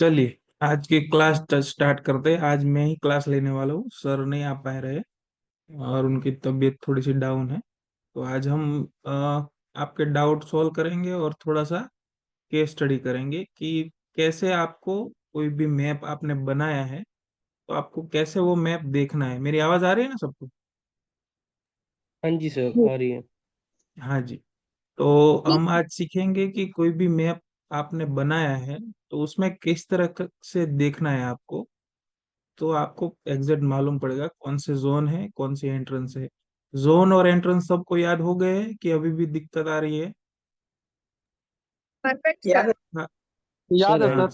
चलिए, आज की क्लास स्टार्ट करते हैं। आज मैं ही क्लास लेने वाला हूँ, सर नहीं आ पा रहे और उनकी तबीयत थोड़ी सी डाउन है। तो आज हम आपके डाउट सॉल्व करेंगे और थोड़ा सा केस स्टडी करेंगे कि कैसे आपको कोई भी मैप आपने बनाया है तो आपको कैसे वो मैप देखना है। मेरी आवाज आ रही है ना सबको? हाँ जी सर, आ रही है। हाँ जी। तो हम आज सीखेंगे कि कोई भी मैप आपने बनाया है तो उसमें किस तरह से देखना है आपको। तो आपको एग्जैक्ट मालूम पड़ेगा कौन से जोन है, कौन सी एंट्रेंस है। जोन और एंट्रेंस सबको याद हो गए हैं कि अभी भी दिक्कत आ रही है? परफेक्ट याद है। हाँ। याद सर है है। हाँ,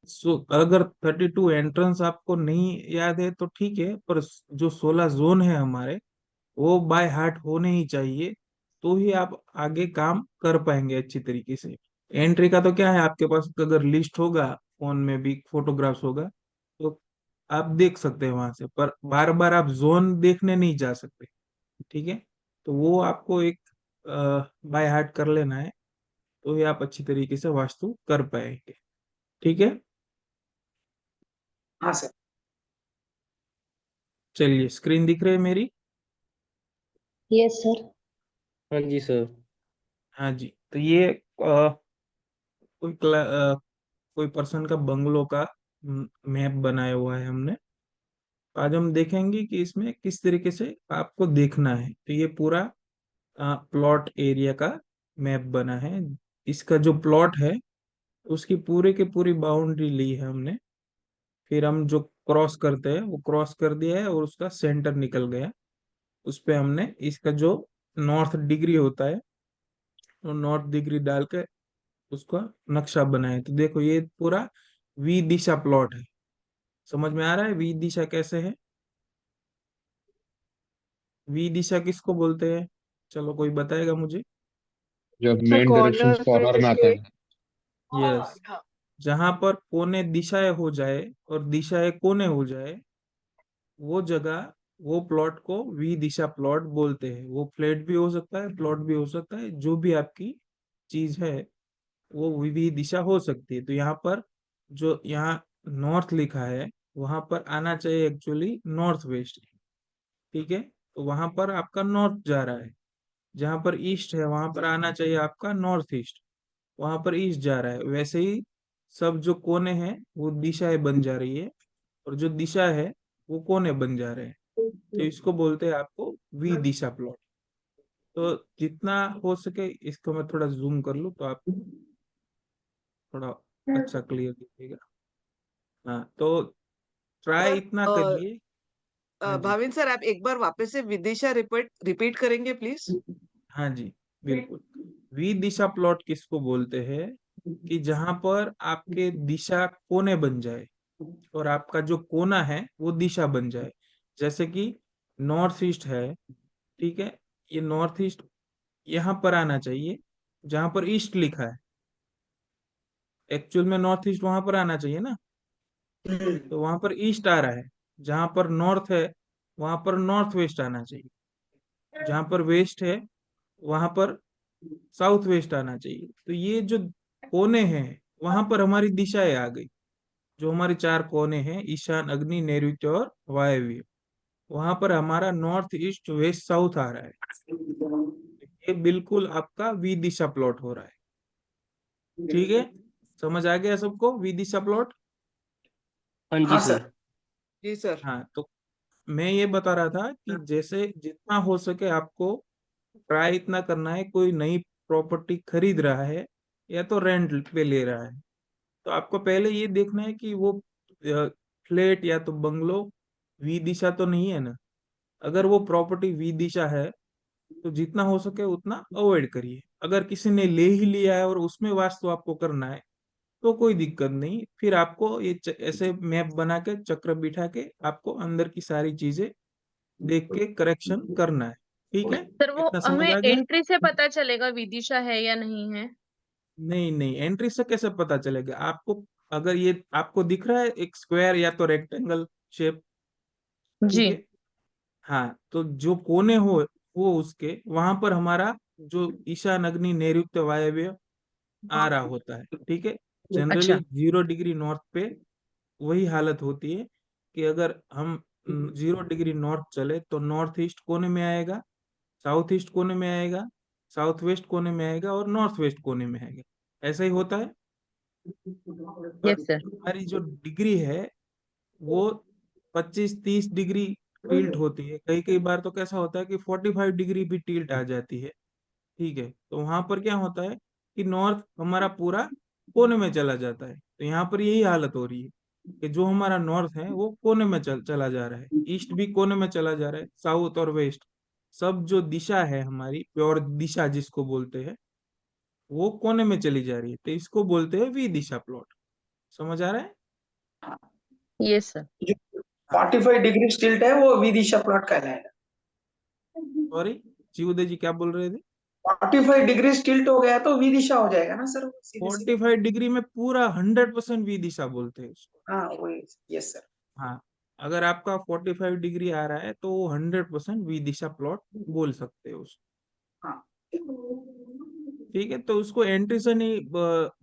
सर। अगर 32 एंट्रेंस आपको नहीं याद है तो ठीक है, पर जो 16 जोन है हमारे, वो बाय हार्ट होने ही चाहिए। तो ही आप आगे काम कर पाएंगे अच्छी तरीके से। एंट्री का तो क्या है, आपके पास अगर लिस्ट होगा, फोन में भी फोटोग्राफ्स होगा तो आप देख सकते हैं वहां से, पर बार बार आप जोन देखने नहीं जा सकते। ठीक है? तो वो आपको एक बाय हार्ट कर लेना है, तो ही आप अच्छी तरीके से वास्तु कर पाएंगे। ठीक है? हाँ सर। चलिए, स्क्रीन दिख रही है मेरी? Yes sir. हाँ जी सर। हाँ जी। तो ये कोई कोई पर्सन का बंगलो का मैप बनाया हुआ है हमने। आज हम देखेंगे कि इसमें किस तरीके से आपको देखना है। तो ये पूरा प्लॉट एरिया का मैप बना है। इसका जो प्लॉट है उसकी पूरे की पूरी बाउंड्री ली है हमने। फिर हम जो क्रॉस करते हैं वो क्रॉस कर दिया है और उसका सेंटर निकल गया। उस पे हमने इसका जो नॉर्थ डिग्री होता है वो नॉर्थ डिग्री डाल के उसका नक्शा बनाया है। तो देखो, ये पूरा वी दिशा प्लॉट है। समझ में आ रहा है वी दिशा कैसे है? वी दिशा किसको बोलते हैं? चलो, कोई बताएगा मुझे? जब सर मेन डायरेक्शन कॉर्नर में कॉर्नर में आता जैसे। है। यस। हाँ। जहां पर कोने दिशाएं हो जाए और दिशाएं कोने हो जाए, वो जगह, वो प्लॉट को वी दिशा प्लॉट बोलते हैं। वो फ्लैट भी हो सकता है, प्लॉट भी हो सकता है, जो भी आपकी चीज है वो वी दिशा हो सकती है। तो यहाँ पर जो यहाँ नॉर्थ लिखा है, वहां पर आना चाहिए एक्चुअली नॉर्थ वेस्ट। ठीक है? तो वहां पर आपका नॉर्थ जा रहा है। जहां पर ईस्ट है वहां पर आना चाहिए आपका नॉर्थ ईस्ट। वहां पर ईस्ट जा रहा है। वैसे ही सब जो कोने हैं वो दिशाएं बन जा रही है, और जो दिशा है वो कोने बन जा रहे हैं। तो इसको बोलते हैं आपको वी दिशा प्लॉट। तो जितना हो सके इसको मैं थोड़ा जूम कर लूँ तो आपको थोड़ा अच्छा क्लियर दिखेगा। हाँ, तो ट्राई सर इतना करिए। हाँ जी। भाविन सर, आप एक बार वापस से विदिशा रिपीट रिपीट करेंगे प्लीज। हाँ जी, बिल्कुल। वी दिशा प्लॉट किसको बोलते हैं कि जहां पर आपके दिशा कोने बन जाए और आपका जो कोना है वो दिशा बन जाए। जैसे कि नॉर्थ ईस्ट है। ठीक है? ये नॉर्थ ईस्ट यहाँ पर आना चाहिए जहां पर ईस्ट लिखा है। एक्चुअल में नॉर्थ ईस्ट वहां पर आना चाहिए ना। तो वहां पर ईस्ट आ रहा है। जहां पर नॉर्थ है वहां पर नॉर्थ वेस्ट आना चाहिए। जहां पर वेस्ट है वहां पर साउथ वेस्ट आना चाहिए। तो ये जो कोने हैं वहां पर हमारी दिशाएं आ गई। जो हमारे चार कोने हैं, ईशान, अग्नि, नैऋत्य और वायव्य, वहां पर हमारा नॉर्थ ईस्ट वेस्ट साउथ आ रहा है। ये बिल्कुल आपका वी दिशा प्लॉट हो रहा है। ठीक है? समझ आ गया सबको वी दिशा प्लॉट? हाँ जी हाँ सर। सर। जी सर। हाँ, तो मैं ये बता रहा था कि जैसे जितना हो सके आपको ट्राई इतना करना है। कोई नई प्रॉपर्टी खरीद रहा है या तो रेंट पे ले रहा है, तो आपको पहले ये देखना है कि वो फ्लैट या तो बंगलो वी दिशा तो नहीं है ना। अगर वो प्रॉपर्टी वी दिशा है तो जितना हो सके उतना अवॉइड करिए। अगर किसी ने ले ही लिया है और उसमें वास्तु आपको करना है तो कोई दिक्कत नहीं। फिर आपको ये ऐसे मैप बना के चक्र बिठा के आपको अंदर की सारी चीजें देख के करेक्शन करना है। ठीक है? सर वो इतना समझ हमें आ गया? एंट्री से पता चलेगा विदिशा है या नहीं है? नहीं नहीं, एंट्री से कैसे पता चलेगा आपको? अगर ये आपको दिख रहा है एक स्क्वायर या तो रेक्टेंगल शेप, जी। ठीक है? हाँ, तो जो कोने हो वो उसके वहां पर हमारा जो ईशान, अग्नि, नैऋत्य, वायव्य आ रहा होता है। ठीक है? जनरली अच्छा 0 डिग्री नॉर्थ पे वही हालत होती है कि अगर हम 0 डिग्री नॉर्थ चले तो नॉर्थ ईस्ट कोने में आएगा, साउथ ईस्ट कोने में आएगा, साउथ वेस्ट कोने में आएगा और नॉर्थ वेस्ट कोने में आएगा। ऐसा ही होता है। पर यस सर। हमारी जो डिग्री है वो 25-30 डिग्री टिल्ट होती है। कई कई बार तो कैसा होता है कि 45 डिग्री भी टिल्ट आ जाती है। ठीक है, तो वहां पर क्या होता है कि नॉर्थ हमारा पूरा कोने में चला जाता है। तो यहाँ पर यही हालत हो रही है कि जो हमारा नॉर्थ है वो कोने में चला जा रहा है, ईस्ट भी कोने में चला जा रहा है, साउथ और वेस्ट सब जो दिशा है हमारी प्योर दिशा जिसको बोलते हैं वो कोने में चली जा रही है। तो इसको बोलते हैं वी दिशा प्लॉट। समझ आ रहा है? Yes sir. जो हाँ, 45 डिग्री टिल्ट है वो विदिशा प्लॉट कहलाएगा। सॉरी जीवदे जी क्या बोल रहे थे? 45 डिग्री टिल्ट हो गया तो विदिशा हो जाएगा ना सर, सीधे सीधे। 45 डिग्री में पूरा 100% वी दिशा बोलते हैं उसको। हाँ वही, यस सर। हाँ, अगर आपका 45 डिग्री आ रहा है तो वो 100% वी दिशा प्लॉट बोल सकते हो उसको। हाँ ठीक है, तो उसको एंट्री से नहीं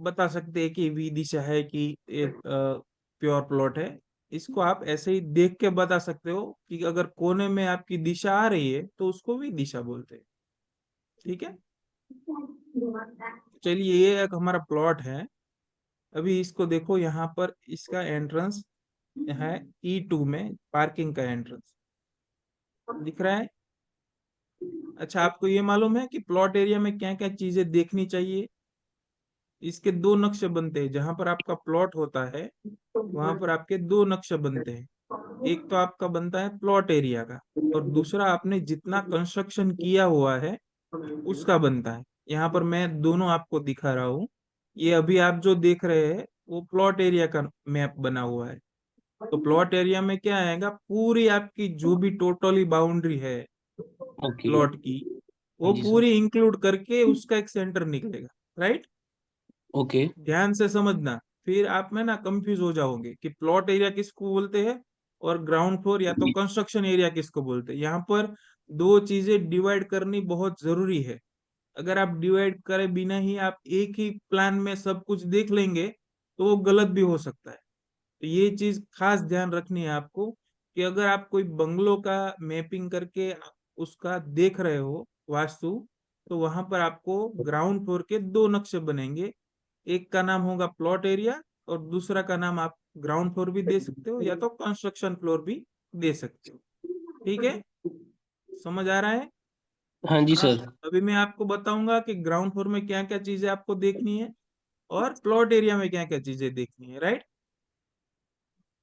बता सकते कि वी दिशा है कि एक प्योर प्लॉट है। इसको आप ऐसे ही देख के बता सकते हो कि अगर कोने में आपकी दिशा आ रही है तो उसको वी दिशा बोलते हैं। ठीक है, चलिए ये एक हमारा प्लॉट है। अभी इसको देखो, यहाँ पर इसका एंट्रेंस है E2 में, पार्किंग का एंट्रेंस दिख रहा है। अच्छा, आपको ये मालूम है कि प्लॉट एरिया में क्या क्या चीजें देखनी चाहिए? इसके दो नक्शे बनते हैं। जहां पर आपका प्लॉट होता है वहां पर आपके दो नक्शे बनते हैं। एक तो आपका बनता है प्लॉट एरिया का और दूसरा आपने जितना कंस्ट्रक्शन किया हुआ है उसका बनता है। यहाँ पर मैं दोनों आपको दिखा रहा हूँ। ये अभी आप जो देख रहे हैं वो प्लॉट एरिया का मैप बना हुआ है। तो प्लॉट एरिया में क्या आएगा, पूरी आपकी जो भी टोटली बाउंड्री है ओके। प्लॉट की वो हाँ जी सर। पूरी इंक्लूड करके उसका एक सेंटर निकलेगा। Right, okay. ध्यान से समझना, फिर आप में ना कंफ्यूज हो जाओगे कि प्लॉट एरिया किसको बोलते हैं और ग्राउंड फ्लोर या तो जी। कंस्ट्रक्शन एरिया किसको बोलते हैं। यहाँ पर दो चीजें डिवाइड करनी बहुत जरूरी है। अगर आप डिवाइड करे बिना ही आप एक ही प्लान में सब कुछ देख लेंगे तो वो गलत भी हो सकता है। तो ये चीज खास ध्यान रखनी है आपको कि अगर आप कोई बंगलो का मैपिंग करके आप उसका देख रहे हो वास्तु, तो वहां पर आपको ग्राउंड फ्लोर के दो नक्शे बनेंगे। एक का नाम होगा प्लॉट एरिया और दूसरा का नाम आप ग्राउंड फ्लोर भी दे सकते हो या तो कंस्ट्रक्शन फ्लोर भी दे सकते हो। ठीक है, समझ आ रहा है? हाँ जी हाँ सर। सर। अभी मैं आपको बताऊंगा कि ग्राउंड फ्लोर में क्या क्या चीजें आपको देखनी है और प्लॉट एरिया में क्या क्या चीजें देखनी है। राइट,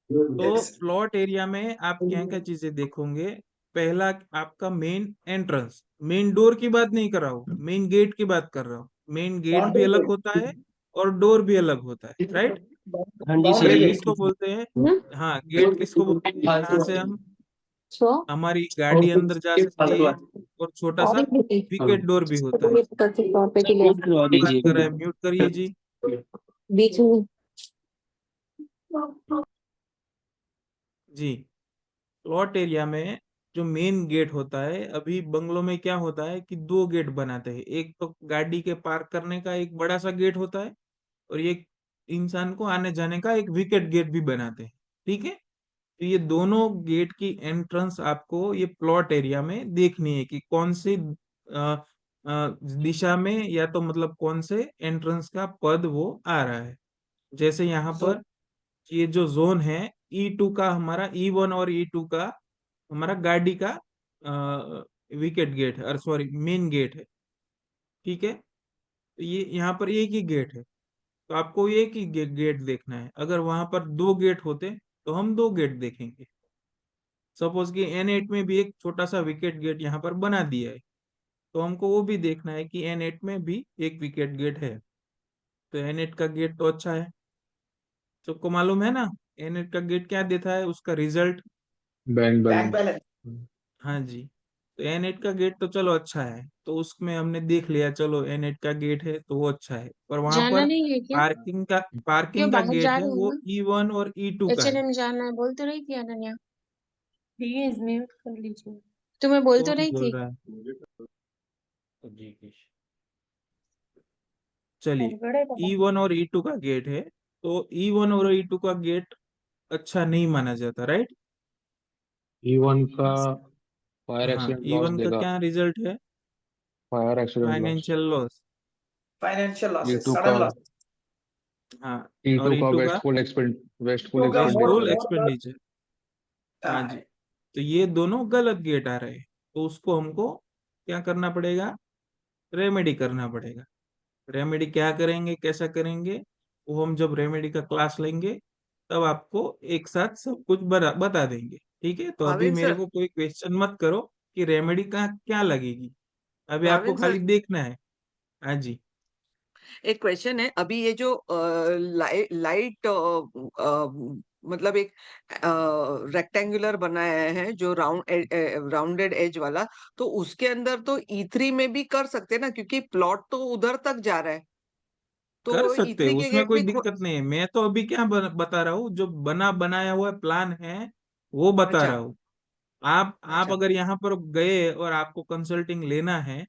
तो यस प्लॉट एरिया में आप क्या क्या चीजें देखोगे? पहला, आपका मेन एंट्रेंस, मेन डोर की बात नहीं कर रहा हूँ, मेन गेट की बात कर रहा हूँ। मेन गेट भी अलग होता है और डोर भी अलग होता है। राइट, हाँ जी सर। गेट बाउंड्री किसको बोलते हैं? हाँ, गेट किसको बोलते हैं? यहाँ से हम हमारी गाड़ी अंदर जा सकती है और छोटा सा विकेट डोर भी होता है। सर म्यूट करवा बात कर रहे दीजिए। हैं, म्यूट करिए जी। बीच में जी, प्लॉट एरिया में जो मेन गेट होता है, अभी बंगलों में क्या होता है कि दो गेट बनाते हैं। एक तो गाड़ी के पार्क करने का एक बड़ा सा गेट होता है और एक इंसान को आने जाने का एक विकेट गेट भी बनाते हैं। ठीक है, तो ये दोनों गेट की एंट्रेंस आपको ये प्लॉट एरिया में देखनी है कि कौन सी दिशा में या तो मतलब कौन से एंट्रेंस का पद वो आ रहा है। जैसे यहाँ पर ये जो जोन है E2 का, हमारा E1 और E2 का हमारा गाड़ी का विकेट गेट है, सॉरी मेन गेट है। ठीक है, तो ये यहाँ पर एक ही गेट है तो आपको एक ही गेट देखना है। अगर वहां पर दो गेट होते तो हम दो गेट देखेंगे। सपोज कि N8 में भी एक छोटा सा विकेट गेट यहाँ पर बना दिया है तो हमको वो भी देखना है कि N8 में भी एक विकेट गेट है। तो N8 का गेट तो अच्छा है, सबको मालूम है ना। N8 का गेट क्या देता है, उसका result? Bank bank balance. Balance. हाँ जी, तो N8 का गेट तो चलो अच्छा है, तो उसमें हमने देख लिया, चलो N8 का गेट है तो वो अच्छा है। पर वहां जाना पर नहीं है क्या? क्यों पार्किंग का बाहर गेट जा है रही वो हूँ ना? E1 और E2 का है। H&M जाना है, बोल तो रही थी अनन्या। प्लीज म्यूट कर लीजिए। तुम्हें बोल तो कौन रही बोल थी। रहा है? जी, चलिए, गड़बड़ है बाबा। E1 और E2 का गेट है तो E1 और E2 का गेट अच्छा नहीं माना जाता, राइट? E1 का फायर हाँ, एक्सीडेंट लॉस E1 का देगा, क्या रिजल्ट है? Fire accident loss. Financial loss. Financial losses, E2 का सडन लॉस। हाँ, और E2 का E2 का वेस्टफुल का मोर वेस्टफुल एक्सपेंडिचर। मोर एक्सपेंडिचर। हाँ जी। तो ये दोनों गलत गेट आ रहे हैं, तो उसको हमको क्या करना पड़ेगा? रेमेडी करना पड़ेगा। रेमेडी क्या करेंगे, कैसा करेंगे, वो हम जब रेमेडी का क्लास लेंगे तब आपको एक साथ सब कुछ बता देंगे। ठीक है, तो अभी भाविन मेरे सर, को कोई क्वेश्चन मत करो कि रेमेडी का क्या लगेगी, अभी आपको भाविन खाली सर, देखना है। हाँ जी। एक क्वेश्चन है। अभी ये जो लाइट मतलब एक रेक्टेंगुलर बनाया है जो राउंडेड एज वाला, तो उसके अंदर तो E3 में भी कर सकते हैं ना, क्योंकि प्लॉट तो उधर तक जा रहा है, कर तो सकते हैं, E3 के उसमें गेट कोई भी दिक्कत नहीं है। मैं तो अभी क्या बता रहा हूँ, जो बनाया हुआ प्लान है वो बता अच्छा, रहा हूँ। आप अच्छा, अगर यहाँ पर गए और आपको कंसल्टिंग लेना है,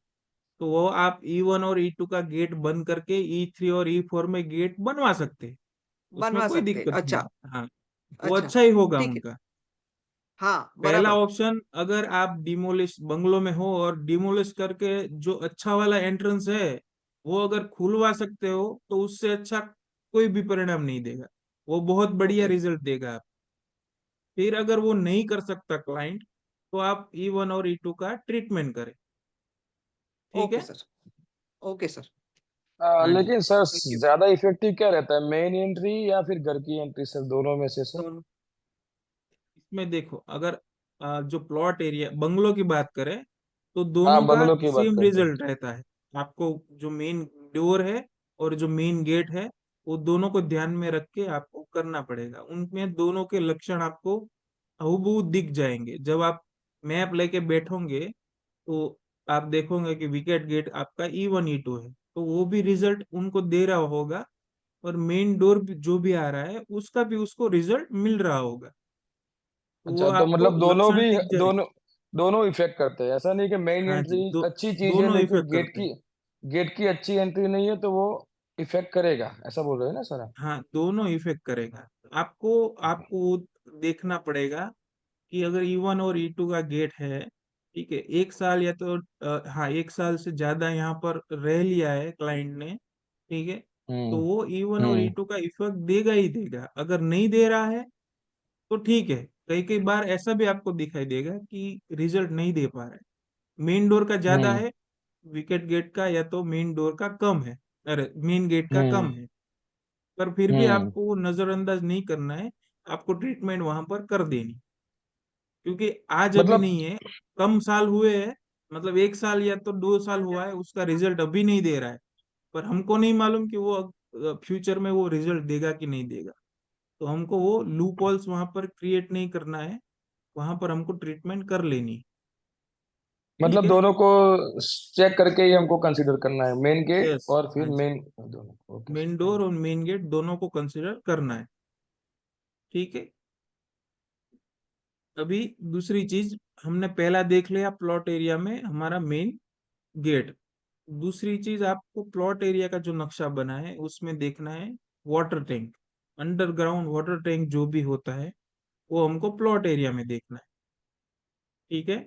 तो वो आप E1 और E2 का गेट बंद करके E3 और E4 में गेट बनवा सकते हैं। उसमें बनवा कोई सकते हैं। दिक्कत नहीं अच्छा, है। हाँ, वो अच्छा, अच्छा ही होगा ठीक है। उनका। हाँ, पहला बराबर। ऑप्शन, अगर आप डिमोलिश बंगलो में हो और डिमोलिश करके जो अच्छा वाला एंट्रेंस है वो अगर खुलवा सकते हो, तो उससे अच्छा कोई भी परिणाम नहीं देगा, वो बहुत बढ़िया ओके, रिजल्ट देगा आप। फिर अगर वो नहीं कर सकता क्लाइंट, तो आप E1 और E2 का ट्रीटमेंट करें। ठीक ओके है। Sir, okay sir. हाँ जी। लेकिन सर थैंक यू। ज्यादा इफेक्टिव क्या रहता है, मेन एंट्री या फिर घर की एंट्री सर, दोनों में से सर? दोनों। इसमें देखो, अगर जो प्लॉट एरिया बंगलो की बात करें, तो हाँ, दोनों का बंगलों की बात सेम करते हैं। रिजल्ट रहता है। आपको जो मेन डोर है और जो मेन गेट है, वो दोनों को ध्यान में रख के आपको करना पड़ेगा। उनमें दोनों के लक्षण आपको हूबहू दिख जाएंगे। जब आप मैप लेके बैठोगे, तो आप देखोगे कि विकेट गेट आपका E1 E2 है, तो वो भी रिजल्ट उनको दे रहा होगा, और मेन डोर जो भी आ रहा है उसका भी उसको रिजल्ट मिल रहा होगा, तो वो अच्छा, तो आपको मतलब दोनों लक्षण भी, दिख जाएगा। दोनों दोनों इफेक्ट करते हैं, ऐसा नहीं कि मेन हाँ जी, एंट्री अच्छी चीज है दोनों लेकिन इफेक्ट करते हैं। गेट की अच्छी एंट्री नहीं है तो वो इफेक्ट करेगा, ऐसा बोल रहे हैं ना सर आप? हाँ, दोनों इफेक्ट करेगा। आपको आपको देखना पड़ेगा कि अगर E1 और E2 का गेट है, ठीक है, एक साल या तो हाँ, एक साल से ज्यादा यहाँ पर रह लिया है क्लाइंट ने, ठीक है, तो हम्म। वो E1 और हम्म। E2 का इफेक्ट देगा ही देगा। अगर नहीं दे रहा है तो ठीक है, कई कई बार ऐसा भी आपको दिखाई देगा कि रिजल्ट नहीं दे पा रहा है, मेन डोर का ज्यादा हम्म। है, विकेट गेट का या तो मेन डोर का कम है, अरे मेन गेट का हम्म। कम है। पर फिर भी हम्म। आपको वो नजरअंदाज नहीं करना है, आपको ट्रीटमेंट वहां पर कर देनी, क्योंकि आज अभी मतलब नहीं है, कम साल हुए हैं, मतलब एक साल या तो 2 साल हुआ है, उसका रिजल्ट अभी नहीं दे रहा है। पर हमको नहीं मालूम कि वो फ्यूचर में वो रिजल्ट देगा कि नहीं देगा, तो हमको वो लूप होल्स वहां पर क्रिएट नहीं करना है, वहां पर हमको ट्रीटमेंट कर लेनी है। ठीक मतलब है। दोनों को चेक करके ही हमको कंसीडर करना है, मेन गेट यस। और फिर हाँ जी, मेन दोनों। Okay sir, main thank door और मेन गेट दोनों को कंसिडर करना है। ठीक है। अभी दूसरी चीज, हमने पहला देख लिया प्लॉट एरिया में हमारा मेन गेट। दूसरी चीज, आपको प्लॉट एरिया का जो नक्शा बना है उसमें देखना है water tank, underground water tank जो भी होता है वो हमको प्लॉट एरिया में देखना है। ठीक है।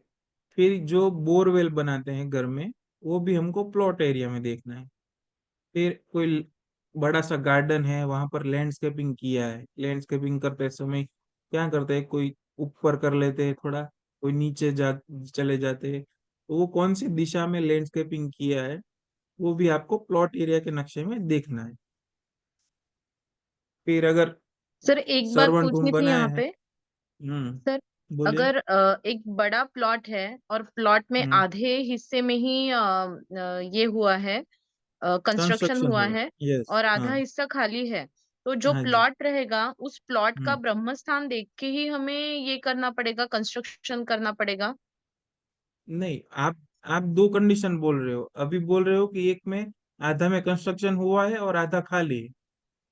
फिर जो बोरवेल बनाते हैं घर में, वो भी हमको प्लॉट एरिया में देखना है। फिर कोई बड़ा सा गार्डन है, वहां पर लैंडस्केपिंग किया है, लैंडस्केपिंग करते समय क्या करते हैं, कोई ऊपर कर लेते हैं थोड़ा, कोई नीचे जा चले जाते हैं, तो वो कौन सी दिशा में लैंडस्केपिंग किया है वो भी आपको प्लॉट एरिया के नक्शे में देखना है। फिर अगर सर एक बात सर्वेंट रूम पूछनी थी बनाया यहाँ है। पे। सर बोलिए। अगर एक बड़ा प्लॉट है और प्लॉट में हम्म। आधे हिस्से में ही ये हुआ है, कंस्ट्रक्शन कंस्ट्रक्शन हुआ हुआ। है, यस। और आधा हाँ। हिस्सा खाली है, तो जो हाँ जी। प्लॉट रहेगा उस प्लॉट का हम्म। ब्रह्म स्थान देख के ही हमें ये करना पड़ेगा, कंस्ट्रक्शन करना पड़ेगा? नहीं, आप दो कंडीशन बोल रहे हो, अभी बोल रहे हो कि एक में आधा में कंस्ट्रक्शन हुआ है और आधा खाली है।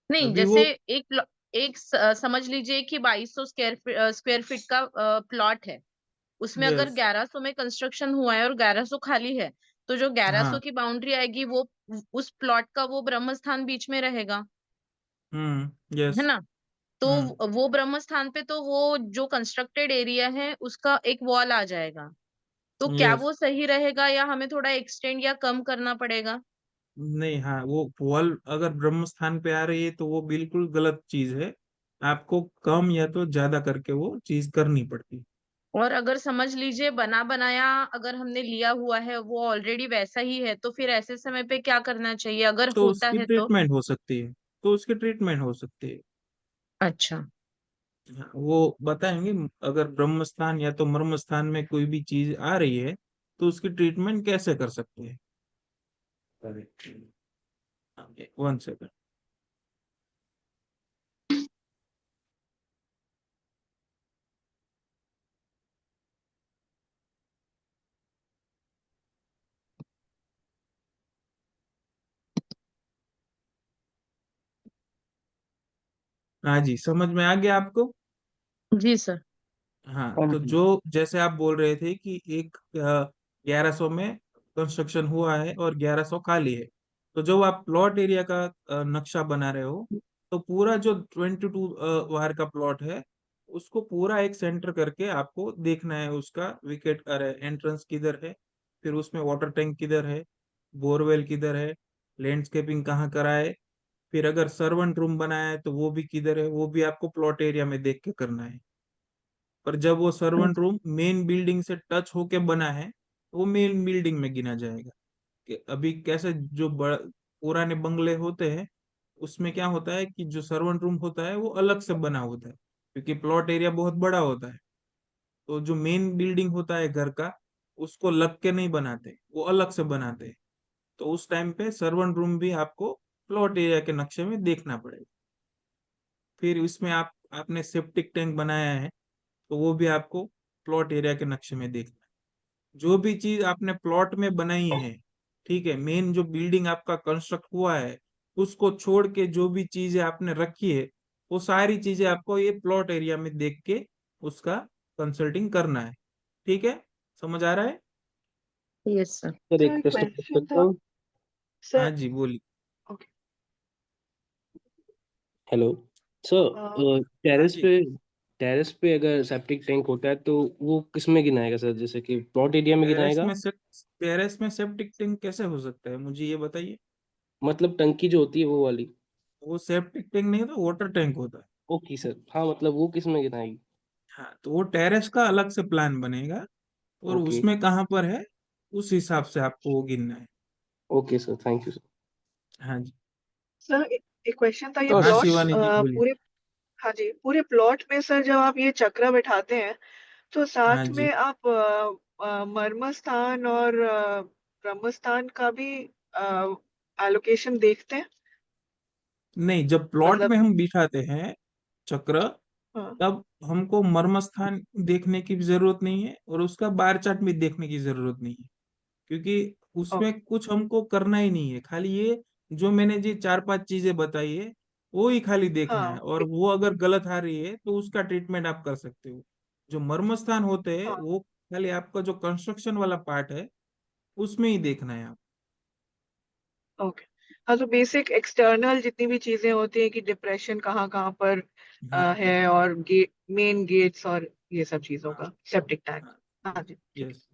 नहीं, अभी जैसे वो। समझ लीजिए कि 2200 स्क्वायर फीट का प्लॉट है, उसमें अगर यस। 1100 में कंस्ट्रक्शन हुआ है और 1100 खाली है, तो जो 1100 हाँ, की बाउंड्री आएगी वो उस प्लॉट का वो ब्रह्म स्थान बीच में रहेगा। यस। है ना? तो हम्म वो ब्रह्म स्थान पे तो वो जो कंस्ट्रक्टेड एरिया है उसका एक वॉल आ जाएगा। तो क्या यस। वो सही रहेगा या हमें थोड़ा एक्सटेंड या कम करना पड़ेगा? नहीं, हाँ, वो वॉल अगर ब्रह्म स्थान पे आ रही है तो वो बिल्कुल गलत चीज है। आपको कम या तो ज्यादा करके वो चीज करनी पड़ती। और अगर समझ लीजिए बना बनाया अगर हमने लिया हुआ है वो ऑलरेडी वैसा ही है, तो फिर ऐसे समय पे क्या करना चाहिए अगर तो होता उसकी है तो? ट्रीटमेंट हो सकती है। तो उसकी ट्रीटमेंट हो सकती है। अच्छा। हाँ, वो बताएंगे। अगर ब्रह्म स्थान या तो मर्म स्थान में कोई भी चीज आ रही है तो उसकी ट्रीटमेंट कैसे कर सकते हैं। 1 सेकंड। हाँ जी, समझ में आ गया आपको। जी सर। हाँ, हाँ तो जी। जो जैसे आप बोल रहे थे कि एक 1100 में कंस्ट्रक्शन हुआ है और 1100 खाली है। तो जो आप प्लॉट एरिया का नक्शा बना रहे हो, तो पूरा जो 22 वार का प्लॉट है उसको पूरा एक सेंटर करके आपको देखना है। उसका विकेट अरे एंट्रेंस किधर है, फिर उसमें वाटर टैंक किधर है, बोरवेल किधर है, लैंडस्केपिंग कहाँ करा है, फिर अगर सर्वेंट रूम बनाया है तो वो भी किधर है, वो भी आपको प्लॉट एरिया में देख के करना है। पर जब वो सर्वेंट रूम मेन बिल्डिंग से टच होके बना है तो वो मेन बिल्डिंग में गिना जाएगा। कि अभी कैसे जो पुराने बंगले होते हैं उसमें क्या होता है कि जो सर्वेंट रूम होता है वो अलग से बना होता है, क्योंकि प्लॉट एरिया बहुत बड़ा होता है। तो जो मेन बिल्डिंग होता है घर का, उसको लग के नहीं बनाते, वो अलग से बनाते हैं। तो उस टाइम पे सर्वेंट रूम भी आपको प्लॉट एरिया के नक्शे में देखना पड़ेगा। फिर इसमें आपने सेप्टिक टैंक बनाया है तो वो भी आपको प्लॉट एरिया के नक्शे में देखना है। जो भी चीज आपने प्लॉट में बनाई है, ठीक है, मेन जो बिल्डिंग आपका कंस्ट्रक्ट हुआ है उसको छोड़ के जो भी चीजें आपने रखी है वो सारी चीजें आपको ये प्लॉट एरिया में देख के उसका कंसल्टिंग करना है। ठीक है, समझ आ रहा है। Yes sir. सर एक सर प्रश्न पूछ क्वेश्चन सकता था हूँ? हाँ सर। जी, बोलिए। ओके। Hello sir. हाँ टेरेस जी। पे टेरेस पे अगर सेप्टिक टैंक होता है तो वो किस में गिनाएगा सर, जैसे कि प्लॉट एरिया में टेरेस गिनाएगा? में से टेरेस में सेप्टिक टैंक कैसे हो सकता है, मुझे ये बताइए। मतलब टंकी जो होती है वो वाली। वो सेप्टिक टैंक नहीं होता, वाटर टैंक होता है। ओके सर, हाँ मतलब वो किस में गिनाएगी? हाँ, तो वो टेरेस का अलग से प्लान बनेगा और ओके। उसमें कहाँ पर है उस हिसाब से आपको वो गिनना है। Okay sir, thank you sir. हाँ जी। सर एक क्वेश्चन था, ये तो हाँ प्लॉट्स शिवानी जी, बोलिए। पूरे, हाँ जी, पूरे प्लॉट में सर जब आप ये चक्र बैठाते हैं तो हाँ साथ जी। में आप मर्म स्थान और ब्रह्म स्थान का भी एलोकेशन देखते हैं? नहीं, जब प्लॉट मतलब में हम बिठाते हैं चक्र, हाँ तब हमको मर्म स्थान देखने की भी जरूरत नहीं है और उसका बार चार्ट भी देखने की जरूरत नहीं है, क्योंकि ओके। उसमें कुछ हमको करना ही नहीं है। खाली ये जो मैंने जी 4-5 चीजें बताई है वो ही खाली देखना है, हाँ और वो अगर गलत आ रही है तो उसका ट्रीटमेंट आप कर सकते हो। जो मर्म स्थान होते हैं हाँ वो खाली आपका जो कंस्ट्रक्शन वाला पार्ट है उसमें ही देखना है आप। ओके। हाँ, तो बेसिक एक्सटर्नल जितनी भी चीजें होती है कि डिप्रेशन कहाँ कहाँ पर हाँ है, और गेट, मेन गेट्स और ये सब चीजों हाँ का सेप्टिक टैंक। हाँ। हाँ जी, ठीक यस।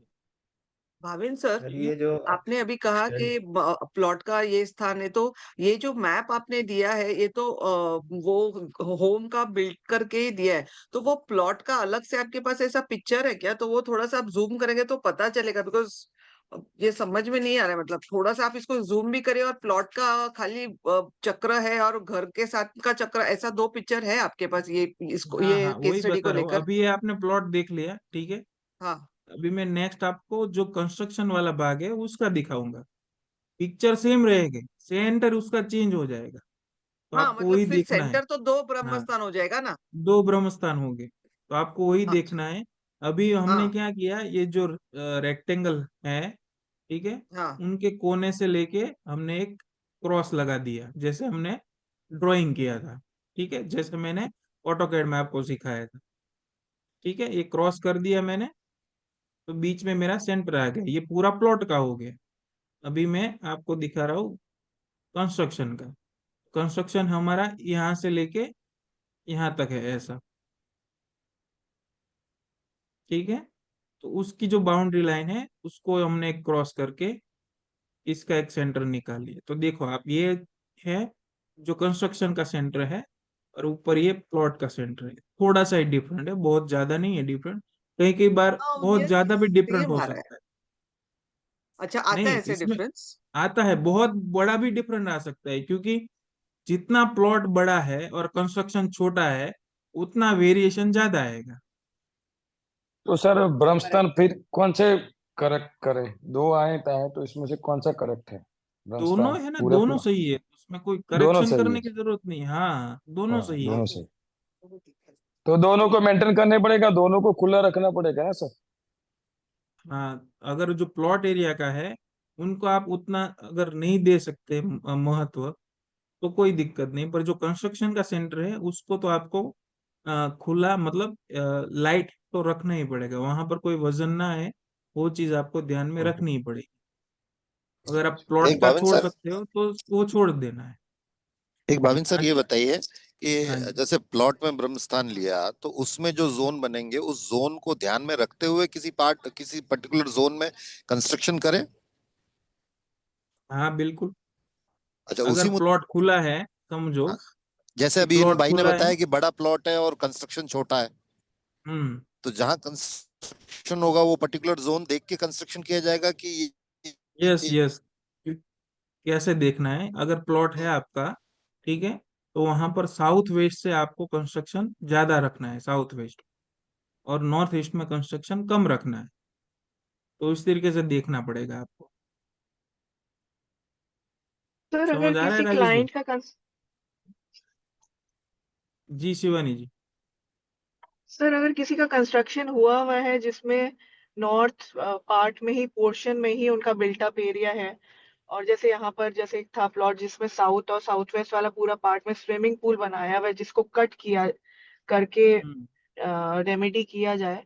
भाविन सर, सर ये जो आपने अभी कहा कि प्लॉट का ये स्थान है, तो ये जो मैप आपने दिया है ये तो वो होम का बिल्ड करके ही दिया है, तो वो प्लॉट का अलग से आपके पास ऐसा पिक्चर है क्या? तो वो थोड़ा सा आप जूम करेंगे तो पता चलेगा, बिकॉज ये समझ में नहीं आ रहा है। मतलब थोड़ा सा आप इसको जूम भी करिए, और प्लॉट का खाली चक्र है और घर के साथ का चक्र, ऐसा दो पिक्चर है आपके पास ये इसको हाँ ये हाँ, केस वही स्टडी बता को रहा हूँ। लेकर? अभी ये आपने प्लॉट देख लिया, ठीक है। हाँ अभी मैं नेक्स्ट आपको जो कंस्ट्रक्शन वाला भाग है उसका दिखाऊंगा। पिक्चर सेम रहेगी, सेंटर उसका चेंज हो जाएगा, तो हाँ, आपको मतलब वही फिर देखना है। सेंटर तो दो ब्रह्म हाँ, स्थान हो जाएगा ना? 2 ब्रह्मस्थान होंगे तो आपको वही अच्छा। देखना है। अभी हमने हाँ क्या किया, ये जो रेक्टेंगल है, ठीक है, हाँ। उनके कोने से लेके हमने एक क्रॉस लगा दिया, जैसे हमने ड्राइंग किया था, ठीक है, जैसे मैंने ऑटोकैड में आपको सिखाया था। ठीक है, ये क्रॉस कर दिया मैंने, तो बीच में मेरा सेंटर आ गया, ये पूरा प्लॉट का हो गया। अभी मैं आपको दिखा रहा हूँ कंस्ट्रक्शन का। कंस्ट्रक्शन हमारा यहाँ से लेके यहाँ तक है ऐसा, ठीक है। तो उसकी जो बाउंड्री लाइन है उसको हमने क्रॉस करके इसका एक सेंटर निकाल लिया। तो देखो आप, ये है जो कंस्ट्रक्शन का सेंटर है, और ऊपर ये प्लॉट का सेंटर है। थोड़ा सा ही डिफरेंट है, बहुत ज्यादा नहीं है डिफरेंट, कई कई बार बहुत ये ज्यादा भी डिफरेंट सेम हो आ रहा है। सकता है। अच्छा, आता है नहीं, ऐसे इसमें डिफरेंस? आता है, बहुत बड़ा भी डिफरेंट आ सकता है, क्योंकि जितना प्लॉट बड़ा है और कंस्ट्रक्शन छोटा है उतना वेरिएशन ज्यादा आएगा। तो सर ब्रह्मस्थान फिर कौन से करेक्ट करे? दो आए हैं तो इसमें से कौन सा करेक्ट है? दोनों ब्रह्मस्थान है ना, पूरा दोनों पूरा सही है, उसमें कोई दोनों करेक्शन सही करने है। की जरूरत नहीं। हाँ, दोनों हाँ सही है। दोनों सही। तो दोनों को मेंटेन करने पड़ेगा, दोनों को खुला रखना पड़ेगा ना सर? हाँ, अगर जो प्लॉट एरिया का है उनको आप उतना अगर नहीं दे सकते महत्व, तो कोई दिक्कत नहीं, पर जो कंस्ट्रक्शन का सेंटर है उसको तो आपको खुला, मतलब लाइट तो रखना ही पड़ेगा, वहां पर कोई वजन ना है, वो चीज आपको ध्यान में रखनी ही पड़ेगी। अगर आप प्लॉट एक का भाविन छोड़ सर सकते हो तो वो छोड़ देना है। एक भाविन सर हाँ ये जी। बताइए हाँ कि जी। जैसे प्लॉट में ब्रह्मस्थान लिया तो उसमें जो जोन बनेंगे उस जोन को ध्यान में रखते हुए किसी पर्टिकुलर जोन में कंस्ट्रक्शन करें। हाँ बिल्कुल। अच्छा अगर उसी मुद्दे प्लॉट खुला है, समझो हाँ, जैसे कि अभी इन प्लॉट भाई ने खुला है। बताया कि बड़ा प्लॉट है और कंस्ट्रक्शन छोटा है, हम्म। तो जहां कंस्ट्रक्शन होगा वो पर्टिकुलर जोन देख के कंस्ट्रक्शन किया जाएगा कि यस यस। कैसे देखना है, अगर प्लॉट है आपका, ठीक है, तो वहां पर साउथ वेस्ट से आपको कंस्ट्रक्शन ज्यादा रखना है, साउथ वेस्ट, और नॉर्थ ईस्ट में कंस्ट्रक्शन कम रखना है। तो इस तरीके से देखना पड़ेगा आपको। सर अगर समझ आ रहा है किसी राजेश भाई? क्लाइंट का जी शिवानी जी। सर अगर किसी का कंस्ट्रक्शन हुआ हुआ है जिसमें नॉर्थ पार्ट में ही, पोर्शन में ही उनका बिल्टअप एरिया है, और जैसे यहाँ पर जैसे एक था प्लॉट जिसमें साउथ और साउथ वेस्ट वाला पूरा पार्ट में स्विमिंग पूल बनाया हुआ है जिसको कट किया करके हम्म। रेमेडी किया जाए,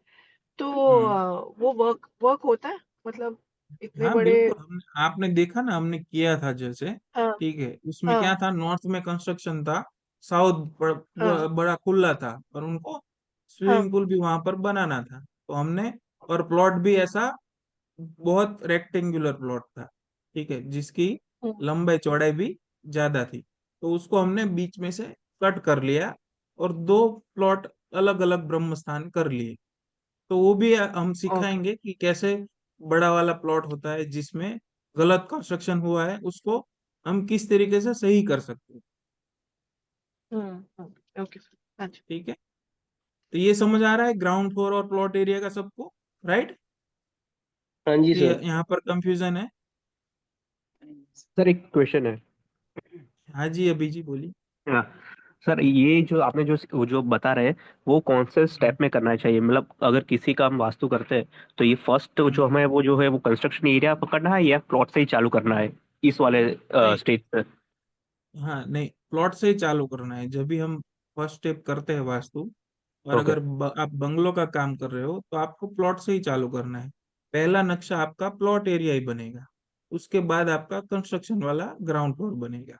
तो हम्म। वो वर्क वर्क होता है, मतलब इतने हाँ बड़े। बिल्कुल, हमने आपने देखा ना, हमने किया था जैसे, हाँ ठीक है, उसमें क्या हाँ था, नॉर्थ में कंस्ट्रक्शन था, साउथ हाँ बड़ा खुला था, और उनको हाँ स्विमिंग पूल भी वहां पर बनाना था, तो हमने, और प्लॉट भी ऐसा बहुत रेक्टेंगुलर प्लॉट था, ठीक है, जिसकी हम्म, लंबाई चौड़ाई भी ज्यादा थी, तो उसको हमने बीच में से कट कर लिया और दो प्लॉट अलग अलग ब्रह्म स्थान कर लिए। तो वो भी हम ओके। सिखाएंगे कि कैसे बड़ा वाला प्लॉट होता है जिसमें गलत कंस्ट्रक्शन हुआ है, उसको हम किस तरीके से सही कर सकते हैं। ओके सर, हाँ जी। ठीक है, तो ये समझ आ रहा है ग्राउंड फ्लोर और प्लॉट एरिया का सबको, राइट? हाँ जी कि सर। यहाँ पर कंफ्यूजन है? सर एक क्वेश्चन है। हाँ जी, अभी जी बोलिए। हाँ सर, ये जो आपने जो जो बता रहे हैं वो कौन से हम्म। स्टेप में करना चाहिए? मतलब अगर किसी का हम वास्तु करते हैं तो ये फर्स्ट जो हम्म। हमें वो जो है वो कंस्ट्रक्शन एरिया पकड़ना है या प्लॉट से ही चालू करना है इस वाले नहीं, स्टेज पे? हाँ नहीं, प्लॉट से ही चालू करना है जब भी हम फर्स्ट स्टेप करते हैं वास्तु। और ओके। अगर आप बंगलों का काम कर रहे हो तो आपको प्लॉट से ही चालू करना है। पहला नक्शा आपका प्लॉट एरिया ही बनेगा, उसके बाद आपका कंस्ट्रक्शन वाला ग्राउंड फ्लोर बनेगा,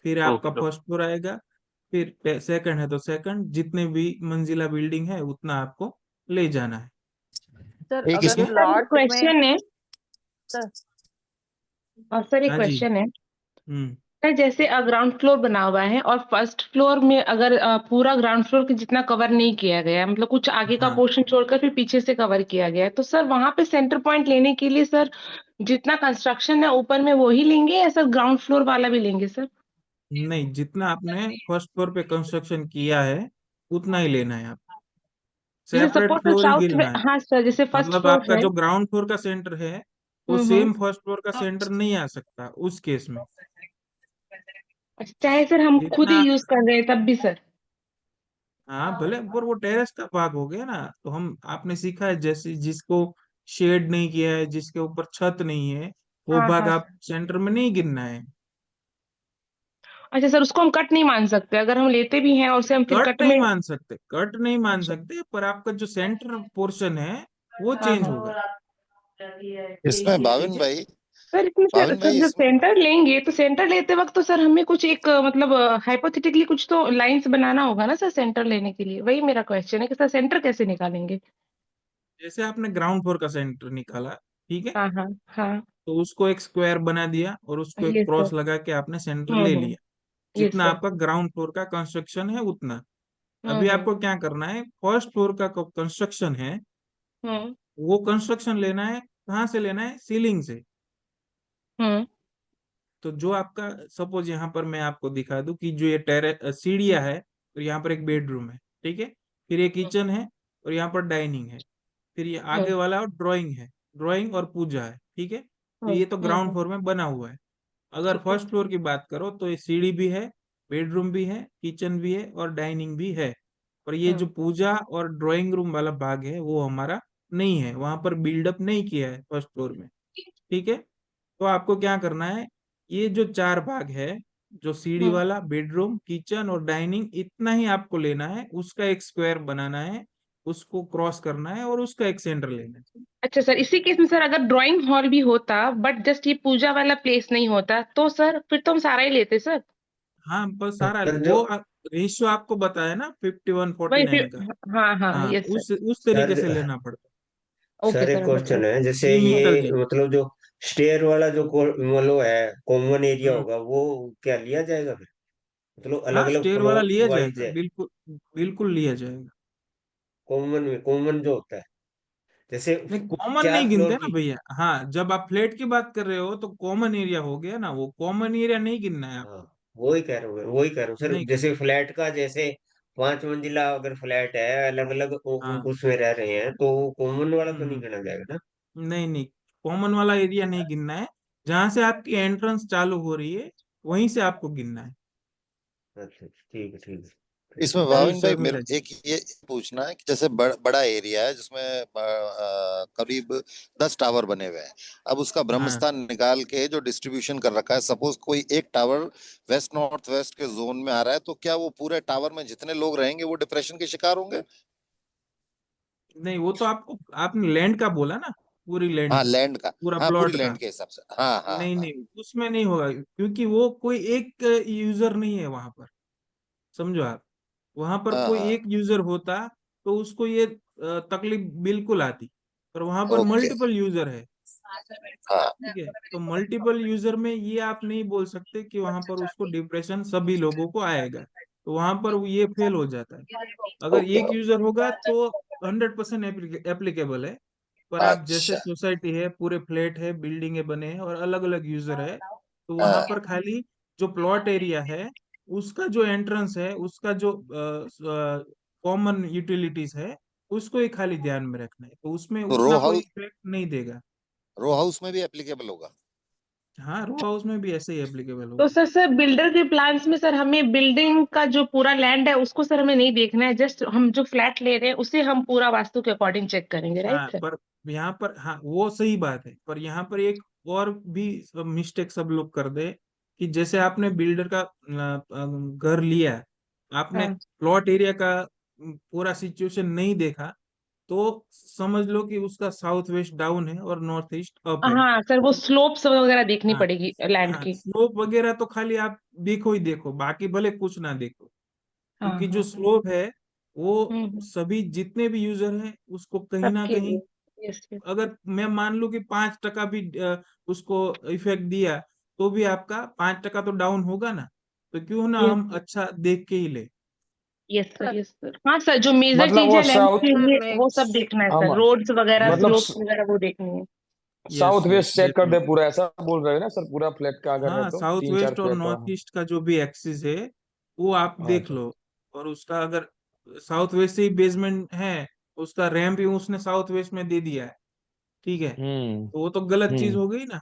फिर आपका ओके। फर्स्ट फ्लोर आएगा, फिर सेकंड है तो सेकंड, जितने भी मंजिला बिल्डिंग है उतना आपको ले जाना है। सर एक ठीक अगर है। इसमें सर एक प्लॉट में क्वेश्चन है। सर सर एक हाँ जी। क्वेश्चन है। हम्म। सर जैसे ग्राउंड फ्लोर बना हुआ है और फर्स्ट फ्लोर में अगर पूरा ग्राउंड फ्लोर के जितना कवर नहीं किया गया है, मतलब कुछ आगे का हाँ, पोर्शन छोड़कर फिर पीछे से कवर किया गया है, तो सर वहां पे सेंटर पॉइंट लेने के लिए सर जितना कंस्ट्रक्शन है ऊपर में वो ही लेंगे या सर ग्राउंड फ्लोर वाला भी लेंगे सर? नहीं, जितना आपने फर्स्ट फ्लोर पे कंस्ट्रक्शन किया है उतना ही लेना है आप, जैसे सेपरेट सपोज सर फ्लोर ही साउथ में, गिनना है। हाँ सर जैसे फर्स्ट मतलब फ्लोर आपका है। जो ग्राउंड फ्लोर का सेंटर है वो हम्म। सेम फर्स्ट फ्लोर का सेंटर नहीं आ सकता उस केस में। अच्छा, चाहे सर हम खुद ही जितना, यूज कर रहे हैं तब भी सर? हाँ भले, पर वो टेरेस का भाग हो गया ना, तो हम, आपने सीखा है जैसे जिसको शेड नहीं किया है, जिसके ऊपर छत नहीं है, वो हाँ भाग हाँ आप सर। सेंटर में नहीं गिनना है। अच्छा सर, उसको हम कट नहीं मान सकते अगर हम लेते भी हैं और उसे हम फिर कट कट नहीं में? मान सकते, कट नहीं मान अच्छा। सकते, पर आपका जो सेंटर पोर्शन है वो हाँ चेंज हाँ। होगा। इसमें भाविन ठीक है। भाई सर इसमें सर भाविन सर भाई जब इसमें सेंटर लेंगे तो सेंटर लेते वक्त तो सर हमें कुछ एक मतलब हाइपोथेटिकली कुछ तो लाइंस बनाना होगा ना सर सेंटर लेने के लिए, वही मेरा क्वेश्चन है कि सर सेंटर कैसे निकालेंगे। जैसे आपने ग्राउंड फ्लोर का सेंटर निकाला, ठीक है, हाँ हाँ हाँ। तो उसको एक स्क्वायर बना दिया और उसको एक ये सर। क्रॉस लगा के आपने सेंटर ले लिया। ये जितना सर। आपका ग्राउंड फ्लोर का कंस्ट्रक्शन है उतना। अभी हम्म। आपको क्या करना है, फर्स्ट फ्लोर का कंस्ट्रक्शन है, हम्म। वो कंस्ट्रक्शन लेना है, कहाँ से लेना है, सीलिंग से। हम्म। तो जो आपका, सपोज यहाँ पर मैं आपको दिखा दूं कि जो ये सीढ़ियाँ है, तो यहाँ पर एक बेडरूम है, ठीक है, फिर ये किचन है और यहाँ पर डाइनिंग है, फिर ये आगे हम्म। वाला ड्राइंग है, ड्राइंग और पूजा है, ठीक है। तो हम्म। ये तो ग्राउंड फ्लोर में बना हुआ है। अगर ठीक है। फर्स्ट फ्लोर की बात करो तो ये सीढ़ी भी है, बेडरूम भी है, किचन भी है और डाइनिंग भी है। पर ये जो पूजा और ड्राइंग रूम वाला भाग है वो हमारा नहीं है, वहां पर बिल्डअप नहीं किया है फर्स्ट फ्लोर में, ठीक है। तो आपको क्या करना है, ये जो चार भाग है, जो सीढ़ी हम्म। वाला, बेडरूम, किचन और डाइनिंग, इतना ही आपको लेना है, उसका एक स्क्वायर बनाना है, उसको क्रॉस करना है और उसका एक सेंटर लेना है। अच्छा सर, इसी केस में सर अगर ड्राइंग हॉल भी होता बट जस्ट ये पूजा वाला प्लेस नहीं होता तो सर फिर तो हम सारा ही लेते सर। हाँ, पर सारा सर जो वो रेशियो आपको बताया ना, 51-49 का। हाँ हाँ हाँ, यस सर। उस सर तरीके से लेना पड़ता ओके सर एक सर क्वेश्चन अंडरस्टूड। है, जैसे है, न्यूमेरिकल ये नहीं। मतलब जो स्टेयर वाला जो मतलब है कॉमन एरिया हम्म। होगा, वो क्या लिया जाएगा फिर? मतलब अलग हाँ, अलग स्टेयर वाला फ्लोर लिया वाइज जाएगा, है, बिल्कुल। बिल्कुल लिया जाएगा। कॉमन में कॉमन जो होता है, जैसे नहीं, कॉमन नहीं 4 फ्लोर गिनते ना की। भैया। हाँ, जब आप फ्लैट की बात कर रहे हो तो कॉमन एरिया हो गया ना, वो कॉमन एरिया नहीं गिनना है हाँ, आपको। वही कह रहा हूँ सर, नहीं। जैसे फ्लैट का, जैसे 5 मंजिला अगर फ्लैट है, अलग अलग हाँ। उसमें रह रहे हैं, तो कॉमन वाला तो नहीं हम्म। गिना जाएगा ना? नहीं नहीं, कॉमन वाला एरिया नहीं गिनना है। जहां से आपकी एंट्रेंस चालू हो रही है वहीं से आपको गिनना है। अच्छा अच्छा, ठीक है ठीक है। इसमें जी भाविन भाई मेरे शर्मिला जी। एक ये पूछना है कि जैसे बड़ा एरिया है जिसमें करीब 10 टावर बने हुए हैं। अब उसका हाँ, ब्रह्मस्थान निकाल के जो डिस्ट्रीब्यूशन कर रखा है, सपोज कोई एक टावर वेस्ट नॉर्थ वेस्ट के जोन में आ रहा है, तो क्या वो पूरे टावर में जितने लोग रहेंगे वो डिप्रेशन के शिकार होंगे? नहीं, वो तो आपको, आपने लैंड का बोला ना, पूरी लैंड हाँ का, लैंड का। पूरा हाँ पूरी प्लॉट का। लैंड के हिसाब से, हाँ हाँ नहीं हाँ। नहीं, उसमें नहीं होगा, क्योंकि वो कोई एक यूजर नहीं है वहां पर, समझो आप। वहां पर हाँ कोई हाँ। एक यूजर होता तो उसको ये तकलीफ बिल्कुल आती, पर वहां पर ओके। मल्टीपल यूजर है, हाँ। ठीक है। तो मल्टीपल यूजर में ये आप नहीं बोल सकते कि वहां पर उसको डिप्रेशन सभी लोगों को आएगा, तो वहां पर वो ये फेल हो जाता है। अगर ओके। एक यूजर होगा तो 100% एप्लीकेबल है। पर आप जैसे अच्छा। सोसाइटी है, पूरे फ्लैट है, बिल्डिंगे बने हैं और अलग अलग यूजर है, तो वहां हाँ। पर खाली जो प्लॉट एरिया है, उसका जो एंट्रेंस है, उसका जो कॉमन यूटिलिटीज है, उसको ही खाली ध्यान में रखना है, तो उसमें तो रो उतना कोई हाउस, इफेक्ट नहीं देगा। रो हाउस में भी एप्लीकेबल होगा? हाँ, रो हाउस में भी ऐसे ही एप्लीकेबल तो होगा। सर बिल्डर के प्लान्स में सर हमें बिल्डिंग का जो पूरा लैंड है उसको सर हमें नहीं देखना है, जस्ट हम जो फ्लैट ले रहे हैं उसे हम पूरा वास्तु के अकॉर्डिंग चेक करेंगे, राइट हाँ, सर। पर यहाँ पर, हाँ वो सही बात है, पर यहाँ पर एक और भी मिस्टेक सब लोग कर दे, कि जैसे आपने बिल्डर का घर लिया, आपने हाँ प्लॉट एरिया का पूरा सिचुएशन नहीं देखा, तो समझ लो कि उसका साउथ वेस्ट डाउन है और नॉर्थ ईस्ट अप है। हाँ सर, वो स्लोप्स वगैरह देखनी हाँ। पड़ेगी लैंड हाँ, की। स्लोप वगैरह तो खाली आप देखो ही देखो, बाकी भले कुछ ना देखो, हाँ क्योंकि जो हाँ। स्लोप है वो हम्म। सभी जितने भी यूजर हैं उसको कहीं ना सबके कहीं, लिए। Yes yes. अगर मैं मान लूं कि 5% भी उसको इफेक्ट दिया, तो भी आपका 5% तो डाउन होगा ना। तो क्यों ना हम यस अच्छा देख के ही ले। Yes sir yes sir. हाँ सर, जो मेजर मतलब चीज वो है लैंड साउथ, के सर लिए मैं वो सब देखना है हाँ सर, रोड्स वगैरह मतलब स्लोप्स वगैरह वो देखनी है। Yes south yes, west check कर दे डेफिनेटली। पूरा, ऐसा बोल रहे हो ना सर? पूरा फ्लैट का अगर है हाँ, तो साउथ तीन चार वेस्ट और फ्लैट हो। नॉर्थ ईस्ट का जो भी एक्सिस है वो आप देख अच्छा। लो। और उसका अगर साउथ वेस्ट से ही बेसमेंट है, उसका रैंप भी उसने साउथ वेस्ट में दे दिया है, ठीक है, हम्म। तो वो तो गलत चीज हम्म। हो गई ना।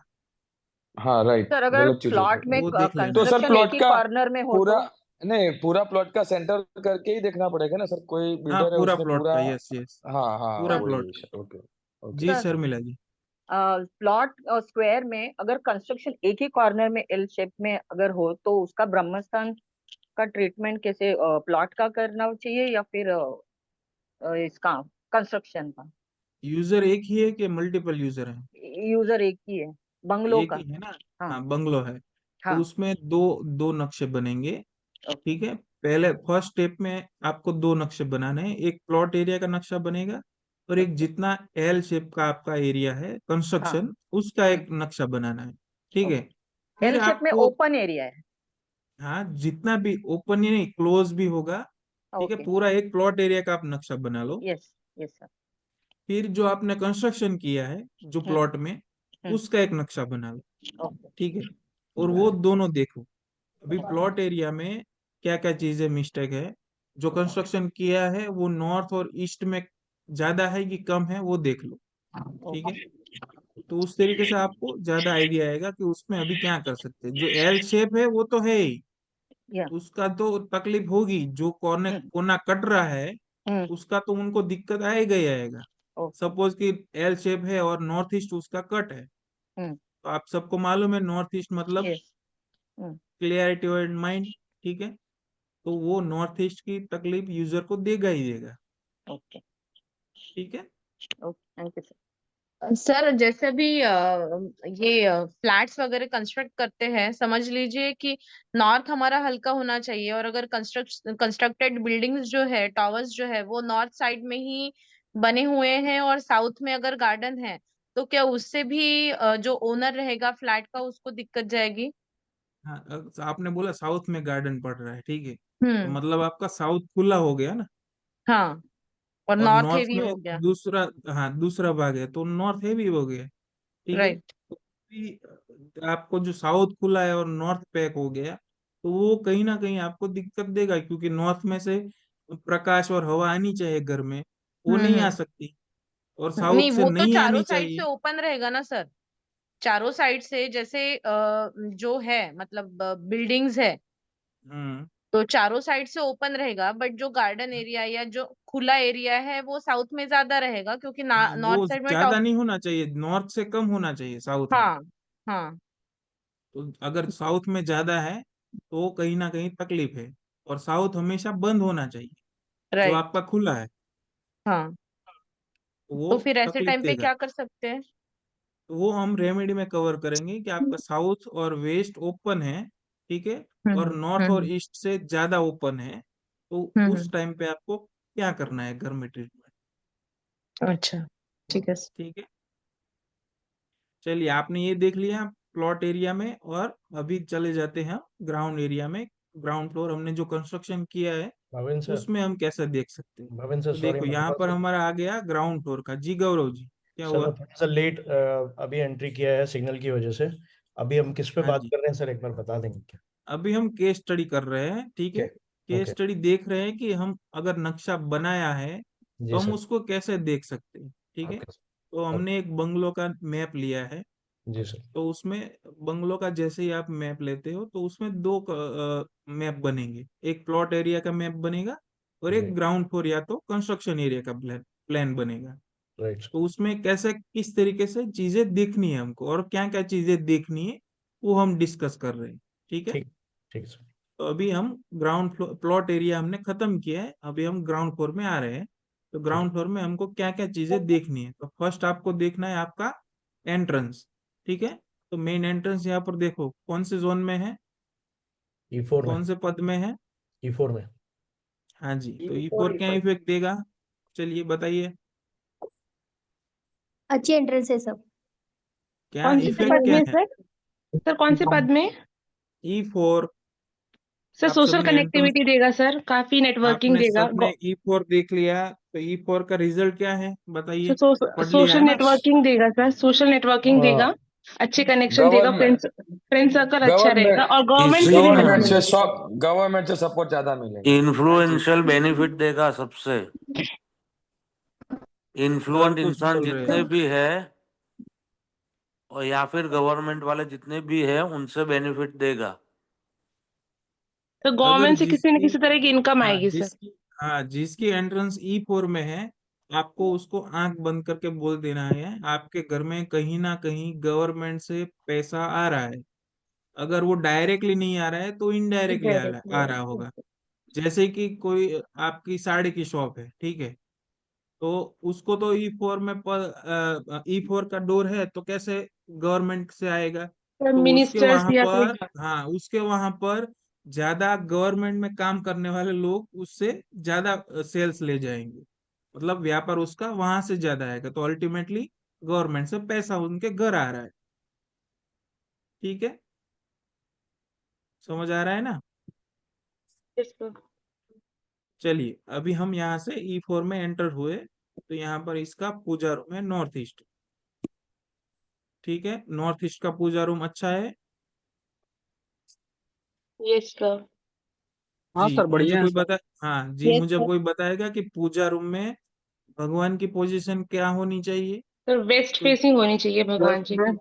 हाँ राइट, सर अगर गलत चीज हो प्लॉट में गई। वो देख लेना तो है। सर कंस्ट्रक्शन एक प्लॉट ही का कॉर्नर में हो पूरा, तो? नहीं पूरा प्लॉट का सेंटर करके ही देखना पड़ेगा ना सर? कोई हाँ, बिल्डर है पूरा उसने प्लॉट पूरा, का, यस यस, हाँ हाँ पूरा सर प्लॉट वही, का। ओके ओके जी सर ओके। शर्मिला जी। प्लॉट और स्क्वायर में अगर कंस्ट्रक्शन एक ही कॉर्नर में एल शेप में अगर हो तो उसका ब्रह्मस्थान का ट्रीटमेंट कैसे, प्लॉट का करना चाहिए या फिर इसका कंस्ट्रक्शन का? यूजर एक ही है कि मल्टीपल यूजर है? यूजर एक ही है। बंगलो एक का। ही है ना। हाँ हाँ, बंगलो है, तो हाँ उसमें दो दो नक्शे बनेंगे। ओके ठीक है, पहले फर्स्ट स्टेप में आपको दो नक्शे बनाने हैं, एक प्लॉट एरिया का नक्शा बनेगा और एक ओके जितना एल शेप का आपका एरिया है हाँ कंस्ट्रक्शन, उसका एक नक्शा बनाना है। ठीक है, ओके। फिर एल शेप में आपको, ओपन एरिया है। हाँ, जितना भी ओपन ही नहीं क्लोज भी होगा, ठीक है, ओके पूरा एक प्लॉट एरिया का आप नक्शा बना लो। Yes yes sir. फिर जो आपने कंस्ट्रक्शन किया है जो हम्म प्लॉट में, हम्म उसका एक नक्शा बना लो। ओके ठीक है, और वो दोनों देखो। अभी प्लॉट एरिया में क्या क्या चीजें मिस्टेक है, जो कंस्ट्रक्शन किया है वो नॉर्थ और ईस्ट में ज्यादा है कि कम है, वो देख लो। ठीक है, ओके तो उस तरीके से आपको ज्यादा आइडिया आएगा कि उसमें अभी क्या कर सकते हैं। जो एल शेप है वो तो है ही, या उसका तो तकलीफ होगी, जो कोने हम्म कोना कट रहा है हम्म उसका तो उनको दिक्कत आएगा ही आएगा। ओके सपोज कि एल शेप है और नॉर्थ ईस्ट उसका कट है, हम्म तो आप सबको मालूम है नॉर्थ ईस्ट मतलब yes hmm clarity and mind. ठीक है, तो वो नॉर्थ ईस्ट की तकलीफ यूजर को देगा ही देगा। ओके ठीक है। Okay thank you sir. Sir जैसे भी ये फ्लैट्स वगैरह कंस्ट्रक्ट करते हैं, समझ लीजिए कि नॉर्थ हमारा हल्का होना चाहिए, और अगर कंस्ट्रक्टेड बिल्डिंग्स जो है, टावर्स जो है, वो नॉर्थ साइड में ही बने हुए हैं और साउथ में अगर गार्डन है, तो क्या उससे भी जो ओनर रहेगा फ्लैट का उसको दिक्कत जाएगी? हाँ, आपने बोला साउथ में गार्डन पड़ रहा है, ठीक है, तो हम्म मतलब आपका साउथ खुला हो गया ना, हाँ, और और नॉर्थ नॉर्थ हेवी में हो गया। दूसरा, हाँ, दूसरा भाग है तो नॉर्थ हैवी हो गया। ठीक है, राइट। तो आपको जो साउथ खुला है और नॉर्थ पैक हो गया, तो वो कहीं ना कहीं आपको दिक्कत देगा, क्योंकि नॉर्थ में से प्रकाश और हवा आनी चाहिए घर में, वो नहीं आ हम्म। सकती, और नहीं, साउथ से वो तो नहीं चारों आनी साइड से चाहिए। ओपन रहेगा ना सर। चारों साइड से जैसे जो है, मतलब बिल्डिंग्स है, हम्म। तो चारों साइड से ओपन रहेगा, बट जो गार्डन एरिया या जो खुला एरिया है वो साउथ में ज्यादा रहेगा, क्योंकि हाँ, नॉर्थ वो साइड में ज्यादा टॉप। नहीं होना चाहिए, नॉर्थ से कम होना चाहिए साउथ में। हाँ हाँ तो अगर साउथ में ज्यादा है तो कहीं ना कहीं तकलीफ है, और साउथ हमेशा बंद होना चाहिए, जो राइट। आपका खुला है, हाँ, तो वो तो फिर ऐसे तकलीफ टाइम पे देगा। क्या कर सकते हैं? तो वो हम रेमेडी में कवर करेंगे कि आपका साउथ और वेस्ट ओपन है, ठीक है, और नॉर्थ और हम्म ईस्ट से ज्यादा ओपन है, तो हम्म उस टाइम पे आपको क्या करना है घर में ट्रीटमेंट। अच्छा, ठीक है सर। ठीक है, चलिए, आपने ये देख लिया प्लॉट एरिया में, और अभी चले जाते हैं ग्राउंड एरिया में। ग्राउंड फ्लोर हमने जो कंस्ट्रक्शन किया है भाविन सर, उसमें हम कैसा देख सकते हैं। भाविन सर तो सॉरी, देखो मैं यहाँ थोड़ा पर सा हमारा आ गया ग्राउंड फ्लोर का। जी गौरव जी, क्या सर मैं हुआ। थोड़ा सा लेट अभी एंट्री किया है सिग्नल की वजह से। अभी हम किस पे हाँ बात जी, कर रहे हैं सर, एक बार बता देंगे क्या? अभी हम केस स्टडी कर रहे हैं। ठीक ओके है, केस ओके। स्टडी देख रहे हैं कि हम अगर नक्शा बनाया है तो जी हम सर। उसको कैसे देख सकते हैं। ठीक है, ओके तो ओके। हमने एक बंगलो का मैप लिया है। जी सर। तो उसमें बंगलो का जैसे ही आप मैप लेते हो तो उसमें दो मैप बनेंगे, एक प्लॉट एरिया का मैप बनेगा और जी एक ग्राउंड फ्लोर या तो कंस्ट्रक्शन एरिया का प्लान बनेगा। Right sir. तो उसमें कैसे किस तरीके से चीजें देखनी है हमको और क्या क्या चीजें देखनी है, वो हम डिस्कस कर रहे हैं। ठीक है, ठीक ठीक है सर। तो अभी हम ग्राउंड फ्लोर प्लॉट एरिया हमने खत्म किया है, अभी हम ग्राउंड फ्लोर में आ रहे हैं। तो ठीक ग्राउंड फ्लोर में हमको क्या क्या चीजें देखनी है, तो फर्स्ट आपको देखना है आपका एंट्रेंस। ठीक है, तो मेन एंट्रेंस यहाँ पर देखो कौन से जोन में है, है E4 में। कौन से पद में है। E4 में। हाँ जी, तो E4 क्या इफेक्ट देगा, चलिए बताइए, अच्छी एंट्रेंस है सब। क्या कौन से इफेक्ट पद क्या में है। सर? सर कौन से पद में? E4, सर आप सोशल सबने एंट्रेंस, कनेक्टिविटी देगा सर, काफी नेटवर्किंग आपने देगा। सबने E4 देख लिया, तो E4 का रिजल्ट क्या है बताइए, सर पढ़ लिया सोशल है ना। नेटवर्किंग देगा सर, सोशल नेटवर्किंग देगा, अच्छे कनेक्शन देगा, गवर्नमेंट फ्रेंड्स फ्रेंड सर्कल अच्छा रहेगा, गवर्नमेंट और गवर्नमेंट से भी किसी गवर्नमेंट मिलेंगे। से सब गवर्नमेंट से सपोर्ट ज्यादा मिलेगा। हाँ जी, इन्फ्लुएंशियल बेनिफिट देगा सबसे। सब इन्फ्लुएंट कुछ इंसान बोल रहे जितने हैं। भी है, और या फिर गवर्नमेंट वाले जितने भी है, उनसे बेनिफिट देगा। तो अगर गवर्नमेंट से किसी न जिसकी, किसी तरह की इनकम हाँ आएगी सर। जिसकी, हाँ जिसकी एंट्रेंस E4 में है, आपको उसको आंख बंद करके बोल देना है आपके घर में कहीं ना कहीं गवर्नमेंट से पैसा आ रहा है। अगर वो डायरेक्टली नहीं आ रहा है तो इनडायरेक्टली Indirectly आ रहा आएगा। होगा। जैसे कि कोई आपकी साड़ी की शॉप है, ठीक है, तो उसको तो E4 में E4 का डोर है, तो कैसे गवर्नमेंट से आएगा? सर तो उसके मिनिस्टर्स वहां या कोई पर, हाँ, उसके वहां पर ज्यादा गवर्नमेंट में काम करने वाले लोग उससे ज्यादा सेल्स ले जाएंगे, मतलब व्यापार उसका वहां से ज्यादा आएगा, तो अल्टीमेटली गवर्नमेंट से पैसा उनके घर आ रहा है। ठीक है, समझ आ रहा है ना? चलिए, अभी हम यहाँ से E4 में एंटर हुए, तो यहाँ पर इसका पूजा रूम है नॉर्थ ईस्ट। ठीक है, नॉर्थ ईस्ट का पूजा रूम अच्छा है। Yes sir. हाँ जी सर, मुझे बढ़िया है कोई सर। बता, हाँ जी, यस मुझे सर। कोई बताएगा कि पूजा रूम में भगवान की पोजीशन क्या होनी चाहिए? सर वेस्ट तो फेसिंग होनी चाहिए भगवान वेस्ट जी में। की।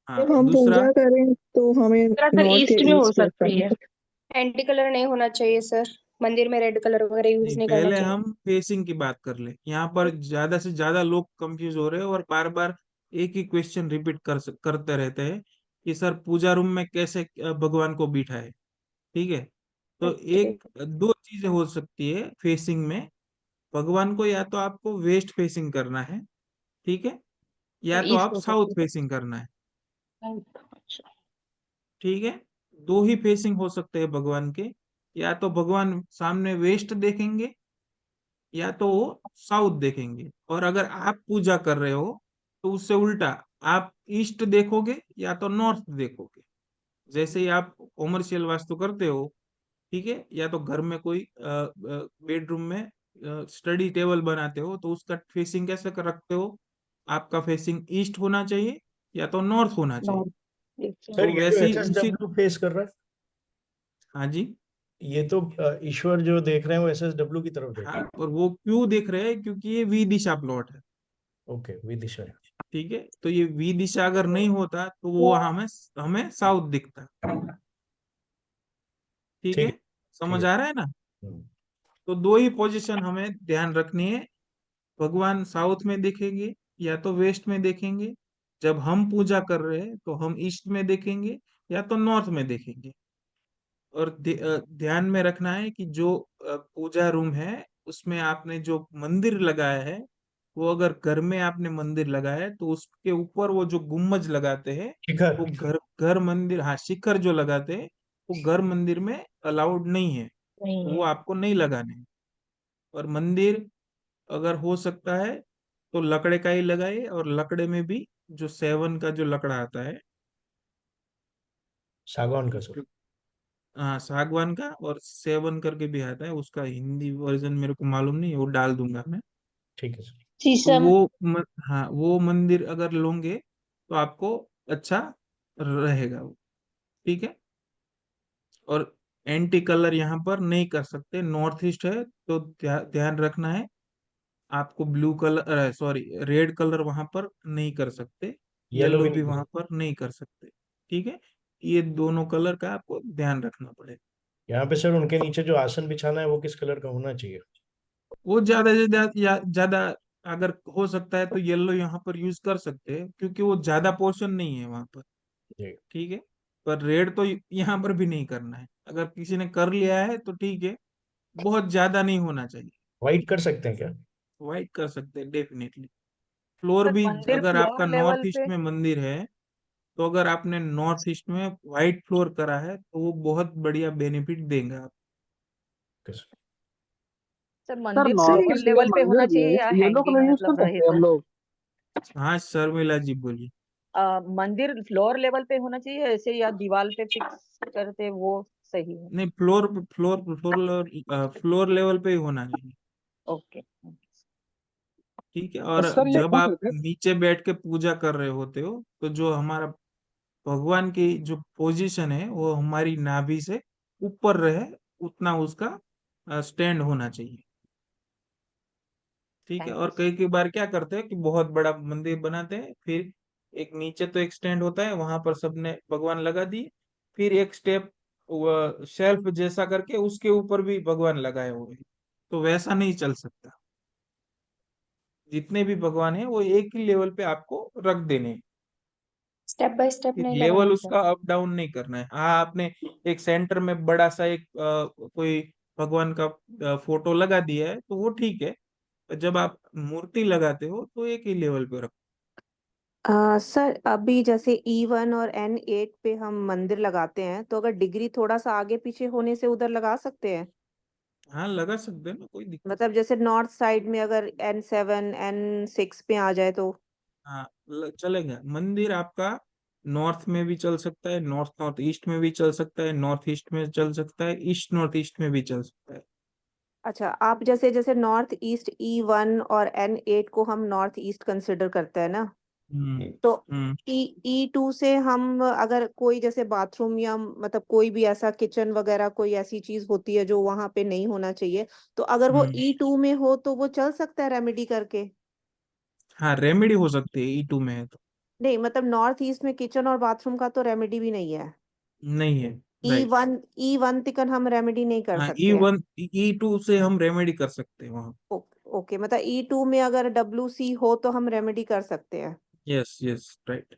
हाँ, जब हम दूसरा, पूजा करें तो हमें दूसरा सर नॉर्थ या ईस्ट में हो ईस्ट प्रेफर सकती है। करें। एंटी कलर नहीं होना चाहिए सर, मंदिर में रेड कलर वगैरह यूज नहीं, नहीं करना पहले चाहिए। हम फेसिंग की बात कर ले। यहाँ पर ज्यादा से ज्यादा लोग कंफ्यूज हो रहे हैं और बार बार एक ही क्वेश्चन रिपीट करते रहते हैं कि सर पूजा रूम में कैसे भगवान को बिठाए। ठीक है, तो ओके। एक दो चीजें हो सकती है फेसिंग में। भगवान को या तो आपको वेस्ट फेसिंग करना है, ठीक है, या तो ईस्ट आप हो साउथ सकती फेसिंग करना है। है। अच्छा। ठीक है, दो ही फेसिंग हो सकते हैं भगवान के, या तो भगवान सामने वेस्ट देखेंगे या तो वो साउथ देखेंगे। और अगर आप पूजा कर रहे हो तो उससे उल्टा, आप ईस्ट देखोगे या तो नॉर्थ देखोगे। जैसे ही आप कॉमर्शियल वास्तु करते हो, ठीक है, या तो घर में कोई बेडरूम में स्टडी टेबल बनाते हो, तो उसका फेसिंग कैसे रखते हो? आपका फेसिंग ईस्ट होना चाहिए या तो नॉर्थ होना चाहिए। नॉर्थ। Yes sir. सर तो ये जो वैसे ही उसी, SSW फेस कर रहा है, हाँ जी, ये तो ईश्वर जो देख रहे हैं वो SSW की तरफ देख हाँ, रहे और वो क्यों देख रहे हैं? क्योंकि ये वी दिशा प्लॉट है। हैं। ओके, विदिशा है। ठीक है, तो ये वी दिशा अगर नहीं होता तो वो हमें हमें साउथ दिखता। ठीक ठीक है, है। ठीक समझ है। आ रहा है ना? हम्म। तो दो ही पोजीशन हमें ध्यान रखनी है। भगवान साउथ में देखेंगे या तो वेस्ट में देखेंगे। जब हम पूजा कर रहे हैं तो हम ईस्ट में देखेंगे या तो नॉर्थ में देखेंगे। और ध्यान में रखना है कि जो पूजा रूम है उसमें आपने जो मंदिर लगाया है, वो अगर घर में आपने मंदिर लगाया है तो उसके ऊपर वो जो गुम्बज लगाते हैं, शिखर। वो घर घर मंदिर, हाँ, शिखर जो लगाते हैं, वो घर मंदिर में अलाउड नहीं है, नहीं वो है। आपको नहीं लगाने हैं। और मंदिर अगर हो सकता है तो लकड़े का ही लगाए, और लकड़े में भी जो सेवन का जो लकड़ा आता है, सागवान का सर। हाँ, सागवान का, और सेवन करके भी आता है, उसका हिंदी वर्जन मेरे को मालूम नहीं है, वो डाल दूंगा मैं। ठीक है सर। तो शीशम। हाँ, वो मंदिर अगर लोगे तो आपको अच्छा रहेगा वो। ठीक है, और एंटी कलर यहाँ पर नहीं कर सकते। नॉर्थ ईस्ट है तो ध्यान रखना है, आपको blue colour, sorry, red colour वहां पर नहीं कर सकते, येलो येलो भी नहीं भी कर वहां सकते। पर नहीं कर सकते। ठीक है, ये दोनों कलर का आपको ध्यान रखना पड़ेगा। यहाँ पे सर उनके नीचे जो आसन बिछाना है वो किस कलर का होना चाहिए? वो ज्यादा से ज्यादा ज्यादा अगर हो सकता है तो येलो यहाँ पर यूज कर सकते हैं, क्योंकि वो ज्यादा पोर्शन नहीं है वहां पर। जी। ठीक है, पर रेड तो यहाँ पर भी नहीं करना है। अगर किसी ने कर लिया है तो ठीक है, बहुत ज्यादा नहीं होना चाहिए। व्हाइट कर सकते हैं क्या? व्हाइट कर सकते हैं डेफिनेटली। फ्लोर सर भी, मंदिर अगर आपका फ्लोर नॉर्थ लेवल ईस्ट पे, में मंदिर है, तो अगर आपने नॉर्थ ईस्ट में व्हाइट फ्लोर करा है तो वो बहुत बढ़िया बेनिफिट देगा आप। Okay sir. सर सर मंदिर सर नॉर्थ फ्लोर ईस्ट में ये लेवल पे मंदिर होना भी चाहिए है, या येलो हैंगिंग, कलर यूज कर मतलब रहे सकते हैं हम तो? लोग। हाँ शर्मिला जी बोलिए। मंदिर फ्लोर लेवल पे होना चाहिए ऐसे, या दीवार पे फिक्स करते वो सही है? नहीं, floor floor floor floor level पे ही होना चाहिए। ओके। ठीक है, तो और सर ये जब पूछ आप रहे थे। नीचे बैठ के पूजा कर रहे होते हो तो जो हमारा भगवान की जो पोजीशन है वो हमारी नाभि से ऊपर रहे, उतना उसका स्टैंड होना चाहिए। ठीक है, थैंक और यू। कई कई बार क्या करते हैं कि बहुत बड़ा मंदिर बनाते हैं, फिर एक नीचे तो एक स्टैंड होता है, वहां पर सबने भगवान लगा दिए, फिर एक स्टेप शेल्फ जैसा करके उसके ऊपर भी भगवान लगाए हुए हैं। तो वैसा नहीं चल सकता। जितने भी भगवान हैं वो एक ही लेवल पे आपको रख देने हैं। स्टेप बाय स्टेप फिर नहीं लेवल लगाना सर। उसका अप डाउन नहीं करना है। हाँ, आपने एक सेंटर में बड़ा सा एक कोई भगवान का फोटो लगा दिया है तो वो ठीक है, पर जब आप मूर्ति लगाते हो तो एक ही लेवल पे रखो। सर अभी जैसे E1 और N8 पे हम मंदिर लगाते हैं, तो अगर डिग्री थोड़ा सा आगे पीछे होने से उधर लगा सकते हैं? हाँ लगा सकते हैं ना, कोई दिक्कत। मतलब जैसे नॉर्थ साइड में अगर N7 N6 पे आ जाए तो? हाँ चलेगा। मंदिर आपका नॉर्थ में भी चल सकता है, नॉर्थ नॉर्थ ईस्ट में भी चल सकता है, नॉर्थ ईस्ट में चल सकता है, ईस्ट नॉर्थ ईस्ट में भी चल सकता है। अच्छा, आप जैसे जैसे नॉर्थ ईस्ट E1 और N8 को हम नॉर्थ ईस्ट कंसिडर करते हैं ना, हम्म तो हम्म E2 से हम अगर कोई जैसे बाथरूम या मतलब कोई भी ऐसा किचन वगैरह कोई ऐसी चीज होती है जो वहां पे नहीं होना चाहिए, तो अगर वो हम्म E2 में हो तो वो चल सकता है रेमेडी करके? हाँ रेमेडी हो सकती है, E2 में है तो। नहीं मतलब नॉर्थ ईस्ट में किचन और बाथरूम का तो रेमेडी भी नहीं है। नहीं है, ई राइट। वन ई1 तिकन हम रेमेडी नहीं कर हाँ सकते हैं? E1 E2 से हम रेमेडी कर सकते हैं वहाँ। ओके, मतलब E2 में अगर WC हो तो हम रेमेडी कर सकते हैं? Yes yes right.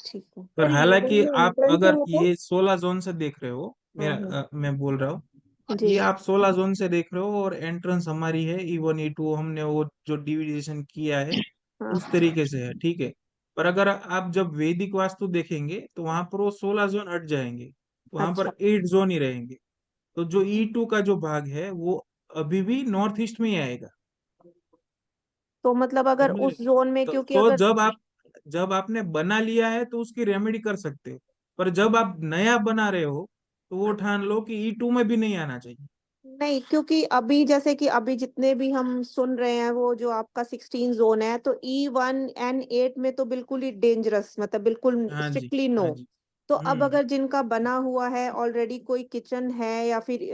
ठीक है। पर सर हालांकि E1 में आप एंट्रेंस अगर है तो? ये 16 जोन से देख रहे हो, मेरा हम्म। मैं बोल रहा हूँ, जी। ये आप 16 जोन से देख रहे हो और एंट्रेंस हमारी है E1 E2, हमने वो जो डिविडेशन किया है हाँ। उस तरीके से है, ठीक है। पर अगर आप जब वैदिक वास्तु देखेंगे तो वहां पर वो 16 जोन हट जाएंगे, वहां पर अच्छा, 8 जोन ही रहेंगे। तो जो E2 का जो भाग है वो अभी भी नॉर्थ ईस्ट में ही आएगा। तो मतलब अगर समझ रहे? उस जोन में क्योंकि तो अगर जब आपने बना लिया है तो उसकी रेमेडी कर सकते हो। पर जब आप नया बना रहे हो तो वो ठान लो कि E2 में भी नहीं आना चाहिए। नहीं, क्योंकि अभी जैसे कि अभी जितने भी हम सुन रहे हैं वो जो आपका 16 जोन है, तो E1 N8 में तो बिल्कुल ही डेंजरस, मतलब बिल्कुल हाँ जी, स्ट्रिक्टली नो। हाँ जी। तो अब हम्म अगर जिनका बना हुआ है ऑलरेडी कोई किचन है या फिर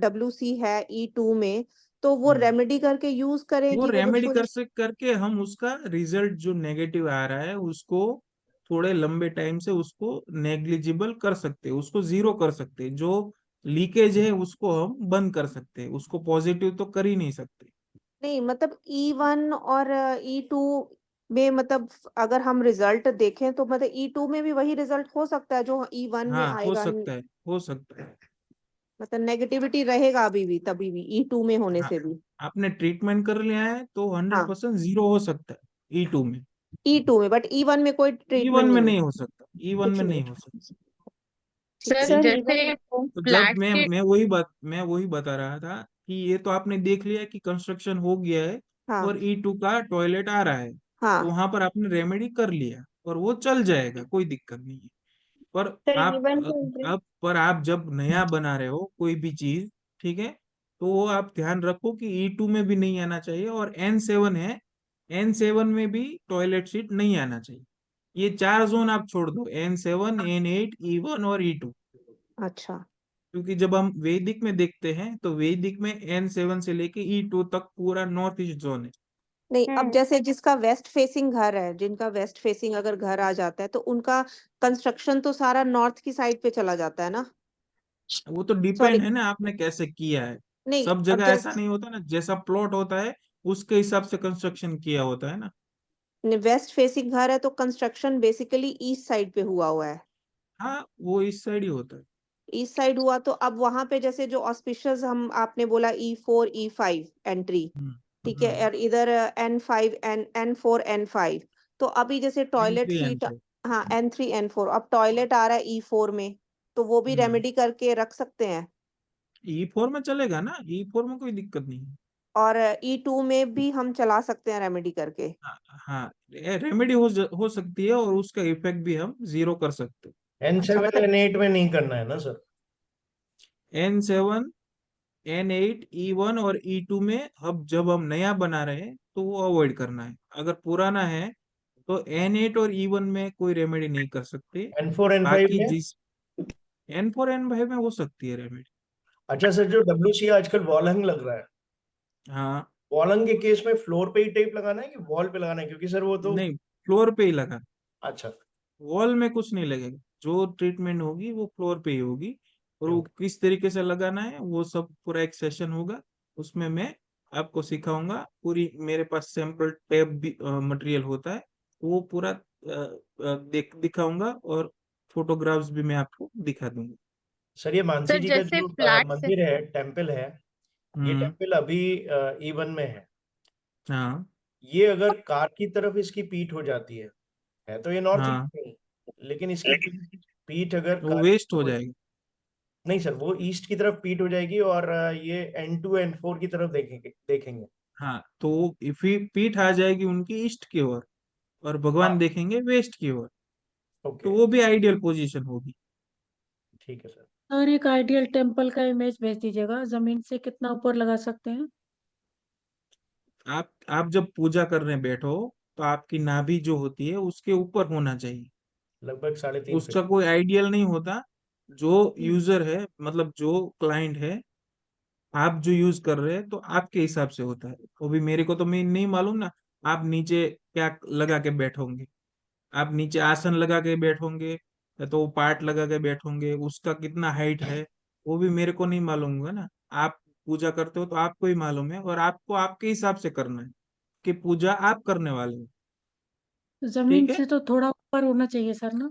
WC है E2 में, तो वो हम्म रेमेडी करके यूज वो करेगी वो रेमेडी बिल्कुल? करके हम उसका रिजल्ट जो नेगेटिव आ रहा है उसको थोड़े लंबे टाइम से उसको नेग्लिजिबल कर सकते हैं, उसको जीरो कर सकते हैं। जो लीकेज है उसको हम बंद कर सकते हैं, उसको पॉजिटिव तो कर ही नहीं सकते। नहीं मतलब E1 और E2 में, मतलब अगर हम रिजल्ट देखें तो मतलब E2 में भी वही रिजल्ट हो सकता है जो E1 में हाँ हो आएगा? सकता है, हो सकता है। मतलब नेगेटिविटी रहेगा अभी भी तभी भी E2 में होने हाँ से भी? आपने ट्रीटमेंट कर लिया है तो हंड्रेड हाँ, परसेंट जीरो हो सकता है E2 में। E2 में, बट E1 में कोई E1 ट्रीटमेंट में नहीं है? नहीं हो सकता, E1 कुछ में नहीं? नहीं हो सकता। ठीक है। सर सर जैसे E1 में तो तो जब फ्लैट्स के मैं वही बता रहा था कि ये तो आपने देख लिया कि कंस्ट्रक्शन हो गया है हाँ। और E2 का टॉयलेट आ रहा है, तो हाँ। वहां पर आपने रेमेडी कर लिया और वो चल जाएगा, कोई दिक्कत नहीं है। पर सर आप E1 में एंट्रेंस। पर आप जब नया बना रहे हो कोई भी चीज, ठीक है, तो वो आप ध्यान रखो कि E2 में भी नहीं आना चाहिए, और N7 है, N7 में भी टॉयलेट सीट नहीं आना चाहिए। ये चार जोन आप छोड़ दो, N7 N8 E1 और E2। अच्छा। क्योंकि जब हम वैदिक में देखते हैं तो वैदिक में N7 से लेके E2 तक पूरा नॉर्थ ईस्ट जोन है। नहीं, अब जैसे जिसका वेस्ट फेसिंग घर है, जिनका वेस्ट फेसिंग अगर घर आ जाता है तो उनका कंस्ट्रक्शन तो सारा नॉर्थ की साइड पे चला जाता है ना? वो तो डिपेंड सॉरी, है ना आपने कैसे किया है। नहीं सब अब जगह ऐसा जैसे नहीं होता ना, जैसा प्लॉट होता है उसके हिसाब से कंस्ट्रक्शन किया होता है ना। वेस्ट फेसिंग घर है तो कंस्ट्रक्शन बेसिकली ईस्ट साइड पे हुआ है? हाँ वो इस साइड ही होता है। ईस्ट साइड हुआ तो अब वहां पे जैसे जो ऑस्पिशियस हम आपने बोला E4 E5 एंट्री, हम्म ठीक है, और इधर N5 N4 N5, तो अभी जैसे टॉयलेट N3 सीट, N4। हाँ N3 N4, अब टॉयलेट आ रहा है E4 में, तो वो भी हम्म रेमेडी करके रख सकते हैं? E4 में चलेगा ना, E4 में कोई दिक्कत नहीं है। और E2 में भी हम चला सकते हैं रेमेडी करके? हाँ हाँ रेमेडी हो सकती है और उसका इफेक्ट भी हम जीरो कर सकते हैं। अच्छा N7 मतलब N8 में नहीं करना है ना सर? N7 N8 E1 और E2 में अब जब हम नया बना रहे हैं तो वो अवॉइड करना है। अगर पुराना है तो N8 और E1 में कोई रेमेडी नहीं कर सकते। N4 N5 बाकी में? जिस N4 N5 में हो सकती है रेमेडी। अच्छा सर, जो WC आजकल वॉल हैंग लग रहा है, हाँ वॉल हैंग के केस में फ्लोर पे ही टेप लगाना है कि वॉल पे लगाना है? क्योंकि सर वो तो। नहीं, फ्लोर पे ही लगा, अच्छा। वॉल में कुछ नहीं लगेगा। जो ट्रीटमेंट होगी वो फ्लोर पे ही होगी। और वो ओके। किस तरीके से लगाना है वो सब पूरा एक सेशन होगा, उसमें मैं आपको सिखाऊंगा। पूरी मेरे पास सैंपल टेप भी मटेरियल होता है, वो पूरा दिखाऊंगा और फोटोग्राफ्स भी मैं आपको दिखा दूंगा। सर ये मानसी सर जी का जैसे जो फ्लैट्स मंदिर है, टेम्पल है, ये हम्म टेम्पल अभी E1 में है। हाँ ये अगर कार की तरफ इसकी पीठ हो जाती है तो ये नॉर्थ हाँ, ईस्ट नहीं, लेकिन इसकी पीठ अगर वो कार वेस्ट हो जाएगी। नहीं सर, वो ईस्ट की तरफ पीठ हो जाएगी और ये N2 N4 की तरफ देखेंगे। हाँ, तो पीठ आ जाएगी उनकी ईस्ट की ओर और भगवान हाँ देखेंगे वेस्ट की ओर, ओके, तो वो भी आइडियल पोजीशन होगी। ठीक है सर। और एक आइडियल टेम्पल का इमेज भेज दीजिएगा, जमीन से कितना ऊपर लगा सकते हैं? आप जब पूजा करने बैठो तो आपकी नाभि जो होती है उसके ऊपर होना चाहिए। लगभग 3.5 उसका फीट। कोई आइडियल नहीं होता, जो यूजर है मतलब जो क्लाइंट है, आप जो यूज कर रहे हैं तो आपके हिसाब से होता है। वो भी मेरे को तो मैं नहीं मालूम ना, आप नीचे क्या लगा के बैठोगे, आप नीचे आसन लगा के बैठोगे या तो पाट लगा के बैठोगे, उसका कितना हाइट है वो भी मेरे को नहीं मालूम होगा ना। आप पूजा करते हो तो आपको ही मालूम है, और आपको आपके हिसाब से करना है कि पूजा आप करने वाले हो। जमीन ठीक है, से तो थोड़ा ऊपर होना चाहिए सर ना?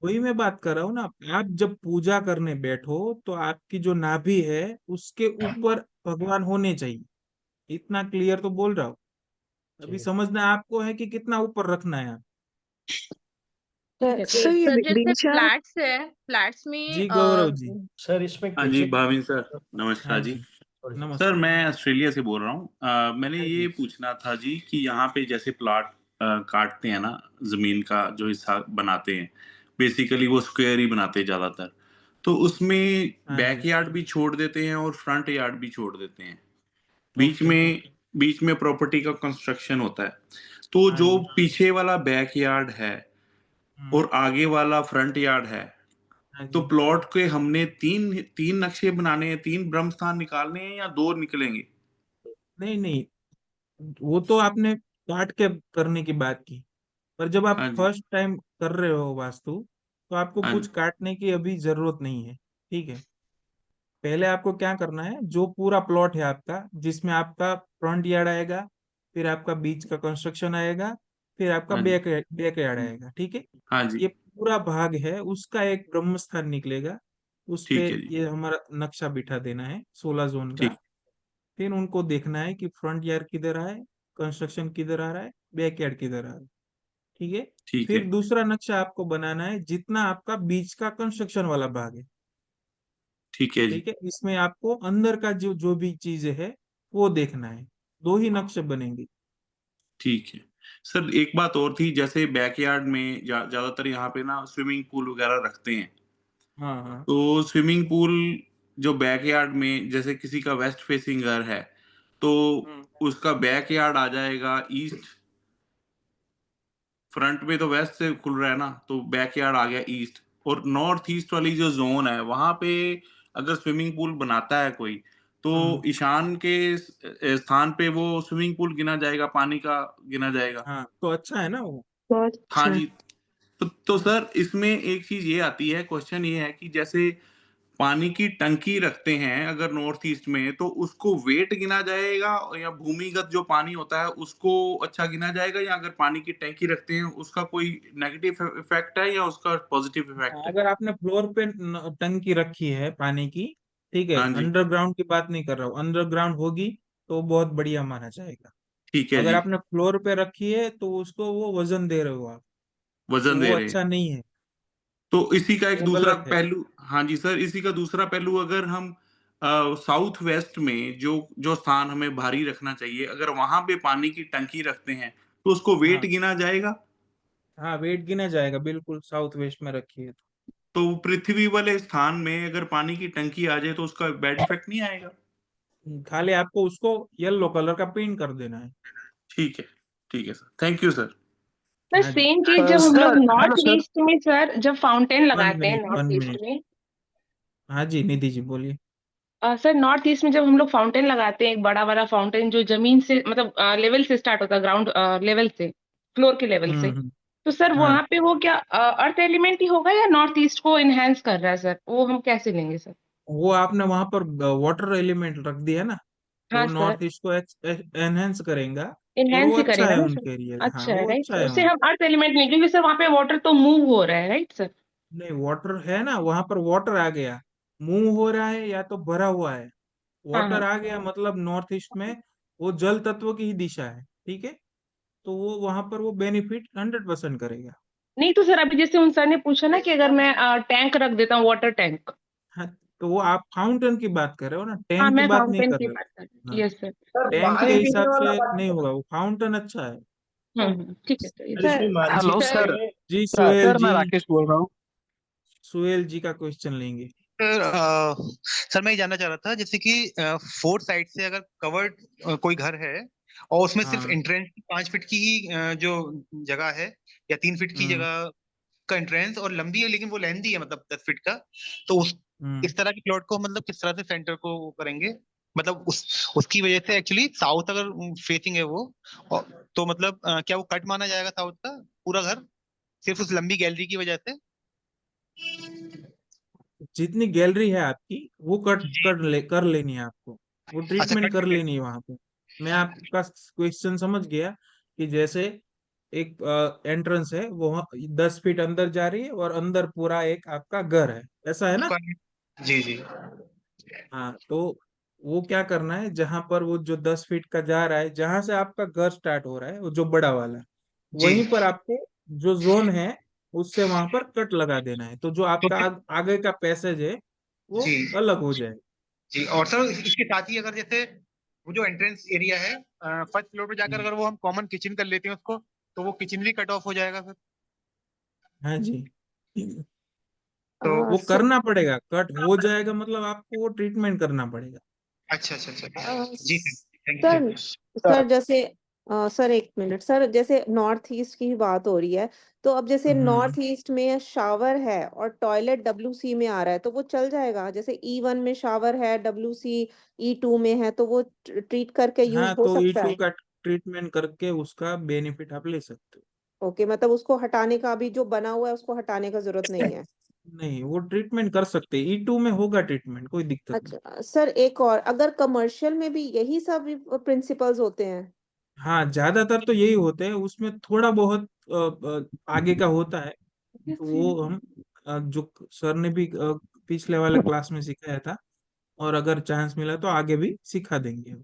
वही मैं बात कर रहा हूँ ना। आप जब पूजा करने बैठो तो आपकी जो नाभि है उसके ऊपर भगवान होने चाहिए, इतना क्लियर तो बोल रहा हूँ। अभी ठीक है समझना आपको है कि कितना ऊपर रखना है आप। ठीक है सर सर। ये सर जैसे दिशा फ्लैट्स है, फ्लैट्स में जी गौरव जी। सर, इसमें हाँ जी किचन। भाविन सर, हाँ नमस्कार जी। जी, सर नमस्कार। मैं ऑस्ट्रेलिया से बोल रहा हूँ। मैंने हाँ ये जी। पूछना था जी कि यहाँ पे जैसे प्लॉट काटते हैं ना, जमीन का जो हिस्सा बनाते हैं, बेसिकली वो स्क्वायर ही बनाते हैं ज्यादातर, तो उसमें हाँ जी। बैक यार्ड भी छोड़ देते हैं और फ्रंट यार्ड भी छोड़ देते हैं। बीच ओके। में बीच में प्रॉपर्टी का कंस्ट्रक्शन होता है। तो हाँ जो जी। पीछे वाला बैक यार्ड है और आगे वाला फ्रंट यार्ड है, हाँ तो जी। प्लॉट के हमने तीन तीन नक्शे बनाने हैं, तीन ब्रह्म स्थान निकालने हैं या दो निकलेंगे? नहीं नहीं, वो तो आपने काट के करने की बात की, पर जब आप हाँ जी। फर्स्ट टाइम कर रहे हो वास्तु, तो आपको हाँ कुछ जी। काटने की अभी जरूरत नहीं है। ठीक है, पहले आपको क्या करना है, जो पूरा प्लॉट है आपका जिसमें आपका फ्रंट यार्ड आएगा, फिर आपका बीच का कंस्ट्रक्शन आएगा, फिर आपका हाँ जी। बैक यार्ड आएगा, ठीक है। हाँ जी। ये पूरा भाग है उसका एक ब्रह्म स्थान निकलेगा, उस पे ठीक है जी। ये हमारा नक्शा बिठा देना है 16 जोन का। ठीक। फिर उनको देखना है कि फ्रंट यार्ड किधर आए, कंस्ट्रक्शन किधर आ रहा है, बैक यार्ड किधर आ रहा है। ठीक है, ठीक फिर है। दूसरा नक्शा आपको बनाना है जितना आपका बीच का कंस्ट्रक्शन वाला भाग है। ठीक है जी। ठीक है, इसमें आपको अंदर का जो जो भी चीजें है वो देखना है। दो ही नक्शे बनेंगे। ठीक है सर, एक बात और थी, जैसे बैकयार्ड में ज्यादातर यहाँ पे ना स्विमिंग पूल वगैरह रखते हैं, हाँ हाँ। तो स्विमिंग पूल जो बैकयार्ड में, जैसे किसी का वेस्ट फेसिंग घर है, तो उसका बैकयार्ड आ जाएगा ईस्ट, फ्रंट में तो वेस्ट से खुल रहा है ना, तो बैकयार्ड आ गया ईस्ट। और नॉर्थ ईस्ट वाली जो जोन है वहां पे अगर स्विमिंग पूल बनाता है कोई, तो ईशान के स्थान पे वो स्विमिंग पूल गिना जाएगा, पानी का गिना जाएगा। हाँ, तो अच्छा है ना वो। बहुत हाँ अच्छा। जी। तो सर इसमें एक चीज ये आती है, क्वेश्चन ये है कि जैसे पानी की टंकी रखते हैं अगर नॉर्थ ईस्ट में, तो उसको वेट गिना जाएगा या भूमिगत जो पानी होता है उसको अच्छा गिना जाएगा, या अगर पानी की टंकी रखते हैं उसका कोई नेगेटिव इफेक्ट है या उसका पॉजिटिव इफेक्ट है? अगर आपने फ्लोर पे टंकी रखी है पानी की, ठीक है, हाँ जी। अंडरग्राउंड की बात नहीं कर रहा हूँ, अंडरग्राउंड होगी तो बहुत बढ़िया माना जाएगा। ठीक है अगर जी। आपने फ्लोर पे रखी है तो उसको वो वजन दे रहे हो आप, तो वजन वो दे रहे हैं। अच्छा नहीं है, तो इसी का एक वो दूसरा गलत है। पहलू, हाँ जी सर, इसी का दूसरा पहलू, अगर हम साउथ वेस्ट में जो जो स्थान हमें भारी रखना चाहिए, अगर वहां पे पानी की टंकी रखते हैं तो उसको वेट हाँ गिना जाएगा? हाँ, वेट गिना जाएगा, बिल्कुल साउथ वेस्ट में रखी है तो। तो पृथ्वी वाले स्थान में अगर पानी की टंकी आ जाए तो उसका बैड इफेक्ट नहीं आएगा? खाली आपको उसको येलो कलर का पेंट कर देना है। ठीक है। ठीक है sir, thank you sir. Sir हाँ जी। सेम चीज जब हम लोग sir hello north sir. East में, सर जब फाउंटेन वन लगाते हैं minute, north one east minute. में, हाँ जी, निधि जी बोलिए। सर नॉर्थ ईस्ट में जब हम लोग फाउंटेन लगाते हैं, एक बड़ा बड़ा फाउंटेन जो जमीन से मतलब लेवल से स्टार्ट होता है, ग्राउंड लेवल से, फ्लोर के लेवल से, हम्म। तो सर हाँ, वहां पे वो क्या अर्थ एलिमेंट ही होगा या नॉर्थ ईस्ट को इनहेंस कर रहा है सर? वो हम कैसे लेंगे सर? वो आपने वहां पर वाटर एलिमेंट रख दिया ना, तो हाँ वो सर, नॉर्थ ईस्ट को एनहेंस करेगा, और वो इनहेंस ही अच्छा करेगा है ना सर? उनके लिए। हाँ, अच्छा है वो राइट अच्छा सर, है उसे वहाँ। हम अर्थ एलिमेंट नहीं, क्योंकि सर वहां पे वाटर तो मूव हो रहा है राइट सर? नहीं, वाटर है ना वहां पर, वाटर आ गया, मूव हो रहा है या तो भरा हुआ है, हाँ वाटर हाँ। आ गया मतलब नॉर्थ ईस्ट में वो जल तत्व की ही दिशा है, ठीक है, तो वो वहां पर वो बेनिफिट 100% करेगा। नहीं तो सर अभी जैसे उन सर ने पूछा ना कि अगर मैं टैंक रख देता हूँ, वाटर टैंक। हाँ, तो वो आप फाउंटेन की बात कर रहे हो ना, हाँ टैंक की मैं बात नहीं फाउंटेन कर की रहे बात कर रही हो। हूँ। हाँ, यस सर। टैंक के पानी पीने हिसाब वाला से पानी नहीं होगा, वो फाउंटेन अच्छा है। ठीक है सर। और इसमें सर हेलो मानसिक सर। जी सुहेल सर मैं जी, राकेश बोल रहा हूँ। सुहेल जी का क्वेश्चन लेंगे। सर सर मैं ये जानना चाह रहा था, जैसे कि फोर्थ साइड से अगर कवर्ड कोई घर है और उसमें सिर्फ हाँ। एंट्रेंस 5 फीट की ही जो जगह है, या 3 फीट की हम्म जगह का एंट्रेंस, और लंबी है लेकिन वो लेंथी है, मतलब 10 फीट का, तो हम्म इस तरह के प्लॉट को मतलब किस तरह से सेंटर को वो करेंगे? मतलब उसकी वजह से एक्चुअली साउथ अगर फेसिंग है वो, तो मतलब क्या वो कट माना जाएगा साउथ का पूरा घर, सिर्फ उस लंबी गैलरी की वजह से? जितनी गैलरी है आपकी वो कर लेनी है आपको, वो अच्छा, ट्रीटमेंट कट कर कर लेनी है वहां पे। मैं आपका क्वेश्चन समझ गया कि जैसे एक एंट्रेंस है वो 10 फीट अंदर जा रही है और अंदर पूरा एक आपका घर है, ऐसा है ना। जी जी। हाँ, तो वो क्या करना है, जहां पर वो जो 10 फीट का जा रहा है, जहां से आपका घर स्टार्ट हो रहा है वो जो बड़ा वाला, जी वहीं पर आपको जो जोन है उससे वहां पर कट लगा देना है, तो जो तो आपका आगे का पैसेज है वो जी अलग हो जाए। जी। और सर इसके साथ ही अगर जैसे वो जो एंट्रेंस एरिया है, फर्स्ट फ्लोर पे जाकर हम्म, अगर वो हम कॉमन किचन कर लेते हैं उसको, तो वो किचन भी कट ऑफ हो जाएगा फिर? हाँ जी, तो वो सर करना पड़ेगा, कट हो जाएगा मतलब आपको वो ट्रीटमेंट करना पड़ेगा। अच्छा अच्छा अच्छा जी sir, thank sir you. Sir जैसे सर एक मिनट सर, जैसे नॉर्थ ईस्ट की ही बात हो रही है, तो अब जैसे हम्म नॉर्थ ईस्ट में शावर है और टॉयलेट WC में आ रहा है, तो वो चल जाएगा? जैसे E1 में शावर है, WC E2 में है, तो वो ट्रीट करके यूज हाँ, हो तो सकता E2 है? का ट्रीटमेंट करके उसका बेनिफिट आप ले सकते ओके, मतलब उसको हटाने का, अभी जो बना हुआ है उसको हटाने का जरूरत नहीं है? हो। नहीं, वो ट्रीटमेंट कर सकते हैं, E2 में होगा ट्रीटमेंट, कोई दिक्कत नहीं। अच्छा सर, एक और, अगर कमर्शियल में भी यही सब प्रिंसिपल्स होते हैं? हाँ, ज्यादातर तो यही होते हैं, उसमें थोड़ा बहुत आगे का होता है, तो वो हम जो सर ने भी पिछले वाले क्लास में सिखाया था, और अगर चांस मिला तो आगे भी सिखा देंगे हम।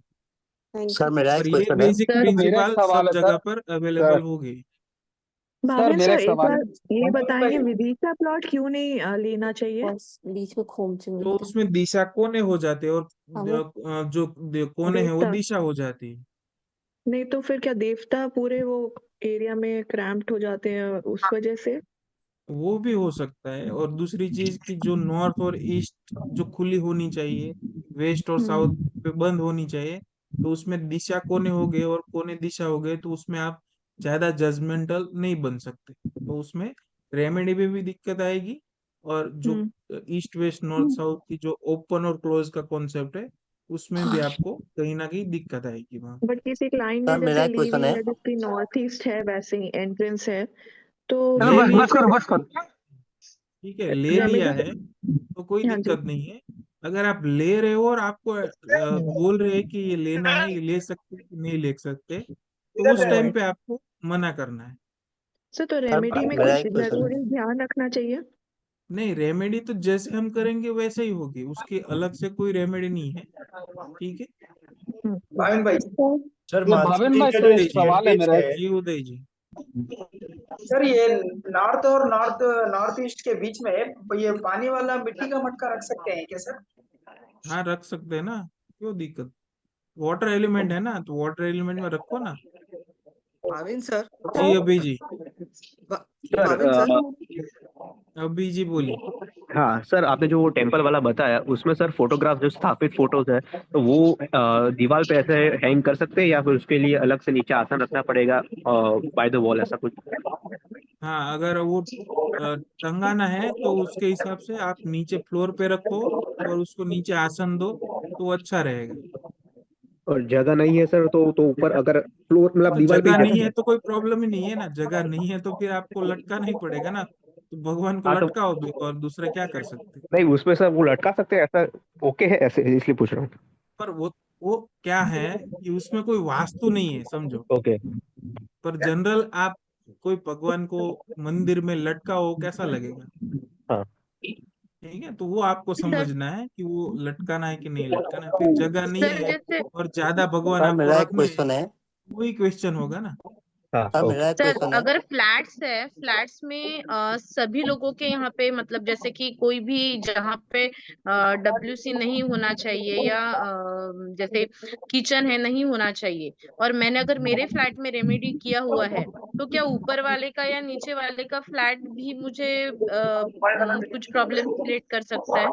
Thank sir you. मेरा एक पर ये क्वेश्चन है। बेसिक सर मेरा एक प्रिंसिपल सवाल सब है जगह सर। पर सर अवेलेबल हो गई। सर भावेन मेरा सर एक एक सवाल बार ये है। बताएंगे विधि का प्लॉट क्यों नहीं लेना चाहिए? बस बीच में खोमच तो मिलता है। उसमें दिशा कोने हो जाते हैं, और हमें जो कोने हैं वो देवता दिशा हो जाती है। नहीं तो फिर क्या देवता पूरे वो एरिया में क्रैम्प्ड हो जाते हैं उस वजह से? वो भी हो सकता है, और दूसरी चीज की जो नॉर्थ और ईस्ट जो खुली होनी चाहिए, वेस्ट और साउथ हम्म पे बंद होनी चाहिए, तो उसमें दिशा कोने हो गए और कोने दिशा हो गए, तो उसमें आप ज्यादा जजमेंटल नहीं बन सकते, तो उसमें रेमेडी में भी दिक्कत आएगी, और जो हम्म ईस्ट वेस्ट नॉर्थ साउथ की जो ओपन और क्लोज का कॉन्सेप्ट है, उसमें भी आपको कहीं ना कहीं दिक्कत आएगी वहां। बट किसी क्लाइंट ने सर मेरा जैसे एक ली क्वेश्चन हुई है। है जिसकी नॉर्थ ईस्ट है, वैसे ही एंट्रेंस है, तो चलो ले बस लिया, बस करो बस करो। ठीक है, ले लिया रेमेडी? है तो कोई हाँ जी। दिक्कत नहीं है। अगर आप ले रहे हो और आपको बोल रहे हैं कि ये लेना है, ये ले सकते कि नहीं ले सकते, तो उस टाइम पे आपको मना करना है। सर तो सर रेमेडी में मेरा कुछ एक क्वेश्चन जरूरी है। ध्यान रखना चाहिए? नहीं, रेमेडी तो जैसे हम करेंगे वैसे ही होगी, उसकी अलग से कोई रेमेडी नहीं है, ठीक है। भावेन भाई, सर सर ये भावेन मानसिक भाई का से जो एक उदय जी, सवाल है एडवांटेज मेरा एक। है, जी उदय जी। सर ये नॉर्थ और नॉर्थ ईस्ट के बीच में ये पानी वाला मिट्टी का मटका रख सकते हैं क्या सर? हाँ, रख सकते हैं ना, क्यों दिक्कत। वाटर एलिमेंट है ना, तो वाटर एलिमेंट में रखो ना। भाविन सर जी अभी जी, भा- सर भाविन सर अभी जी बोलिए। हाँ सर, आपने जो वो टेम्पल वाला बताया उसमें सर फोटोग्राफ जो स्थापित फोटोज है, तो वो दीवार पे ऐसे हैंग कर सकते हैं या फिर उसके लिए अलग से नीचे आसन रखना पड़ेगा बाय द वॉल, ऐसा कुछ? हाँ, अगर वो टंगाना है तो उसके हिसाब से आप नीचे फ्लोर पे रखो और उसको नीचे आसन दो, तो अच्छा रहेगा। और जगह नहीं है सर, तो ऊपर अगर फ्लोर मतलब तो दीवार पे जगह ही नहीं है रखें? तो कोई प्रॉब्लम ही नहीं है ना, जगह नहीं है तो फिर आपको लटकाना ही पड़ेगा ना, तो भगवान को हाँ तो लटकाओ भी, और दूसरा क्या कर सकते हैं। नहीं, उसमें सर वो लटका सकते हैं ऐसा? ओके है ऐसे, इसलिए पूछ रहा हूँ। पर वो क्या है कि उसमें कोई वास्तु नहीं है, समझो। ओके। पर जनरल आप कोई भगवान को मंदिर में लटकाओ, कैसा लगेगा। हाँ। ठीक है, तो वो आपको सर समझना है कि वो लटकाना है कि नहीं लटकाना है। फिर जगह नहीं सर है जैसे और ज्यादा भगवान सर आपको मेरा एक रखने हैं, क्वेश्चन है। वही क्वेश्चन होगा ना। हाँ सर ओके मेरा एक सर क्वेश्चन है। अगर फ्लैट्स है, फ्लैट्स में सभी लोगों के यहाँ पे मतलब जैसे कि कोई भी जहाँ पे WC नहीं होना चाहिए या जैसे किचन है नहीं होना चाहिए, और मैंने अगर मेरे फ्लैट में रेमेडी किया हुआ है, तो क्या ऊपर वाले का या नीचे वाले का फ्लैट भी मुझे कुछ प्रॉब्लम क्रिएट कर सकता है?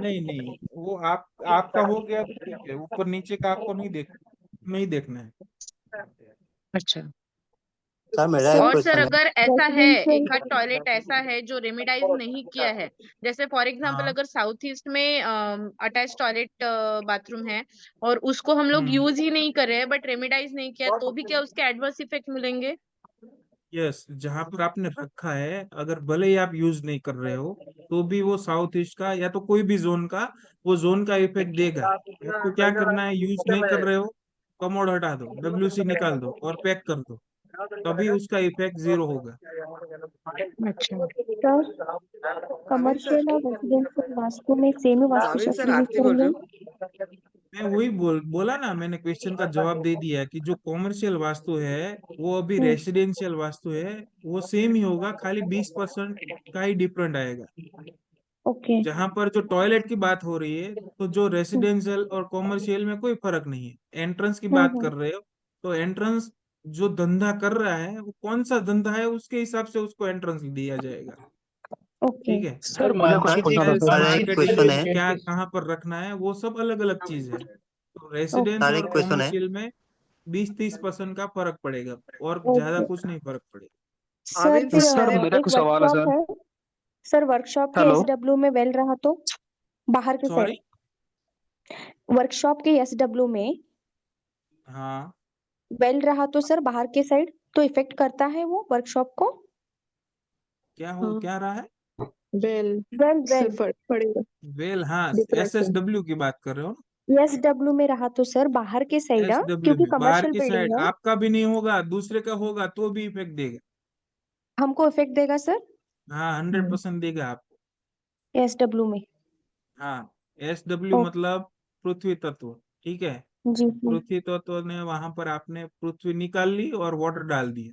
नहीं नहीं, वो आपका हो गया तो ठीक है, ऊपर नीचे का आपको नहीं देखना है। अच्छा। सर मेरा एक और सर क्वेश्चन है। अगर ऐसा है, रेसिडेंशियल एक आध टॉयलेट ऐसा है जो रेमिडाइज नहीं किया है, जैसे फॉर एग्जांपल हाँ। अगर साउथ ईस्ट में अटैच टॉयलेट बाथरूम है और उसको हम लोग हम्म। यूज ही नहीं कर रहे हैं बट रेमिडाइज नहीं किया, तो भी क्या उसके एडवर्स इफेक्ट मिलेंगे? यस, जहां पर आपने रखा है अगर भले ही आप यूज नहीं कर रहे हो, तो भी वो साउथ ईस्ट का या तो कोई भी जोन का, वो जोन का इफेक्ट देगा। आपको क्या करना है, यूज नहीं कर रहे हो, कमोड हटा दो, WC निकाल दो और पैक कर दो, तभी उसका इफेक्ट 0 होगा। अच्छा। सर भाविन सर कमर्शियल और रेसिडेंशियल वास्तु में सेम ही भाविन वास्तुशास्त्र सर यूज आरती बोल रहे हो? करेंगे? मैं वही बोला ना, मैंने क्वेश्चन का जवाब दे दिया कि जो कॉमर्शियल वास्तु है वो अभी रेसिडेंशियल वास्तु है, वो सेम ही होगा, खाली 20% का ही डिफरेंट आएगा। ओके। जहां पर जो टॉयलेट की बात हो रही है, तो जो रेसिडेंशियल और कॉमर्शियल में कोई फर्क नहीं है। एंट्रेंस की बात कर रहे हो, तो एंट्रेंस जो धंधा कर रहा है वो कौन सा धंधा है, उसके हिसाब से उसको एंट्रेंस दिया जाएगा। ओके। ठीक है, सर मुझे कुछ सर पूछना था सर सर। एक क्वेश्चन मार्केटिंग है। क्या कहाँ पर रखना है, वो सब अलग अलग चीज है। तो ओके। रेसिडेंस सर और एक क्वेश्चन है। कॉमर्शियल में 20-30% का फर्क पड़ेगा, और ज्यादा ओके कुछ नहीं फर्क पड़ेगा। सर भाविन फिर सर सर मैंने मेरा एक कुछ सवाल है वर्कशॉप सर। है सर, वर्कशॉप के हेलो। SW में वेल रहा तो बाहर के साइड, सॉरी। वर्कशॉप के SW में हाँ, वेल रहा तो सर बाहर के साइड, तो इफेक्ट करता है वो वर्कशॉप को? क्या रहा है? वेल वेल से वेल फर्क पड़ेगा, वेल, हाँ, डिप्रेशन। SSW की बात कर रहे हो SW में रहा तो सर बाहर के ना? साइड, SW क्योंकि में बाहर कमर्शियल की बिल्डिंग साइड है, आपका भी नहीं होगा, दूसरे का होगा तो भी इफेक्ट देगा। हमको इफेक्ट देगा सर हाँ, 100% देगा आपको। SW में? हाँ, SW ओ मतलब पृथ्वी तत्व। ठीक है, जी जी। पृथ्वी तत्व ने वहां पर आपने पृथ्वी निकाल ली और वाटर डाल दिया।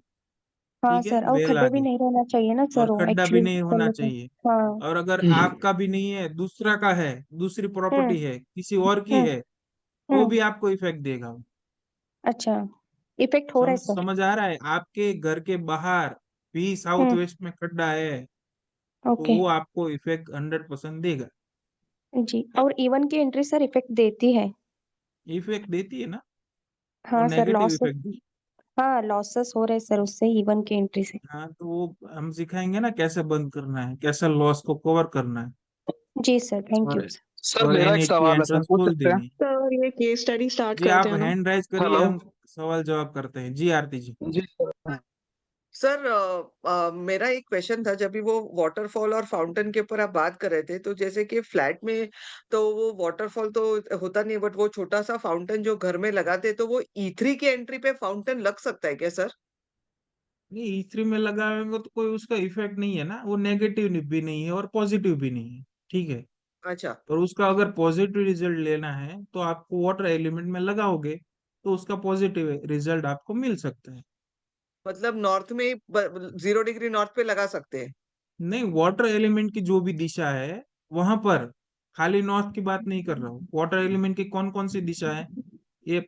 हाँ ठीक है, सर, और वेल आ खड्डे भी गया, नहीं रहना चाहिए ना और सर, वो खड्डा भी एक्चुअली नहीं होना पहले तो। चाहिए। हाँ। और अगर आपका भी नहीं है, दूसरा का है, दूसरी हम्म प्रॉपर्टी है, किसी और की हम्म है, तो हम्म। भी आपको इफेक्ट देगा वो। अच्छा, इफेक्ट हो रहा है सर। समझ आ रहा है? आपके घर के बाहर भी साउथ हम्म। वेस्ट में खड्डा है, तो ओके वो आपको इफेक्ट 100% देगा। जी। और इवन की एंट्री सर इफेक्ट देती है? इफेक्ट देती है ना, वो हाँ सर, नेगेटिव लॉस, इफेक्ट देती हाँ लॉसेस हो रहे सर उससे, इवन की एंट्री से। है। हाँ, तो वो हम सिखाएंगे ना कैसे बंद करना है, कैसे लॉस को कवर करना है, जी सर, थैंक यू। सर और मेरा एक NH की सवाल है सर, एंट्रेंस पूछ खोल सकते हैं? देनी। सर ये केस स्टडी स्टार्ट जी, करते आप हैं ना? हैंड राइज करिए, हेलो। हम सवाल जवाब करते हैं। जी आरती जी। जी सर। सर मेरा एक क्वेश्चन था, जब भी वो वाटरफॉल और फाउंटेन के ऊपर आप बात कर रहे थे, तो जैसे कि फ्लैट में तो वो वाटरफॉल तो होता नहीं, बट वो छोटा सा फाउंटेन जो घर में लगाते, तो वो E3 की एंट्री पे फाउंटेन लग सकता है क्या सर? नहीं, E3 में लगाएंगे तो कोई उसका इफेक्ट नहीं है ना, वो नेगेटिव भी नहीं है और पॉजिटिव भी नहीं है। ठीक है, अच्छा, और उसका अगर पॉजिटिव रिजल्ट लेना है तो आपको वाटर एलिमेंट में लगाओगे, तो उसका पॉजिटिव रिजल्ट आपको मिल सकता है। मतलब नॉर्थ में 0 डिग्री नॉर्थ पे लगा सकते हैं? नहीं, वाटर एलिमेंट की जो भी दिशा है वहां पर, खाली नॉर्थ की बात नहीं कर रहा हूँ, वाटर एलिमेंट की कौन कौन सी दिशा है, ये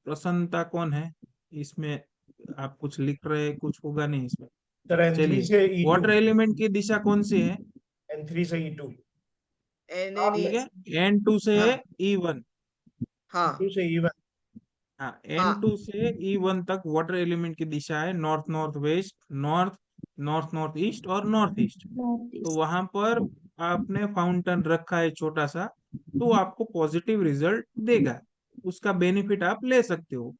प्रसन्नता कौन है इसमें? आप कुछ लिख रहे हैं, कुछ होगा नहीं इसमें। सर N3 चलिए, से E2, वाटर एलिमेंट की दिशा कौन सी है? N3 से E2, NNE। ठीक है, N2 से हाँ E1। हाँ E2 से E1। हाँ, हाँ। N2 से E1 तक वाटर एलिमेंट की दिशा है north north west, north north north east और नॉर्थ ईस्ट। तो वहां पर आपने फाउंटेन रखा है छोटा सा, तो आपको पॉजिटिव रिजल्ट देगा, उसका बेनिफिट आप ले सकते हो।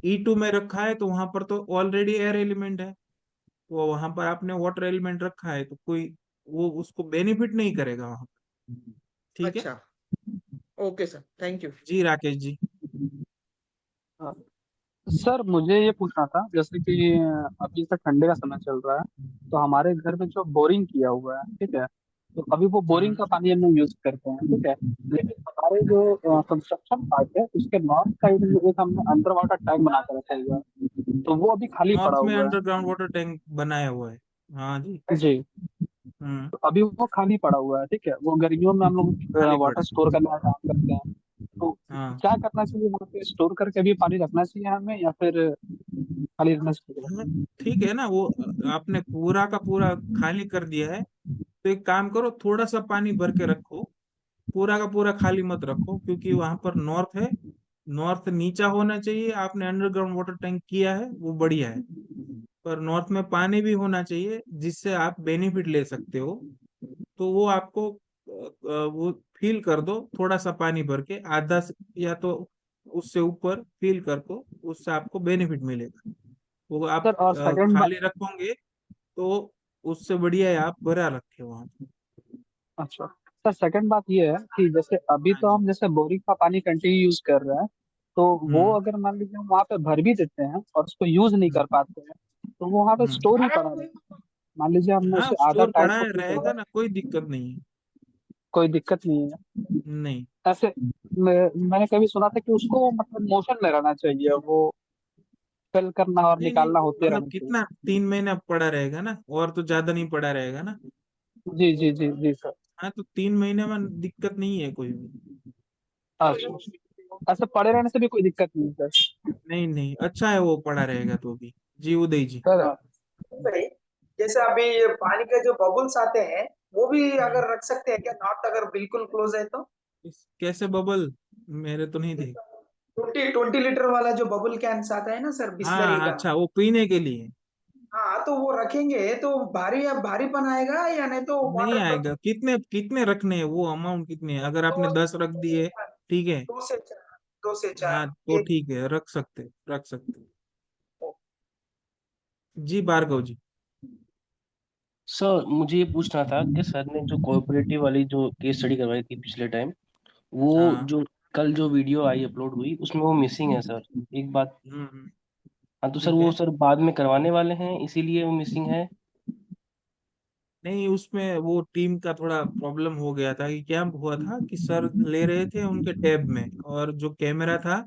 E2 में रखा है तो वहां पर तो ऑलरेडी एयर एलिमेंट है, तो वहां पर आपने वाटर एलिमेंट रखा है, तो कोई वो उसको बेनिफिट नहीं करेगा वहां पर। ठीक है अच्छा, ओके सर, थैंक यू। जी, राकेश जी। हाँ, सर मुझे ये पूछना था, जैसे कि अभी से ठंडे का समय चल रहा है, तो हमारे घर में जो बोरिंग किया हुआ है, ठीक है, तो अभी वो बोरिंग का पानी हम लोग यूज करते हैं, ठीक है। लेकिन हमारे जो कंस्ट्रक्शन पार्ट है उसके नॉर्थ साइड में एक हमने अंडर वाटर टैंक बना कर रखा हुआ है, तो वो अभी खाली पड़ा नॉर्थ में हुआ है। अंडरग्राउंड वाटर टैंक बनाया हुआ है। हाँ जी। जी, हम्म। तो अभी वो खाली पड़ा हुआ है, ठीक है। वो गर्मियों में हम लोग खाली पड़ा वाटर है। स्टोर करने का काम करते हैं। तो हाँ क्या करना चाहिए वहाँ पे, स्टोर करके भी पानी रखना चाहिए हमें या फिर खाली रखना चाहिए? हाँ, ठीक है ना। वो आपने पूरा का पूरा खाली कर दिया है, तो एक काम करो, थोड़ा सा पानी भर के रखो। पूरा का पूरा खाली मत रखो, क्योंकि वहां पर नॉर्थ है। नॉर्थ नीचा होना चाहिए। आपने अंडरग्राउंड वाटर टैंक किया है, वो बढ़िया है। पर नॉर्थ में पानी भी होना चाहिए, जिससे आप बेनिफिट ले सकते हो। तो वो आपको वो फील कर दो, थोड़ा सा पानी भर के या तो उससे ऊपर फील कर दो, उससे आपको बेनिफिट मिलेगा। वो आप सर और सेकंड खाली रखोगे तो उससे बढ़िया है आप भरा रखे वहां पे। अच्छा सर, सेकंड बात ये है कि जैसे अभी हाँ तो जी। हम जैसे बोरिंग का पानी कंटिन्यू यूज कर रहे हैं, तो वो हम्म। अगर मान लीजिए हम वहाँ पे भर भी देते हैं और उसको यूज नहीं कर पाते हैं, तो वो वहाँ पे हम्म। स्टोर ही पड़ा रहेगा। मान लीजिए हमने हाँ, उसे आधा स्टोर टैंक पड़ा को है फिल कर रहेगा दिया, ना, कोई दिक्कत नहीं है। कोई दिक्कत नहीं है। नहीं। ऐसे मैंने कभी सुना था कि उसको मतलब मोशन में रहना चाहिए, वो फिल करना और नहीं नहीं, निकालना होते मतलब रहना चाहिए। कितना 3 महीना पड़ा रहेगा ना, और तो ज्यादा नहीं पड़ा रहेगा ना। जी जी जी जी सर। हाँ, तो 3 महीने में दिक्कत नहीं है कोई भी। अच्छा, ऐसे पड़े रहने से भी कोई दिक्कत नहीं है सर? नहीं नहीं, अच्छा है वो पड़ा रहेगा तो भी। जी उदय जी। सर भाई, जैसे अभी ये पानी के जो बबल्स आते हैं वो भी हम्म। अगर रख सकते हैं क्या, नॉट अगर बिल्कुल क्लोज है तो? कैसे बबल? मेरे तो नहीं देख। 20 लीटर वाला जो बबल कैंस आता है ना सर, बिस्लरी हाँ का। अच्छा, वो पीने के लिए। हाँ, तो वो रखेंगे तो भारीपन आएगा या नहीं तो नहीं वाटर? आएगा। कितने कितने रखने हैं, वो अमाउंट कितने हैं? अगर आपने 10 रख दिए, ठीक है। 2 से 4, 2 से 4 हाँ तो एक। ठीक है, रख सकते। जी भार्गव जी। सर मुझे ये पूछना था कि सर ने जो कोऑपरेटिव वाली जो केस स्टडी करवाई थी पिछले टाइम, वो हाँ। जो कल जो वीडियो आई अपलोड हुई उसमें वो मिसिंग है सर, एक बात। हाँ तो सर ठीक वो है। सर बाद में करवाने वाले हैं इसीलिए वो मिसिंग है। नहीं, उसमें वो टीम का थोड़ा प्रॉब्लम हो गया था। कि क्या हुआ था कि सर ले रहे थे उनके टैब में, और जो कैमरा था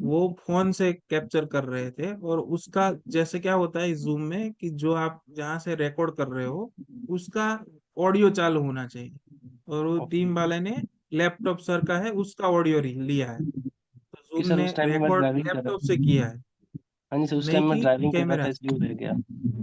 वो फोन से कैप्चर कर रहे थे। और उसका जैसे क्या होता है जूम में, कि जो आप जहाँ से रिकॉर्ड कर रहे हो उसका ऑडियो चालू होना चाहिए। और वो ओके। टीम वाले ने लैपटॉप सर का है, उसका ऑडियो लिया है। तो कि जूम सर ने उस टाइम मैं रिकॉर्ड ड्राइविंग कर लैपटॉप रहा से था। किया है, हाँ जी सर, उस नहीं टाइम मैं कि ड्राइविंग कर रहा था कैमरा। इसलिए वो रह गया।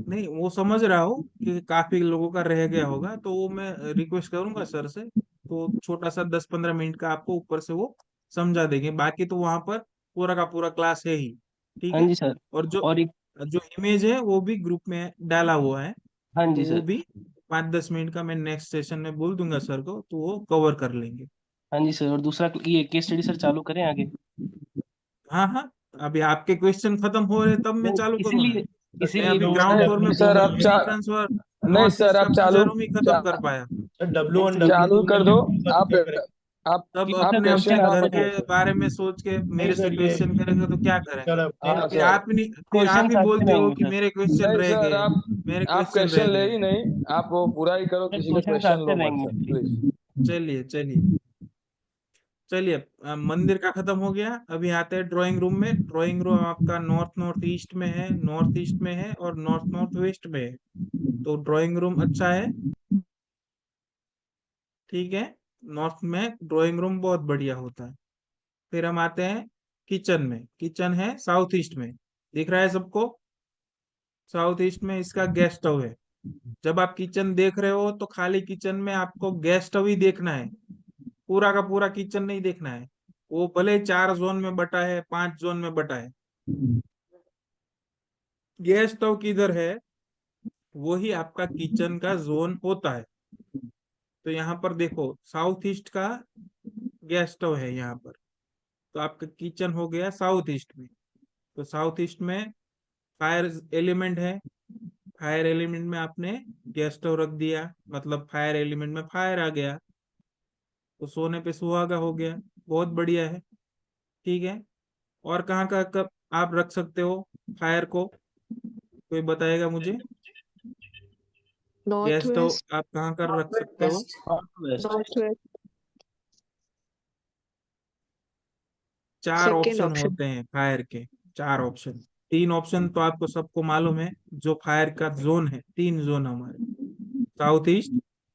नहीं, वो समझ रहा हूँ कि काफी लोगों का रह गया होगा, तो वो मैं रिक्वेस्ट करूंगा सर से, तो छोटा सा 10-15 मिनट का आपको ऊपर से वो समझा देंगे। बाकी तो वहां पर पूरा का पूरा क्लास है ही, ठीक हाँ है। जी सर। और जो और एक जो इमेज है वो भी ग्रुप में डाला हुआ है, हाँ तो जी वो सर। भी 5-10 मिनट का मैं नेक्स्ट सेशन में बोल दूंगा सर को, तो वो कवर कर लेंगे। हाँ जी सर, और दूसरा ये केस स्टडी सर चालू करें आगे? हाँ हाँ, अभी आपके क्वेश्चन खत्म हो रहे तब मैं वो चालू करूँ ना। इसीलिए मैं इसीलिए अभी भी ग्राउंड फ्लोर में नहीं सर, पूछा, आप हेवी ट्रांसफर नहीं नॉर्थ सर, ईस्ट का आप पूछा और मैं खत्म कर पाया। डब्ल्यू वन नहीं डब्ल्यू चालू टू कर में दो। क्या आप करें? आप तब क्योंकि सर अपने अपने क्वेश्चन क्वेश्चन घर आप आते के रहेंगे सर। बारे में सोच के नहीं मेरे से सर, ये क्वेश्चन करेंगे तो क्या करें? सर हाँ फिर सर। आप नहीं, फिर आप ही क्वेश्चन आते बोलते हो रहेंगे कि सर। मेरे क्वेश्चन नहीं रह सर, गए, मेरे आप क्वेश्चन क्वेश्चन रह ले गए। ही नहीं, आप वो पूरा ही करो, सर किसी के क्वेश्चन क्वेश्चन आते लो मत रहेंगे सर एक्चुअली। प्लीज। चलिए चलिए चलिए। मंदिर का खत्म हो गया। अभी आते हैं ड्राइंग रूम में। ड्राइंग रूम आपका नॉर्थ नॉर्थ ईस्ट में है, नॉर्थ ईस्ट में है और नॉर्थ नॉर्थ वेस्ट में है। तो ड्राइंग रूम अच्छा है, ठीक है। नॉर्थ में ड्राइंग रूम बहुत बढ़िया होता है। फिर हम आते हैं किचन में। किचन है साउथ ईस्ट में, दिख रहा है सबको? साउथ ईस्ट में इसका गैस स्टव है। जब आप किचन देख रहे हो तो खाली किचन में आपको गैस स्टव ही देखना है, पूरा का पूरा किचन नहीं देखना है। वो भले 4 जोन में बटा है, 5 जोन में बटा है, गैस स्टव किधर है वही आपका किचन का जोन होता है। तो यहाँ पर देखो, साउथ ईस्ट का गैस स्टव है यहाँ पर, तो आपका किचन हो गया साउथ ईस्ट में। तो साउथ ईस्ट में फायर एलिमेंट है, फायर एलिमेंट में आपने गैस स्टव रख दिया, मतलब फायर एलिमेंट में फायर आ गया, तो सोने पे सुहागा हो गया। बहुत बढ़िया है, ठीक है। और कहाँ का कब आप रख सकते हो फायर को, कोई बताएगा मुझे? नॉर्थ गैस तो वेस्ट, आप कहाँ कर रख सकते हो? North west. चार सेकेंड ऑप्शन ऑप्शन। होते हैं फायर के, 4 ऑप्शन। 3 ऑप्शन तो आपको सबको मालूम है, जो फायर का जोन है, 3 जोन हमारे, south east,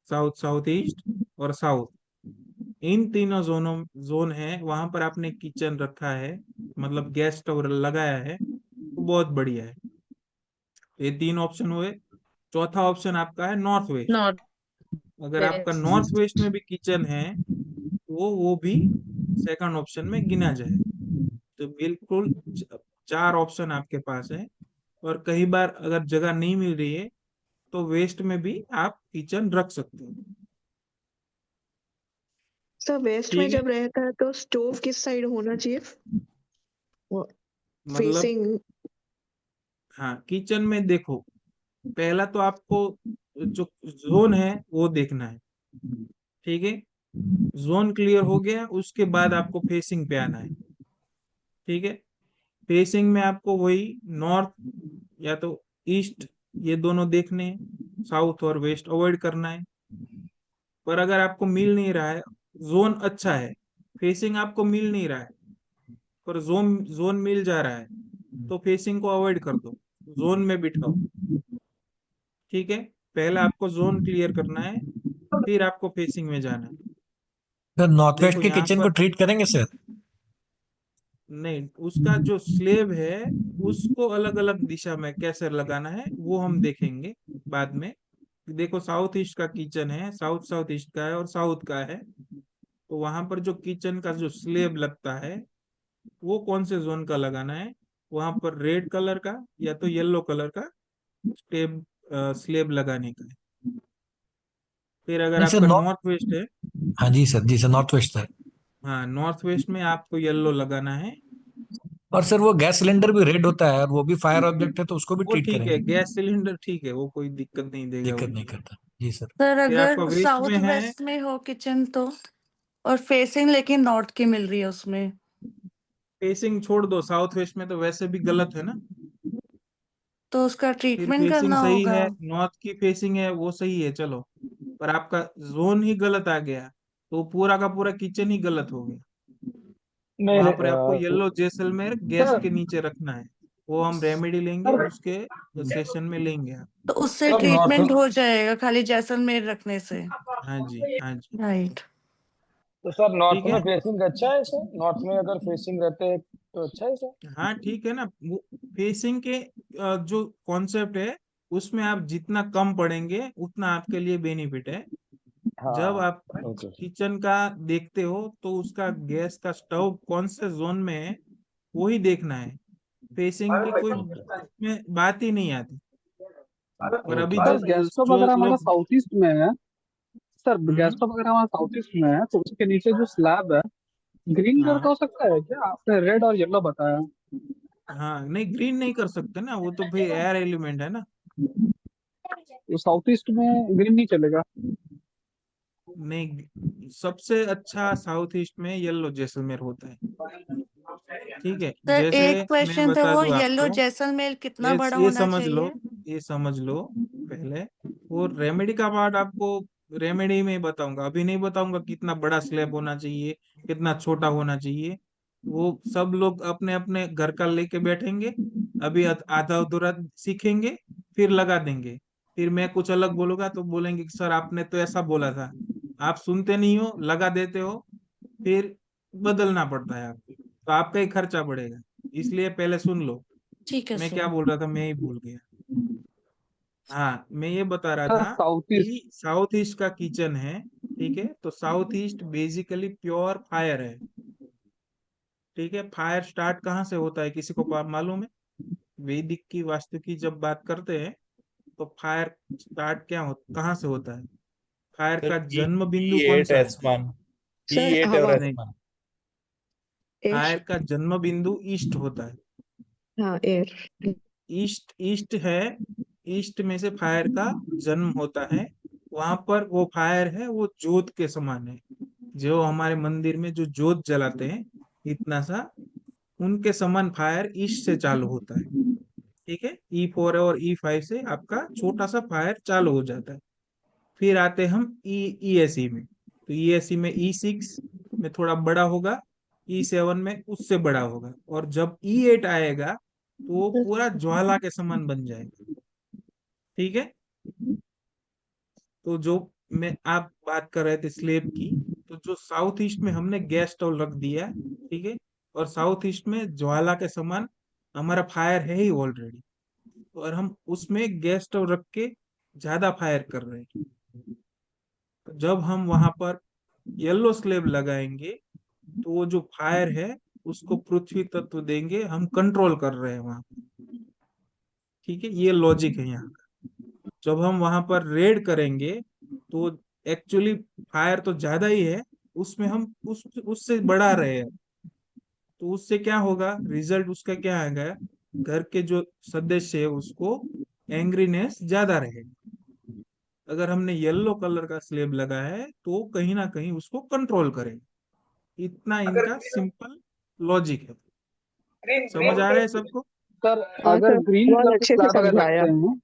south south east और साउथ। इन तीनों जोन है, वहां पर आपने किचन रखा है, मतलब गैस स्टोव लगाया है, तो बहुत बढ़िया है। ये 3 ऑप्शन हुए। चौथा ऑप्शन आपका है नॉर्थ वेस्ट। नॉर्थ अगर आपका नॉर्थ वेस्ट। वेस्ट में भी किचन है तो वो भी सेकंड ऑप्शन में गिना जाए। तो बिल्कुल 4 ऑप्शन आपके पास है। और कई बार अगर जगह नहीं मिल रही है तो वेस्ट में भी आप किचन रख सकते हो। सर वेस्ट में ठीक है, जब रहता है तो स्टोव किस साइड होना चाहिए? मतलब फेसिंग। हाँ, किचन में देखो, पहला तो आपको जो जोन है वो देखना है। ठीक है, जोन क्लियर हो गया, उसके बाद आपको फेसिंग पे आना है। ठीक है, फेसिंग में आपको वही नॉर्थ या तो ईस्ट, ये दोनों देखने हैं, साउथ और वेस्ट अवॉइड करना है। पर अगर आपको मिल नहीं रहा है, जोन अच्छा है, फेसिंग आपको मिल नहीं रहा है, पर जोन जोन मिल जा रहा है, तो फेसिंग को अवॉइड कर दो, जोन में बिठाओ। ठीक है, पहले आपको जोन क्लियर करना है, फिर आपको फेसिंग में जाना है। सर नॉर्थ वेस्ट देखो के यहाँ किचन को पर, ट्रीट करेंगे सर? नहीं, उसका जो स्लेब है उसको अलग अलग दिशा में कैसे लगाना है वो हम देखेंगे बाद में। देखो साउथ ईस्ट का किचन है, साउथ साउथ ईस्ट का है और साउथ का है, तो वहां पर जो किचन का जो स्लेब लगता है वो कौन से जोन का लगाना है, वहां पर रेड कलर का या तो येलो कलर का स्टेब स्लेब लगाने का है। फिर अगर नहीं सर, आपका नॉर्थ वेस्ट है, हाँ जी सर नॉर्थ वेस्ट सर। हाँ, नॉर्थ वेस्ट में आपको येलो लगाना है। और सर वो गैस सिलेंडर भी रेड होता है और वो भी फायर ऑब्जेक्ट है, तो उसको भी वो ट्रीट ठीक है, करेंगे? गैस सिलेंडर ठीक है, वो कोई दिक्कत नहीं देगा दिक्कत वो। नहीं करता जी सर। सर फिर आपका अगर वेस्ट में साउथ है, वेस्ट में हो किचन तो, और फेसिंग लेकिन नॉर्थ की मिल रही है उसमें, फेसिंग छोड़ दो, साउथ वेस्ट में तो वैसे भी गलत है ना। तो उसका फिर ट्रीटमेंट फेसिंग करना सही होगा। है, नॉर्थ की फेसिंग है वो सही है, चलो, पर आपका जोन ही गलत आ गया, तो पूरा का पूरा किचन ही गलत हो गया। नहीं वहां नहीं पर आपको येलो जैसलमेर गैस सर के नीचे रखना है, वो हम रेमेडी लेंगे सर उसके सेशन में लेंगे आप। तो उससे सर नॉर्थ ट्रीटमेंट हो जाएगा खाली जैसलमेर रखने से? हाँ जी, हाँ जी। राइट। तो सर नॉर्थ ठीक में है, फेसिंग अच्छा है सर, नॉर्थ में अगर फेसिंग रहते हैं तो अच्छा है सर। हाँ ठीक है ना, वो फेसिंग के जो कॉन्सेप्ट है उसमें आप जितना कम पढ़ेंगे उतना आपके लिए बेनिफिट है। जब हाँ आप ओके सर। किचन का देखते हो तो उसका गैस का स्टोव कौन से जोन में है वो ही देखना है, फेसिंग की कोई ओके में बात ही नहीं आती। पर अभी ओके सर जो सर। गैस स्टोव जो अगर हमारा लोग, साउथ ईस्ट में है, सर गैस हम्म, स्टोव अगर हमारा साउथ ईस्ट में है तो उसके नीचे जो स्लैब है ग्रीन कलर का हाँ हो सकता है क्या? आपने रेड और येलो बताया। हाँ, नहीं ग्रीन नहीं कर सकते ना, वो तो फिर एयर एलिमेंट है ना। तो साउथ ईस्ट में ग्रीन नहीं चलेगा? नहीं, सबसे अच्छा साउथ ईस्ट में येलो जैसलमेर होता है। ठीक है, सर जैसे एक मैं क्वेश्चन था, बता वो दूं येलो आपको, जैसलमेर कितना बड़ा ये होना समझ लो, चाहिए? ये समझ लो पहले। वो रेमेडी का पार्ट आपको रेमेडी में बताऊंगा, अभी नहीं बताऊंगा कितना बड़ा स्लैब होना चाहिए, कितना छोटा होना चाहिए। वो सब लोग अपने अपने घर का लेके बैठेंगे, अभी आधा अधूरा सीखेंगे, फिर लगा देंगे। फिर मैं कुछ अलग बोलूंगा तो बोलेंगे कि सर आपने तो ऐसा बोला था। आप सुनते नहीं हो, लगा देते हो, फिर बदलना पड़ता है आपको, तो आपका ही खर्चा बढ़ेगा। इसलिए पहले सुन लो, ठीक है मैं क्या सर। बोल रहा था, मैं ही भूल गया। हाँ, मैं ये बता रहा सर था साउथ ईस्ट। कि साउथ ईस्ट का किचन है। ठीक है, तो south east basically pure fire है। ठीक है, फायर स्टार्ट कहाँ से होता है, किसी को मालूम है? वैदिक की वास्तु की जब बात करते हैं तो फायर स्टार्ट कहाँ से होता है, फायर सर का ई जन्म बिंदु ई कौन एट सा है? एस्मान ई सर एट और हवा। नहीं, एस्मान फायर एयर। का जन्म बिंदु ईस्ट होता है। हाँ एयर। ईस्ट ईस्ट है, ईस्ट में से फायर का जन्म होता है। वहां पर वो फायर है, वो जोत के समान है, जो हमारे मंदिर में जो जोत जलाते हैं इतना सा, उनके समान फायर ईस्ट से चालू होता है। ठीक है, E4 और E5 से आपका छोटा सा फायर चालू हो जाता है। फिर आते हम ESE में, तो ESE में E6 में थोड़ा बड़ा होगा, E7 में उससे बड़ा होगा, और जब E8 आएगा तो वो पूरा ज्वाला के समान बन जाएगा। ठीक है, तो जो मैं आप बात कर रहे थे स्लेब की, तो जो साउथ ईस्ट में हमने गैस स्टोव रख दिया, ठीक है, और साउथ ईस्ट में ज्वाला के समान हमारा फायर है ही ऑलरेडी, और हम उसमें गैस स्टोव रख के ज्यादा फायर कर रहे हैं। तो जब हम वहां पर येलो स्लेब लगाएंगे तो वो जो फायर है उसको पृथ्वी तत्व देंगे, हम कंट्रोल कर रहे हैं वहां। ठीक है, ये लॉजिक है यहाँ का। जब हम वहां पर रेड करेंगे तो एक्चुअली फायर तो ज्यादा ही है, उसमें हम उससे बढ़ा रहे हैं, तो उससे क्या होगा, रिजल्ट उसका क्या आएगा, घर के जो सदस्य है उसको एंग्रीनेस ज्यादा रहेगा। अगर हमने येलो कलर का स्लेब लगाया है तो कहीं ना कहीं उसको कंट्रोल करेगा। इतना अगर इनका सिंपल लॉजिक है। ग्रीन समझ ग्रीन आ रहा है पेंट सबको? सर हाँ अगर सर, ग्रीन बहुत कलर का अच्छे से स्लैब अगर समझाया। रखते हैं,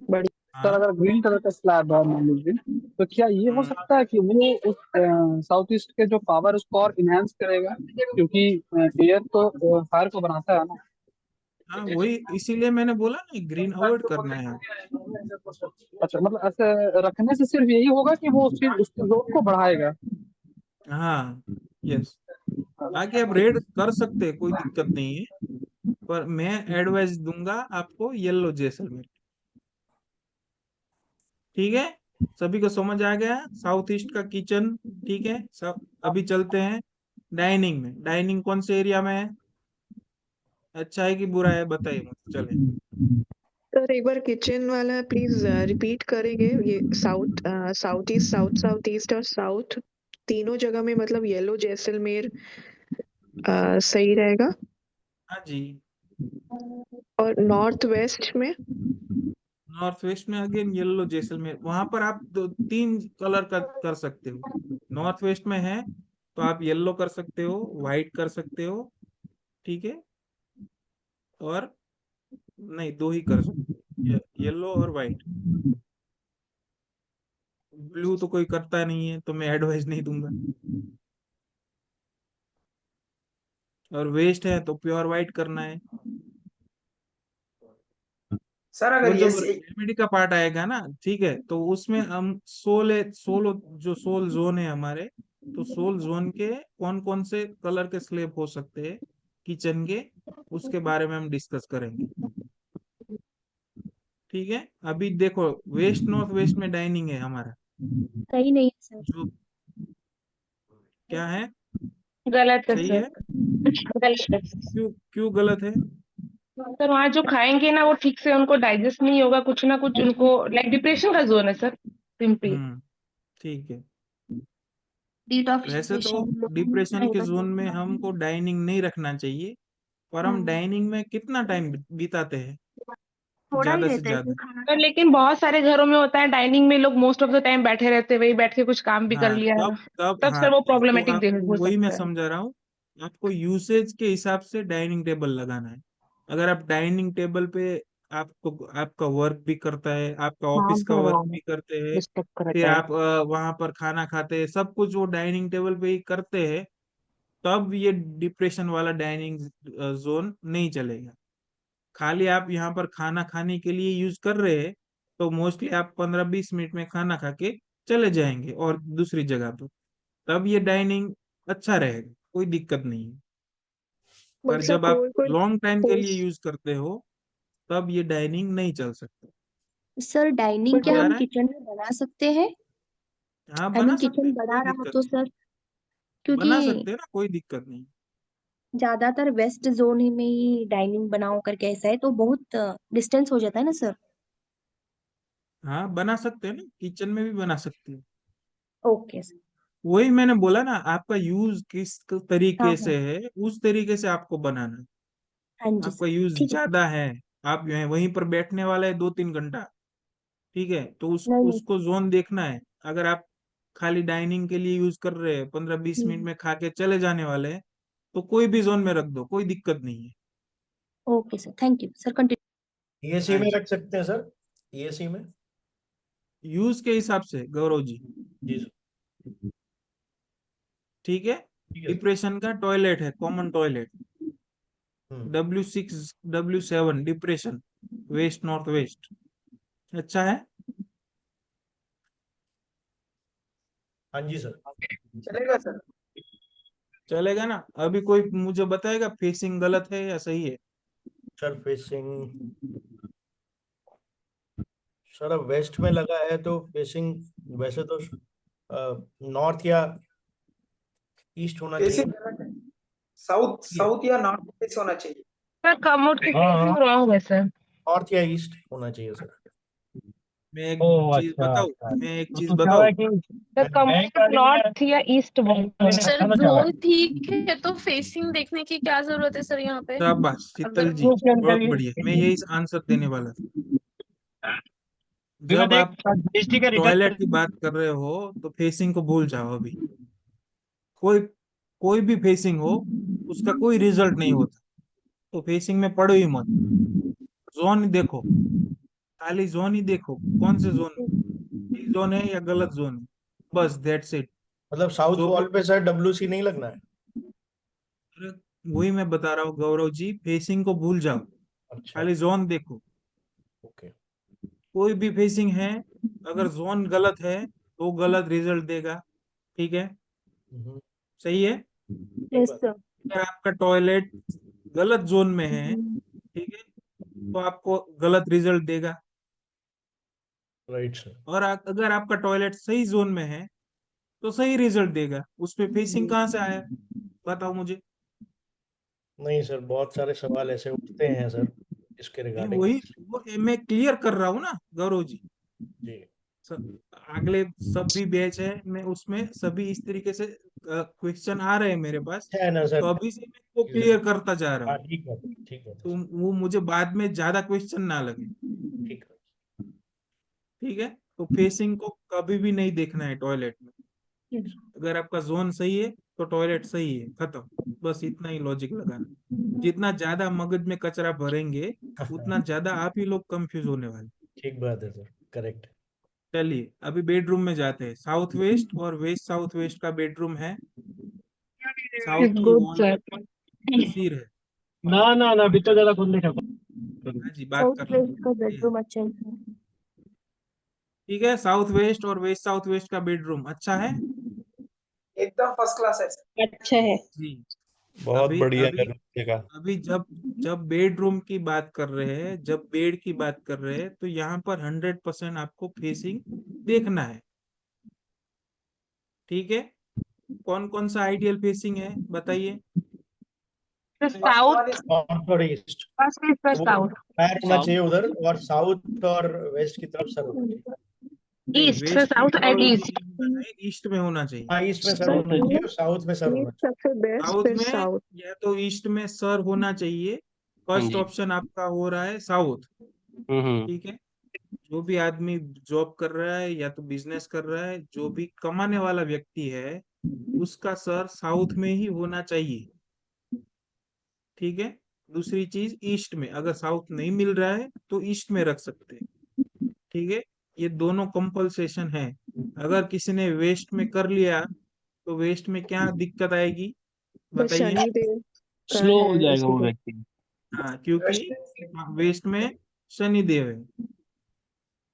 बढ़िया। सर हाँ अगर ग्रीन कलर का स्लैब है मान लीजिए, तो क्या ये हो सकता है कि वो उस साउथ ईस्ट के जो पावर उसको और इनहेंस करेगा, क्योंकि एयर तो फायर को बनाता है ना। हाँ, वही इसीलिए मैंने बोला ना, ग्रीन अवॉइड करना है यहाँ। अच्छा, मतलब ऐसे रखने से सिर्फ यही होगा कि वो उसकी जोन को बढ़ाएगा। हाँ, यस, आगे आप रेड कर सकते हैं, कोई दिक्कत नहीं है, पर मैं एडवाइस दूंगा आपको येलो जैसलमेर। ठीक है, सभी को समझ आ गया साउथ ईस्ट का किचन? ठीक है, सब अभी चलते हैं डाइनिंग में। डाइनिंग कौन से एरिया में है, अच्छा है कि बुरा है, बताइए मुझे, चले। सर एक बार किचन वाला प्लीज रिपीट करेंगे? ये साउथ ईस्ट, साउथ ईस्ट और साउथ तीनों जगह में मतलब येलो जैसलमेर सही रहेगा। हाँ जी। और नॉर्थ वेस्ट में? नॉर्थ वेस्ट में अगेन येलो जैसलमेर, वहां पर आप दो तीन कलर का कर सकते हो। नॉर्थ वेस्ट में है तो आप येलो कर सकते हो, व्हाइट कर सकते हो, ठीक है, और नहीं, दो ही कर सकते हो, येलो और व्हाइट। ब्लू तो कोई करता नहीं है तो मैं एडवाइस नहीं दूंगा, और वेस्ट है तो प्योर व्हाइट करना है। सर वो अगर ये जब रेमेडी का पार्ट आएगा ना, ठीक है, तो उसमें हम सोल जो सोल जोन है हमारे, तो सोल जोन के कौन कौन से कलर के स्लेब हो सकते हैं किचन के, उसके बारे में हम डिस्कस करेंगे। ठीक है, अभी देखो वेस्ट नॉर्थ वेस्ट में डाइनिंग है हमारा, सही नहीं है सर। जो क्या है, गलत है सही सर, है? गलत है। क्यों क्यों गलत है? सर वहाँ जो खाएंगे ना वो ठीक से उनको डाइजेस्ट नहीं होगा, कुछ ना कुछ उनको लाइक डिप्रेशन का जोन है सर, सिंपली। ठीक है, वैसे तो डिप्रेशन के जोन में डिटॉक्सिफिकेशन। हमको डाइनिंग नहीं रखना चाहिए, पर हम डाइनिंग में कितना टाइम बिताते हैं, थोड़ा ही ज्यादा से रहता है ज्यादा। फिर खाना पर लेकिन बहुत सारे घरों में होता है डाइनिंग में लोग मोस्ट ऑफ द टाइम बैठे रहते हैं, वही बैठ के कुछ काम भी कर हाँ, लिया, तब तब हाँ, सर वो तब तो प्रॉब्लमेटिक आपको हो वही मैं सकता है। समझा रहा हूँ, आपको यूसेज के हिसाब से डाइनिंग टेबल लगाना है। अगर आप डाइनिंग टेबल पे आपको आपका वर्क भी करता है, आपका हाँ ऑफिस का वर्क भगवान, भी करते हैं, डिस्टर्ब फिर करता है। आप वहां पर खाना खाते हैं, सब कुछ वो डाइनिंग टेबल पे ही करते हैं, तब ये डिप्रेशन वाला डाइनिंग जोन नहीं चलेगा। खाली आप यहाँ पर खाना खाने के लिए यूज कर रहे हैं तो मोस्टली आप 15-20 मिनट में खाना खा के चले जाएंगे और दूसरी जगह पर, तब ये डाइनिंग अच्छा रहेगा, कोई दिक्कत नहीं है। पर बट सर जब आप कोई कोई लॉन्ग टाइम के लिए पोस्ट यूज करते हो तब ये डाइनिंग नहीं चल सकता। सर डाइनिंग समझ क्या आ हम रहा है? किचन में बना सकते हैं? हाँ, आई बना मीन सकते किचन हैं, बड़ा कोई रहा दिक्कत तो नहीं, सर, क्योंकि बना सकते हैं ना, कोई दिक्कत नहीं। ज्यादातर वेस्ट जोन में ही डाइनिंग बनाओ करके ऐसा है, तो बहुत डिस्टेंस हो जाता है ना सर। हाँ, बना सकते हैं ना, किचन में भी बना सकते हैं। Okay sir. वही मैंने बोला ना, आपका यूज किस हाँ तरीके हाँ। से है उस तरीके से आपको बनाना है। हाँ जी आपका सर, यूज ठीक है। ज्यादा है, आप जो है वहीं पर बैठने वाला है 2-3 घंटा, ठीक है, तो नहीं नहीं। उसको जोन देखना है। अगर आप खाली डाइनिंग के लिए यूज कर रहे हैं, 15-20 मिनट में खा के चले जाने वाले हैं, तो कोई भी जोन में रख दो, कोई दिक्कत नहीं है। Okay sir, thank you sir, continue. EAC हाँ में जी, रख सकते हैं सर, ईएसी में। यूज के हिसाब से गौरव जी, जी सर। ठीक है। ठीक है सर। डिप्रेशन का टॉयलेट है, कॉमन टॉयलेट, हम्म, W6 W7 depression, west north west, अच्छा है। हाँ जी सर। चलेगा सर। चलेगा ना। अभी कोई मुझे बताएगा फेसिंग गलत है या सही है? सर फेसिंग, सर अब वेस्ट में लगा है तो फेसिंग वैसे तो नॉर्थ या ईस्ट होना चाहिए। फेसिंग साउथ, साउथ या नॉर्थ फेस होना चाहिए। सर कमोड की फेसिंग रॉन्ग है सर। नॉर्थ या ईस्ट होना चाहिए सर। मैं एक ओह चीज अच्छा बताऊं, अच्छा। मैं एक तो चीज क्या बताऊं। है कि सर कमोड नॉर्थ या ईस्ट बोल सर समझ आ रहा जोन ठीक है तो फेसिंग देखने की क्या जरूरत है सर यहाँ पे? शाबाश शीतल अगर जी, बहुत बढ़िया, मैं यही आंसर देने वाला था। जब देख आप जीएसटी का टॉयलेट की रिटर्न। बात कर रहे हो तो फेसिंग को भूल जाओ अभी। कोई कोई भी फेसिंग हो, उसका कोई रिजल्ट नहीं होता, तो फेसिंग में पड़ो ही मत। जोन देखो, खाली जोन ही देखो, कौन से जोन, सही जोन है या गलत जोन है, बस दैट्स इट। मतलब साउथ जो भी, वॉल पे सर WC नहीं लगना है। अरे वही मैं बता रहा हूँ गौरव जी, फेसिंग को भूल जाओ, अच्छा, खाली जोन देखो। ओके। कोई भी फेसिंग है, अगर जोन गलत है तो गलत रिजल्ट देगा, ठीक है, हम्म, सही है। ठीक यस बात। सर। अगर आपका टॉयलेट गलत जोन में है, ठीक है, तो आपको गलत रिजल्ट देगा। Right sir. और अगर आपका टॉयलेट सही जोन में है तो सही रिजल्ट देगा। उस पे फेसिंग कहाँ से आया, बताओ मुझे। नहीं सर, बहुत सारे सवाल ऐसे उठते हैं सर इसके नहीं, रिगार्डिंग। वही वो मैं क्लियर कर रहा हूँ ना गौरव जी। जी। अगले सब भी बैच है, मैं उसमें सभी इस तरीके से क्वेश्चन आ रहे हैं मेरे पास, अच्छा है ना सर। तो अभी से मैं वो क्लियर करता जा रहा हाँ हूँ, ठीक है, ठीक है तो सर, वो मुझे बाद में ज्यादा क्वेश्चन ना लगे, ठीक है। ठीक है। तो फेसिंग को कभी भी नहीं देखना है टॉयलेट में। अगर आपका जोन सही है तो टॉयलेट सही है, खत्म, बस इतना ही लॉजिक लगाना। जितना ज्यादा मगज में कचरा भरेंगे उतना ज्यादा आप ही लोग कंफ्यूज होने वाले। ठीक बात है सर, करेक्ट। चलिए अभी बेडरूम में जाते हैं। साउथ वेस्ट और वेस्ट साउथ वेस्ट का बेडरूम है। साउथ की गुड वॉल सर। पे तस्वीर है। ना ना अभी तो ज्यादा खुद नहीं खाता। हाँ जी, बात साउथ कर लो। वेस्ट का बेडरूम अच्छा है सर। ठीक है, साउथ वेस्ट और वेस्ट साउथ वेस्ट का बेडरूम अच्छा है एकदम फर्स्ट क्लास है सर। अच्छा है। जी। बहुत अभी बढ़िया अभी है देखा। अभी जब जब बेडरूम की बात कर रहे हैं, जब बेड की बात कर रहे हैं, तो यहाँ पर 100% आपको फेसिंग देखना है, ठीक है। कौन कौन सा आइडियल फेसिंग है बताइए। साउथ, नॉर्थ और ईस्ट, फर्स्ट इज द वो साउथ। पैर होना चाहिए उधर, और साउथ और वेस्ट की तरफ सर होना चाहिए। नहीं, ईस्ट सर, वेस्ट में साउथ सर एंड ईस्ट। नहीं होना चाहिए, ईस्ट में होना चाहिए। हाँ, ईस्ट में सर सर होना चाहिए और साउथ में सर होना ईस्ट सबसे बेस्ट, साउथ फिर में, साउथ। या तो ईस्ट में सर होना चाहिए। हाँ फर्स्ट जी। ऑप्शन आपका हो रहा है साउथ, हम्म। ठीक है। जो भी आदमी जॉब कर रहा है या तो बिजनेस कर रहा है, जो भी कमाने वाला व्यक्ति है, उसका सर साउथ में ही होना चाहिए, ठीक है। दूसरी चीज, ईस्ट में अगर साउथ नहीं मिल रहा है तो ईस्ट में रख सकते हैं, ठीक है। ये दोनों कंपलसेशन है। अगर किसी ने वेस्ट में कर लिया तो वेस्ट में क्या दिक्कत आएगी बस बताइए। शनिदेव का स्लो है हो जाएगा वो इसीलिए। व्यक्ति। हाँ, क्योंकि वेस्ट में शनि देव है,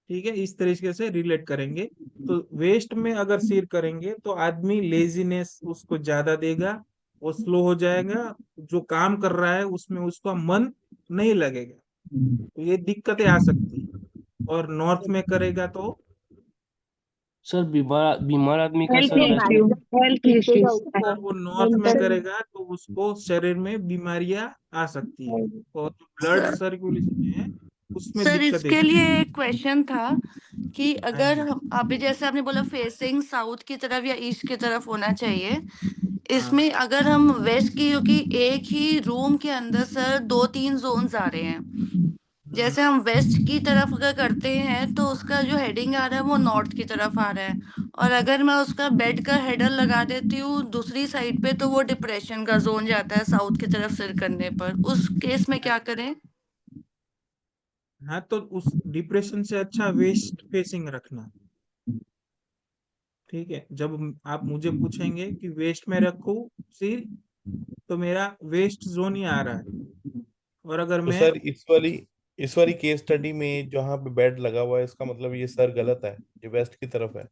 ठीक है। इस तरीके से रिलेट करेंगे। तो वेस्ट में अगर सिर करेंगे तो आदमी लेजीनेस उसको ज्यादा देगा, वो स्लो हो जाएगा, जो काम कर रहा है उसमें उसका मन नहीं लगेगा, तो ये दिक्कतें आ सकती है। और नॉर्थ में करेगा तो सर बीमार बीमार आदमी का हेल्थ सर वेस्ट में। Issue, health issues. अगर वो नॉर्थ में सर करेगा तो उसको शरीर में बीमारियां आ सकती है, और जो ब्लड सर सर्कुलेशन है उसमें सर दिक्कतें। इसके लिए एक क्वेश्चन था कि हाँ अगर जी, हम अभी जैसे आपने बोला फेसिंग साउथ की तरफ या ईस्ट की तरफ होना चाहिए, हाँ इसमें अगर हम वेस्ट की, क्योंकि एक ही रूम के अंदर सर दो तीन जोन्स आ रहे हैं, जैसे हम वेस्ट की तरफ अगर करते हैं तो उसका जो हेडिंग आ रहा है वो नॉर्थ की तरफ आ रहा है, और अगर मैं उसका बेड का हेडर लगा देती हूँ दूसरी साइड पे तो वो डिप्रेशन का जोन जाता है साउथ की तरफ सिर करने पर, उस केस में क्या करें? हाँ, तो उस डिप्रेशन से अच्छा वेस्ट फेसिंग रखना। ठीक है, जब आप मुझे पूछेंगे कि वेस्ट में रखूं सिर, तो मेरा वेस्ट जोन ही आ रहा है। और अगर तो मैं सर इस वाली केस स्टडी में जहाँ पे बेड लगा हुआ है, इसका मतलब ये सर गलत है, ये वेस्ट की तरफ है।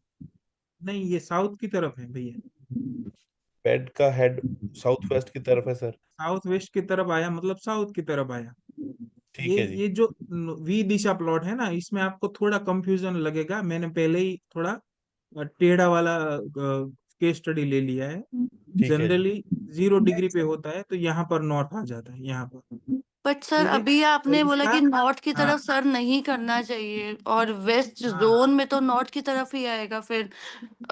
नहीं, ये साउथ की तरफ है भैया। बेड का हेड साउथ वेस्ट की तरफ है सर। साउथ वेस्ट की तरफ आया मतलब साउथ की तरफ आया। ठीक है जी। ये जो वी दिशा प्लॉट है ना, इसमें आपको थोड़ा कंफ्यूजन लगेगा। मैंने पहले ही थोड़ा टेढ़ा वाला केस स्टडी ले लिया है। ठीक है जी। जनरली 0 डिग्री पे होता है, तो यहाँ पर नॉर्थ आ जाता है, यहाँ पर। बट सर ठीक है, अभी और आपने बोला इसका, कि नॉर्थ की हाँ तरफ सर नहीं करना चाहिए, और वेस्ट हाँ, जोन में तो नॉर्थ की तरफ ही आएगा फिर।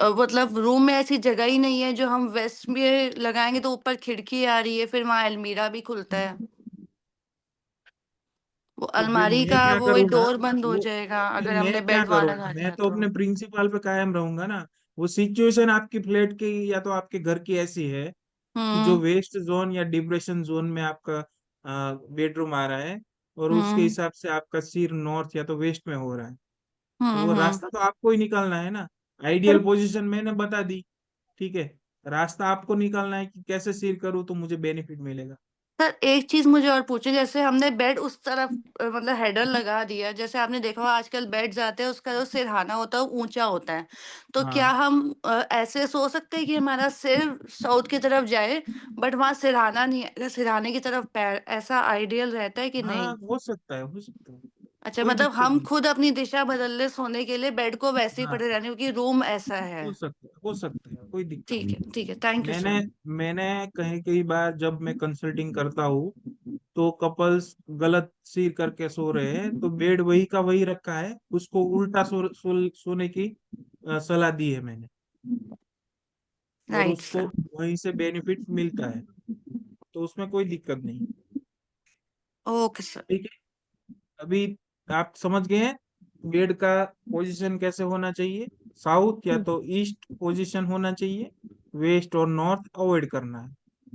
मतलब रूम में ऐसी जगह ही नहीं है जो हम वेस्ट में लगाएंगे, तो ऊपर खिड़की आ रही है, फिर वहां अलमीरा भी खुलता है, वो तो फिर अलमारी मैं का क्या वो करूँ ना, डोर बंद हो वो जाएगा फिर अगर मैं हमने क्या बेड वहां करूँ, लगा मैं दिया तो तो। अपने प्रिंसिपल पे कायम रहूंगा ना। वो सिचुएशन आपकी फ्लैट की या तो आपके घर की ऐसी है कि जो हम्म। वेस्ट जोन या डिप्रेशन जोन में आपका बेडरूम आ रहा है, और उसके हम्म। हिसाब से आपका सिर नॉर्थ या तो वेस्ट में हो रहा है, तो वो हम्म। रास्ता तो आपको ही निकालना है ना। सर आइडियल पोजीशन मैंने बता दी, ठीक है। रास्ता आपको निकालना है कि कैसे सिर करूँ तो मुझे बेनिफिट मिलेगा। सर एक चीज मुझे और पूछे, जैसे हमने बेड उस तरफ मतलब हेडर लगा दिया, जैसे आपने देखा होगा आजकल बेड जाते हैं उसका जो सिरहाना होता है वो ऊंचा होता है, तो क्या हाँ हम ऐसे सो सकते हैं कि हमारा सिर साउथ की तरफ जाए, बट वहां सिरहाना नहीं है, सिरहाने की तरफ पैर, ऐसा आइडियल रहता है कि हाँ, नहीं? हो सकता है, हो सकता है, अच्छा, कोई मतलब दिक्कत हम नहीं। खुद अपनी दिशा बदल ले सोने के लिए, बेड को वैसे ही हाँ, पड़े रहने, क्योंकि रूम ऐसा है। हो सकता है, हो सकता है, कोई दिक्कत ठीक है, नहीं। ठीक है, थैंक यू मैंने सर। मैंने कहीं कई बार जब मैं कंसल्टिंग करता हूँ, तो कपल्स गलत सिर करके सो रहे हैं, तो बेड वही का वही रखा है, उसको उल्टा सोने की सलाह दी है मैंने, और राइट उसको सर। वहीं से बेनिफिट मिलता है, तो उसमें कोई दिक्कत नहीं। Okay sir. ठीक है, अभी आप समझ गए हैं बेड का पोजीशन कैसे होना चाहिए। साउथ या तो ईस्ट पोजीशन होना चाहिए, वेस्ट और नॉर्थ अवॉइड करना है।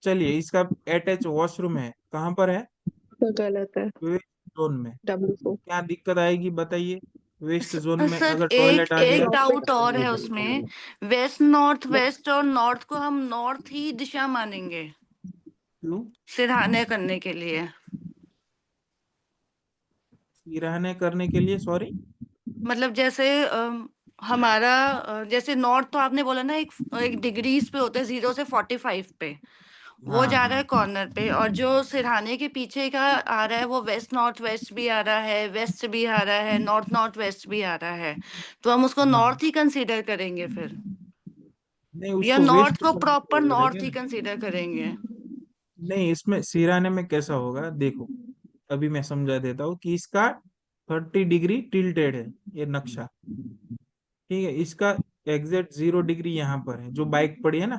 चलिए, इसका अटैच वॉशरूम है, कहाँ पर है? तो गलत है। वेस्ट जोन में। W4। क्या दिक्कत आएगी बताइए? वेस्ट जोन में सर अगर एक टॉयलेट आ गया एक तो डाउट फिर और वो है दिक्कत उसमें, आएगी। वेस्ट नॉर्थ वेस्ट और नॉर्थ को हम नॉर्थ ही दिशा मानेंगे क्यों? सिरहाने करने के लिए? रहने करने के लिए, सॉरी। मतलब जैसे हमारा जैसे नॉर्थ तो आपने बोला ना, एक एक डिग्रीज पे होता है, 0 से 45 पे, वो हाँ जा रहा हाँ है कॉर्नर पे, और जो सिरहाने के पीछे का आ रहा है वो वेस्ट नॉर्थ वेस्ट भी आ रहा है, वेस्ट भी आ रहा है, नॉर्थ नॉर्थ वेस्ट भी आ रहा है, तो हम उसको हाँ, नॉर्थ ही कंसीडर करेंगे फिर, नहीं या उसको नॉर्थ वेस्ट को प्रॉपर कंसीडर नॉर्थ करेंगे ही ना। कंसीडर करेंगे? नहीं, इसमें सिराने में कैसा होगा देखो, अभी मैं समझा देता हूँ कि इसका 30 डिग्री टिल्टेड है, ये नक्शा। ठीक है, इसका एग्जैक्ट 0 डिग्री यहाँ पर है, जो बाइक पड़ी है ना,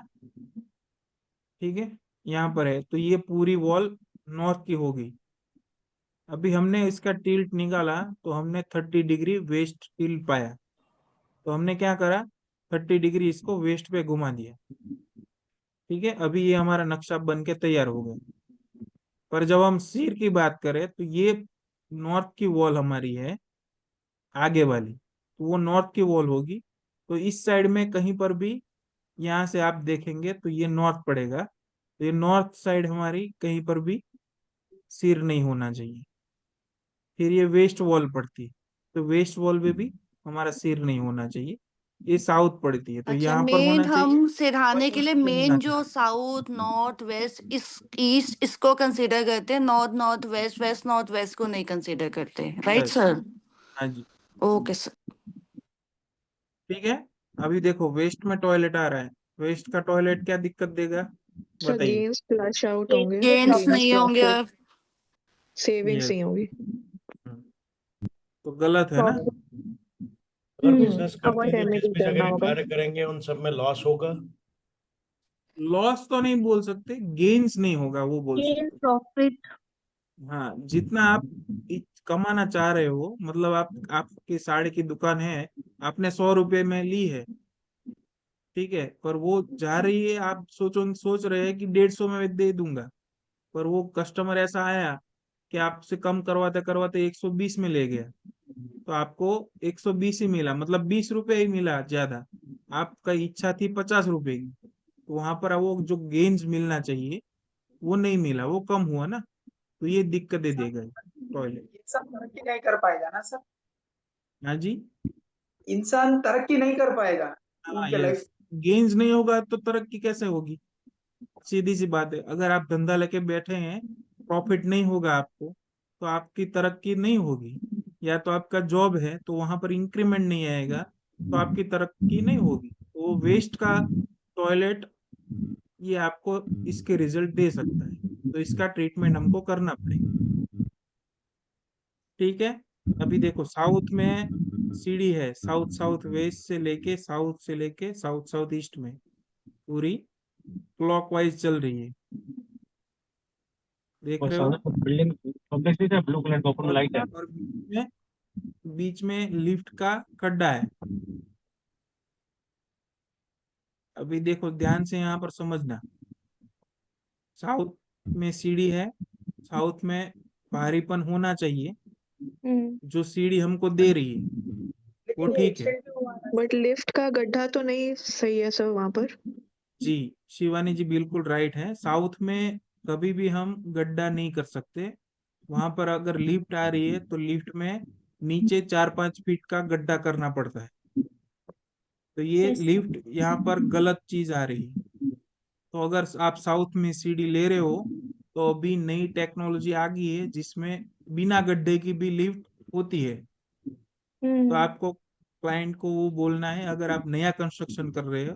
ठीक है, यहाँ पर है, तो ये पूरी वॉल नॉर्थ की होगी। अभी हमने इसका टिल्ट निकाला, तो हमने 30 डिग्री वेस्ट टिल्ट पाया, तो हमने क्या करा, 30 डिग्री इसको वेस्ट पे घुमा दिया। ठीक है, अभी ये हमारा नक्शा बन के तैयार हो गया। पर जब हम सिर की बात करें, तो ये नॉर्थ की वॉल हमारी है, आगे वाली, तो वो नॉर्थ की वॉल होगी। तो इस साइड में कहीं पर भी, यहाँ से आप देखेंगे तो ये नॉर्थ पड़ेगा, तो ये नॉर्थ साइड हमारी कहीं पर भी सिर नहीं होना चाहिए। फिर ये वेस्ट वॉल पड़ती है, तो वेस्ट वॉल पे भी हमारा सिर नहीं होना चाहिए। ये साउथ पड़ती है, तो अच्छा, यहाँ पर मेन होना चाहिए, हम और सिरहाने के लिए ईस्ट पे होना मेन चाहिए। जो साउथ नॉर्थ वेस्ट इस ईस्ट इसको कंसीडर करते हैं, north north west west north west को नहीं कंसीडर करते, राइट यस, सर? हाँ जी। Okay sir. ठीक है, अभी देखो वेस्ट में टॉयलेट आ रहा है, वेस्ट का टॉयलेट क्या दिक्कत देगा सर बताइए? गेन्स फ्लश आउट होंगे, गेन्स गेन्स नहीं होंगे प्रॉफिट, और सेविंग्स यस, नहीं होगी। तो गलत है ना। प्रॉफिट अगर बिजनेस करते अवॉइड हैं तो जिस रेमेडी भी करना जगह होगा। कार्य करेंगे उन सब में लॉस होगा। लॉस तो नहीं बोल सकते, गेन्स नहीं होगा वो बोल गेन सकते। प्रॉफिट। हाँ, जितना आप कमाना चाह रहे हो, मतलब आपकी साड़ी की दुकान है, आपने 100 रुपए में ली है, ठीक है, पर वो जा रही है, आप सोच रहे हैं कि 150 में दे दूंगा, पर वो कस्टमर ऐसा आया कि आपसे कम करवाते करवाते 120 में ले गया, तो आपको 120 ही मिला, मतलब 20 रुपए ही मिला ज्यादा। आपका इच्छा थी 50 रुपए की, तो वहां पर वो जो गेन्स मिलना चाहिए वो नहीं मिला, वो कम हुआ ना, तो ये दिक्कतें देगा टॉयलेट। इंसान तरक्की नहीं कर पाएगा ना सर, हाँ जी, इंसान तरक्की नहीं कर पाएगा हाँ उनके लाइफ। यस, गेन्स नहीं होगा तो तरक्की कैसे होगी? सीधी सी बात है, अगर आप धंधा लेके बैठे हैं, प्रॉफिट नहीं होगा आपको, तो आपकी तरक्की नहीं होगी। या तो आपका जॉब है तो वहां पर इंक्रीमेंट नहीं आएगा, तो आपकी तरक्की नहीं होगी। तो वो वेस्ट का टॉयलेट ये आपको इसके रिजल्ट दे सकता है, तो इसका ट्रीटमेंट हमको करना पड़ेगा। ठीक है, अभी देखो साउथ में सीढ़ी है, साउथ साउथ वेस्ट से लेके साउथ साउथ ईस्ट में पूरी क्लॉकवाइज चल रही है, देख और रहे हो? सामने बिल्डिंग कॉम्प्लेक्स भी है, ब्लू कलर का ऊपर में लाइट है। और बीच में लिफ्ट का खड्डा है। अभी देखो ध्यान से यहाँ पर समझना, साउथ में सीढ़ी है, साउथ में भारीपन होना चाहिए, जो सीढ़ी हमको दे रही है वो ठीक है। बट लिफ्ट का गड्ढा तो नहीं सही है सर वहां पर। जी शिवानी जी बिल्कुल राइट है, साउथ में कभी भी हम गड्ढा नहीं कर सकते। वहां पर अगर लिफ्ट आ रही है तो लिफ्ट में नीचे 4-5 फीट का गड्ढा करना पड़ता है, तो ये लिफ्ट यहाँ पर गलत चीज आ रही है। तो अगर आप साउथ में सीढ़ी ले रहे हो, तो अभी नई टेक्नोलॉजी आ गई है जिसमें बिना गड्ढे की भी लिफ्ट होती है। तो आपको क्लाइंट को वो बोलना है, अगर आप नया कंस्ट्रक्शन कर रहे हो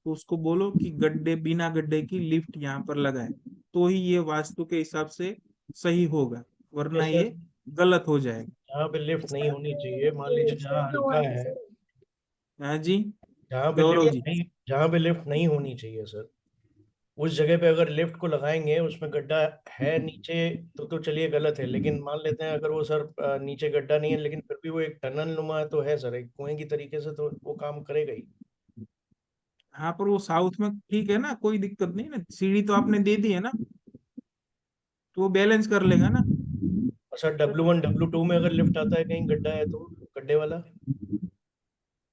तो उसको बोलो कि बिना गड्ढे की लिफ्ट यहाँ पर लगाए, तो ही ये वास्तु के हिसाब से सही होगा, वरना सर ये गलत हो जाएगा। जहाँ पे लिफ्ट नहीं होनी चाहिए, मान लीजिए जहाँ हल्का है, हाँ जी जहाँ पे गौरव लिफ्ट जी, नहीं जहाँ पे लिफ्ट नहीं होनी चाहिए सर, उस जगह पे अगर लिफ्ट को लगाएंगे, उसमें गड्ढा है नीचे, तो चलिए गलत है। लेकिन मान लेते हैं अगर वो सर नीचे गड्ढा नहीं है, लेकिन फिर भी वो एक टनल नुमा तो है सर, एक कुएं की तरीके से, तो वो काम करेगा ही। हाँ पर वो साउथ में ठीक है ना, कोई दिक्कत नहीं ना, सीढ़ी तो आपने दे दी है ना, तो वो बैलेंस कर लेगा ना। और सर W1 W2 में अगर लिफ्ट आता है कहीं गड्ढा है तो गड्ढे वाला।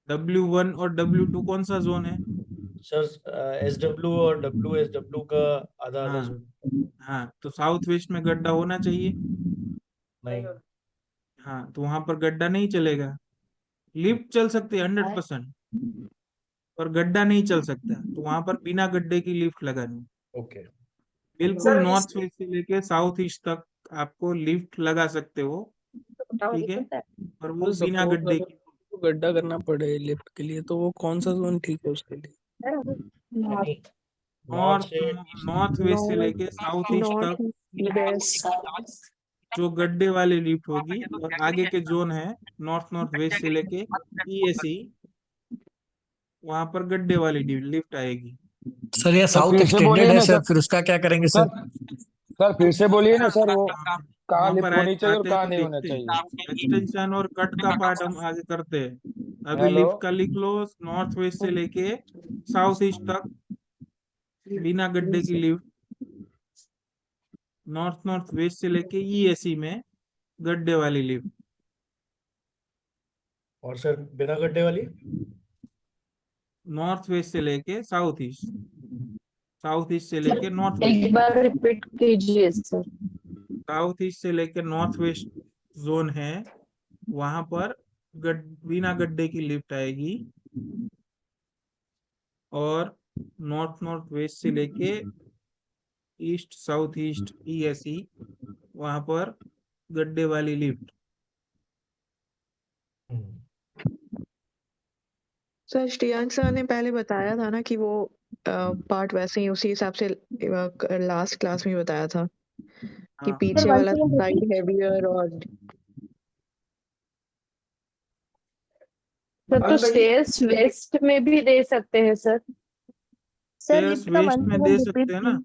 W1 और W2 कौन सा जोन है? सर SW और WSW का आधा आधा हाँ जोन। हाँ, तो साउथ वेस्ट में गड्ढा होना चाहिए। नहीं। हाँ तो वहां पर गड्ढा नहीं चलेगा, लिफ्ट चल सकती है 100%, पर गड्ढा नहीं चल सकता, तो वहां पर बिना गड्ढे की लिफ्ट लगानी। ओके। बिल्कुल सर नॉर्थ वेस्ट से लेके साउथ ईस्ट तक आपको लिफ्ट लगा सकते हो, ठीक है, पर वो तो बिना सपोज गड्ढे अगर की। उसको गड्ढा करना पड़े लिफ्ट के लिए, तो वो कौन सा जोन ठीक है उसके लिए? नहीं, नॉर्थ नॉर्थ से नॉर्थ वेस्ट से लेके साउथ ईस्ट नॉर्थ तक वेस्ट। जो गड्ढे वाली लिफ्ट होगी, और आगे के जोन है नॉर्थ नॉर्थ वेस्ट से लेके ESE, वहां पर गड्ढे वाली लिफ्ट आएगी। सर ये सर साउथ फिर से बोलिए एक्सटेंडेड है ना सर, सर। फिर उसका क्या करेंगे सर सर? सर फिर से बोलिए ना सर, वो कहाँ वहां पर लिफ्ट होनी चाहिए और आते हैं कहाँ तो नहीं होना देखते चाहिए। हैं, एक्सटेंशन और कट का पार्ट हम आगे करते हैं। अभी हेलो। लिफ्ट का लिख लो, नॉर्थ वेस्ट से लेके साउथ ईस्ट तक बिना गड्ढे की लिफ्ट, नॉर्थ नॉर्थ वेस्ट से लेके ESE में गड्ढे वाली लिफ्ट, और सर बिना गड्ढे वाली। नॉर्थ वेस्ट से लेके साउथ ईस्ट, साउथ ईस्ट से लेके नॉर्थ वेस्ट, एक बार रिपीट कीजिए सर। साउथ ईस्ट से लेके नॉर्थ वेस्ट जोन है, वहां पर बिना गड्ढे की लिफ्ट आएगी, और नॉर्थ नॉर्थ वेस्ट से लेके ईस्ट साउथ ईस्ट ESE, वहां पर गड्ढे वाली लिफ्ट। सर श्रेयांक सर ने पहले बताया था ना कि वो पार्ट वैसे ही उसी हिसाब से लास्ट क्लास में बताया था कि हाँ पीछे वाला साइड हैवियर और सर तो स्टेयर्स वेस्ट में भी दे सकते हैं सर। स्टेयर्स वेस्ट में दे सकते हैं ना।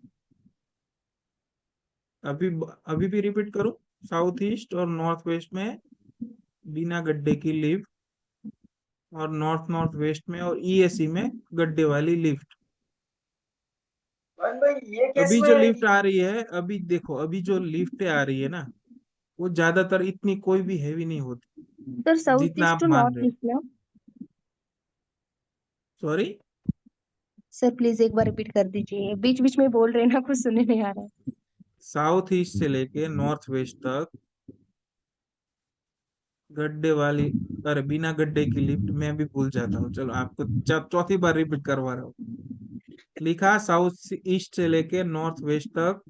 अभी अभी भी रिपीट करूं, साउथ ईस्ट और नॉर्थ वेस्ट में बिना गड्ढे की लिफ्ट, और नॉर्थ नॉर्थ वेस्ट में और ESE में गड्ढे वाली लिफ्ट। वन भाई ये केस अभी में जो लिफ्ट आ रही है, अभी देखो, अभी जो लिफ्ट आ रही है ना, वो ज्यादातर इतनी कोई भी हैवी नहीं होती सर साउथ जितना ईस्ट आप टू मान नॉर्थ रहे हो। ईस्ट ना? सॉरी, सर प्लीज एक बार रिपीट कर दीजिए, बीच बीच में बोल रहे हैं ना, कुछ सुनने नहीं आ रहा है। साउथ ईस्ट से लेके नॉर्थ वेस्ट तक गड्ढे वाली, अरे बिना गड्ढे की लिफ्ट, मैं भी भूल जाता हूँ, चलो आपको चौथी बार रिपीट करवा रहा हूँ। लिखा साउथ ईस्ट से लेके नॉर्थ वेस्ट तक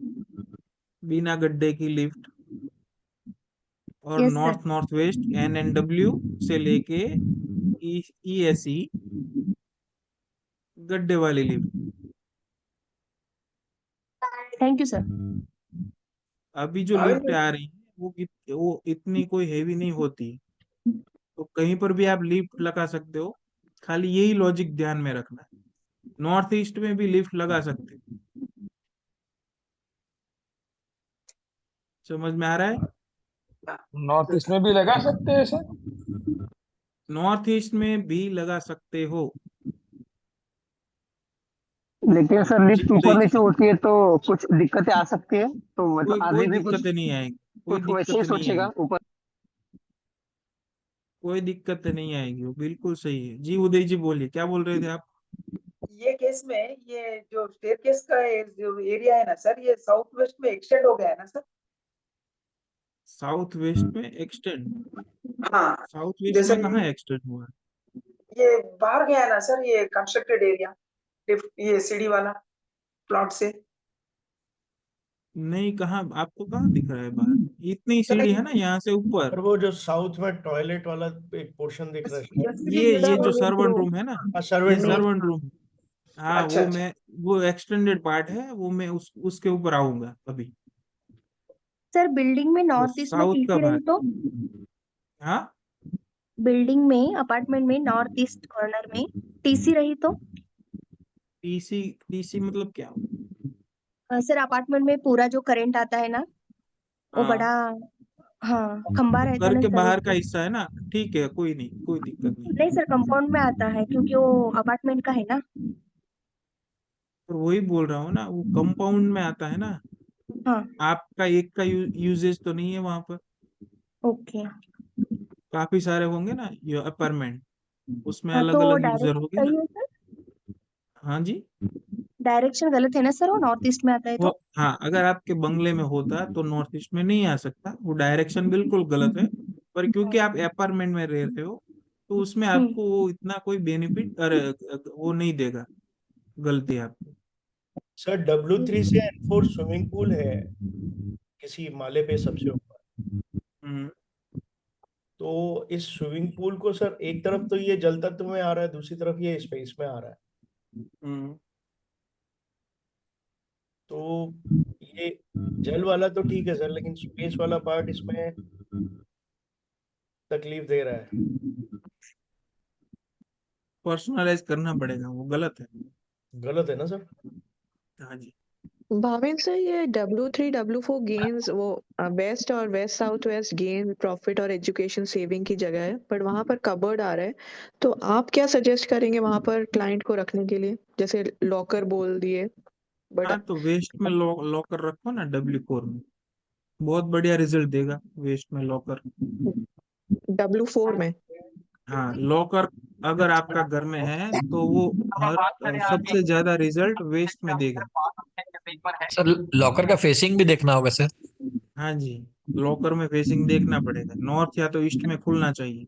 बिना गड्ढे की लिफ्ट, और yes sir. North north west NNW से लेके ESE गड्ढे वाली लिफ्ट। Thank you sir. अभी जो लिफ्ट आ रही है वो इतनी कोई हैवी नहीं होती, तो कहीं पर भी आप लिफ्ट लगा सकते हो, खाली यही लॉजिक ध्यान में रखना है। नॉर्थ ईस्ट में भी लिफ्ट लगा सकते हो, समझ में आ रहा है? नॉर्थ ईस्ट में भी लगा सकते हैं सर? नॉर्थ ईस्ट में भी लगा सकते हो। लेकिन सर लिफ्ट जी ऊपर उदय जी, नीचे होती है तो कुछ दिक्कतें आ सकती है, तो कोई मतलब कोई आदमी भी कुछ दिक्कतें नहीं आएगी, कोई कुछ वैसे ही दिक्कत नहीं सोचेगा आएगी, ऊपर। कोई दिक्कत नहीं आएगी, वो बिल्कुल सही है। जी उदय जी बोलिए, क्या बोल रहे थे आप? ये केस में ये जो स्टेयरकेस का जो एरिया है ना सर, ये साउथ वेस्ट में एक्सटेंड हो गया है ना सर? साउथ वेस्ट में एक्सटेंड? हाँ, साउथ वेस्ट जैसे में कहाँ एक्सटेंड हुआ? ये बाहर गया है ना सर, ये कंस्ट्रक्टेड एरिया, लिफ्ट ये सीढ़ी वाला प्लॉट से। नहीं, कहाँ आपको कहाँ दिख रहा है बाहर? इतनी सर सीढ़ी है ना यहाँ से ऊपर। और वो जो साउथ में टॉयलेट वाला एक पोर्शन दिख रहा है, ये जो सर्वेंट रूम है ना, ये सर्वेंट रूम। सर्वेंट रूम, हाँ अच्छा वो अच्छा। मैं, वो एक्सटेंडेड पार्ट है, वो मैं उसके ऊपर आऊंगा अभी। सर बिल्डिंग में वो नॉर्थ ईस्ट में साउथ का टीसी रही भाग, तो? हाँ बिल्डिंग में, अपार्टमेंट में नॉर्थ ईस्ट कॉर्नर में टीसी रही तो? टीसी, टीसी मतलब क्या? सर अपार्टमेंट में पूरा जो करंट आता है ना, वो बड़ा, हाँ, हाँ खंबा रहता है घर ना के सर बाहर का उसमें। हिस्सा है ना, ठीक है, कोई नहीं, कोई दिक्कत नहीं। नहीं सर, कंपाउंड में आता है क्योंकि वो अपार्टमेंट का है ना। और वही बोल रहा हूँ ना, वो कंपाउंड में आता है ना, हाँ आपका एक का यूजेज तो नहीं है वहां पर, ओके। काफी सारे होंगे ना ये अपार्टमेंट, उसमें हाँ अलग तो अलग यूजर डायरेक्शन होंगे ना। सही है सर? हाँ जी, डायरेक्शन गलत है ना सर, वो नॉर्थ ईस्ट में आता है वो, तो? हाँ अगर आपके बंगले में होता तो नॉर्थ ईस्ट में नहीं आ सकता, वो डायरेक्शन बिल्कुल गलत है। पर क्योंकि आप अपार्टमेंट में रह रहे हो, तो उसमें हम्म। आपको वो इतना कोई बेनिफिट, अरे वो नहीं देगा, गलती आपको। सर W3 से N4 स्विमिंग पूल है किसी माले पे सबसे ऊपर। हम्म, तो इस स्विमिंग पूल को सर एक तरफ तो ये जल तत्व में आ रहा है, दूसरी तरफ ये स्पेस में आ रहा है, हम्म। तो ये जल वाला तो ठीक है सर, लेकिन स्पेस वाला पार्ट इसमें तकलीफ दे रहा है। पर्सनलाइज करना पड़ेगा, वो गलत है। गलत है ना सर? हाँ जी। भावेन सर, ये W3 W4 गेन्स वो वेस्ट और west south west gain profit और एजुकेशन सेविंग की जगह है, बट वहां पर कबर्ड आ रहा है, तो आप क्या सजेस्ट करेंगे वहां पर क्लाइंट को रखने के लिए? जैसे लॉकर बोल दिए, बट हाँ तो वेस्ट में लॉकर रखो ना, W4 में बहुत बढ़िया रिजल्ट देगा, वेस्ट में लॉकर। W4 में? हाँ लॉकर अगर आपका घर में है तो वो सबसे ज्यादा रिजल्ट वेस्ट में देगा। सर लॉकर का फेसिंग भी देखना होगा सर। हाँ जी, लॉकर में फेसिंग देखना पड़ेगा, नॉर्थ या तो ईस्ट में खुलना चाहिए।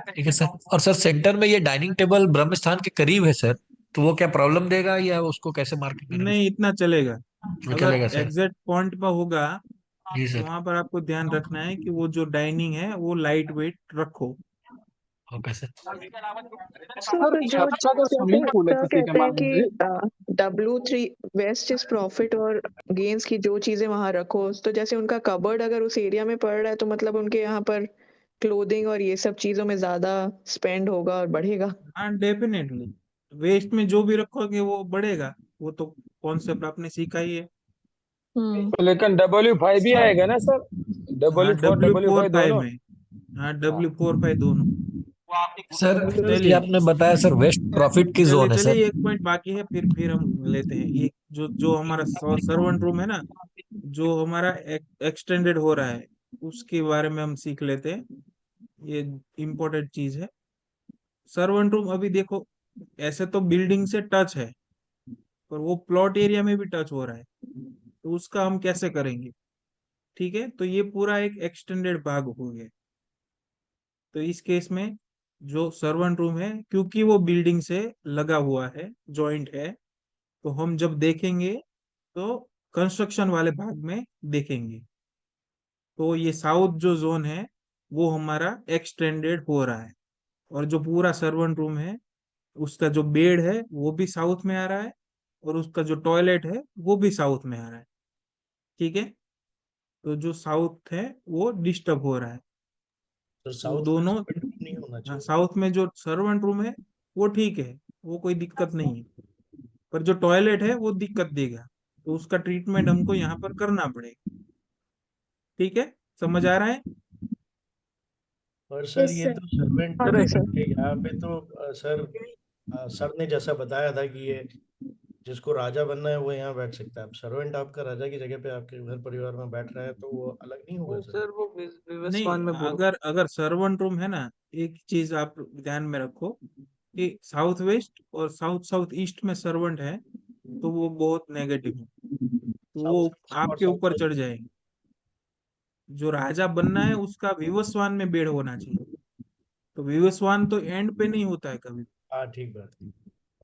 ठीक है सर। और सर सेंटर में ये डाइनिंग टेबल ब्रह्म स्थान के करीब है सर, तो वो क्या प्रॉब्लम देगा या उसको कैसे मार्केट करेंगे? नहीं, इतना चलेगा। वो अगर चलेगा सर। एग्जैक्ट पॉइंट पर होगा जी तो सर। वहां पर आपको ध्यान रखना है कि वो जो डाइनिंग है वो लाइट वेट रखो। Okay sir. सर जो छत का जो स्विमिंग पूल है सर किसी का कहते हैं मान कि लीजिए, W3 वेस्ट इज प्रॉफिट और गेन्स की जो चीजें वहां रखो, तो जैसे उनका कबर्ड अगर उस एरिया में पड़ रहा है तो मतलब उनके यहाँ पर क्लोथिंग और ये सब चीजों में ज्यादा स्पेंड होगा और बढ़ेगा। हाँ डेफिनेटली, वेस्ट में जो भी रखोगे वो बढ़ेगा, वो तो कॉन्सेप्ट आपने सीखा ही है। तो लेकिन W5 भी आएगा ना सर? हाँ W4 W4 W5 5 दोनों? में, हाँ W4 5 दोनों। सर ये चलिए आपने बताया सर वेस्ट प्रॉफिट की चलिए जोन है सर। चलिए, एक पॉइंट बाकी है, फिर हम लेते हैं ये जो जो हमारा सर्वेंट रूम है ना, जो हमारा एक्सटेंडेड हो रहा है, उसके बारे में हम सीख लेते हैं। ये इम्पोर्टेंट चीज है। सर्वेंट रूम अभी देखो, ऐसे तो बिल्डिंग से टच है, पर वो प्लॉट एरिया में भी टच हो रहा है, तो उसका हम कैसे करेंगे? ठीक है, तो ये पूरा एक एक्सटेंडेड भाग हो गया। तो इस केस में जो सर्वेंट रूम है, क्योंकि वो बिल्डिंग से लगा हुआ है, जॉइंट है, तो हम जब देखेंगे तो कंस्ट्रक्शन वाले भाग में देखेंगे। तो ये साउथ जो जोन है वो हमारा एक्सटेंडेड हो रहा है, और जो पूरा सर्वेंट रूम है उसका जो बेड है वो भी साउथ में आ रहा है, और उसका जो टॉयलेट है वो भी साउथ में आ रहा है। ठीक है, तो जो साउथ है वो डिस्टर्ब हो रहा है। तो वो साउथ दोनों, वेस्ट बेडरूम नहीं होना हाँ, चाहिए। साउथ में जो सर्वेंट रूम है वो ठीक है, वो कोई दिक्कत नहीं है, पर जो टॉयलेट है वो दिक्कत देगा, तो उसका ट्रीटमेंट हमको यहाँ पर करना पड़ेगा। ठीक है, समझ आ रहा है? और सर यस ये सर। तो सर्वेंट हाँ रूम जी सर। है यहाँ पे तो सर सर ने जैसा बताया था कि ये जिसको राजा बनना है वो यहाँ बैठ सकता है। अब सर्वेंट आपका राजा की जगह पे आपके घर परिवार में बैठ रहा है तो वो अलग नहीं होगा सर? सर वो नहीं, विवस्वान में बोल अगर अगर सर्वेंट रूम है ना, एक चीज आप ध्यान में रखो कि साउथ वेस्ट और साउथ साउथ ईस्ट में सर्वेंट है, तो वो बहुत नेगेटिव है, तो वो साउथ वेस्ट और आपके साउथ ऊपर साउथ चढ़ जाएंगे। जो राजा बनना है उसका विवस्वान में बेड होना चाहिए, तो विवस्वान तो एंड पे नहीं होता है कभी। हाँ ठीक बात।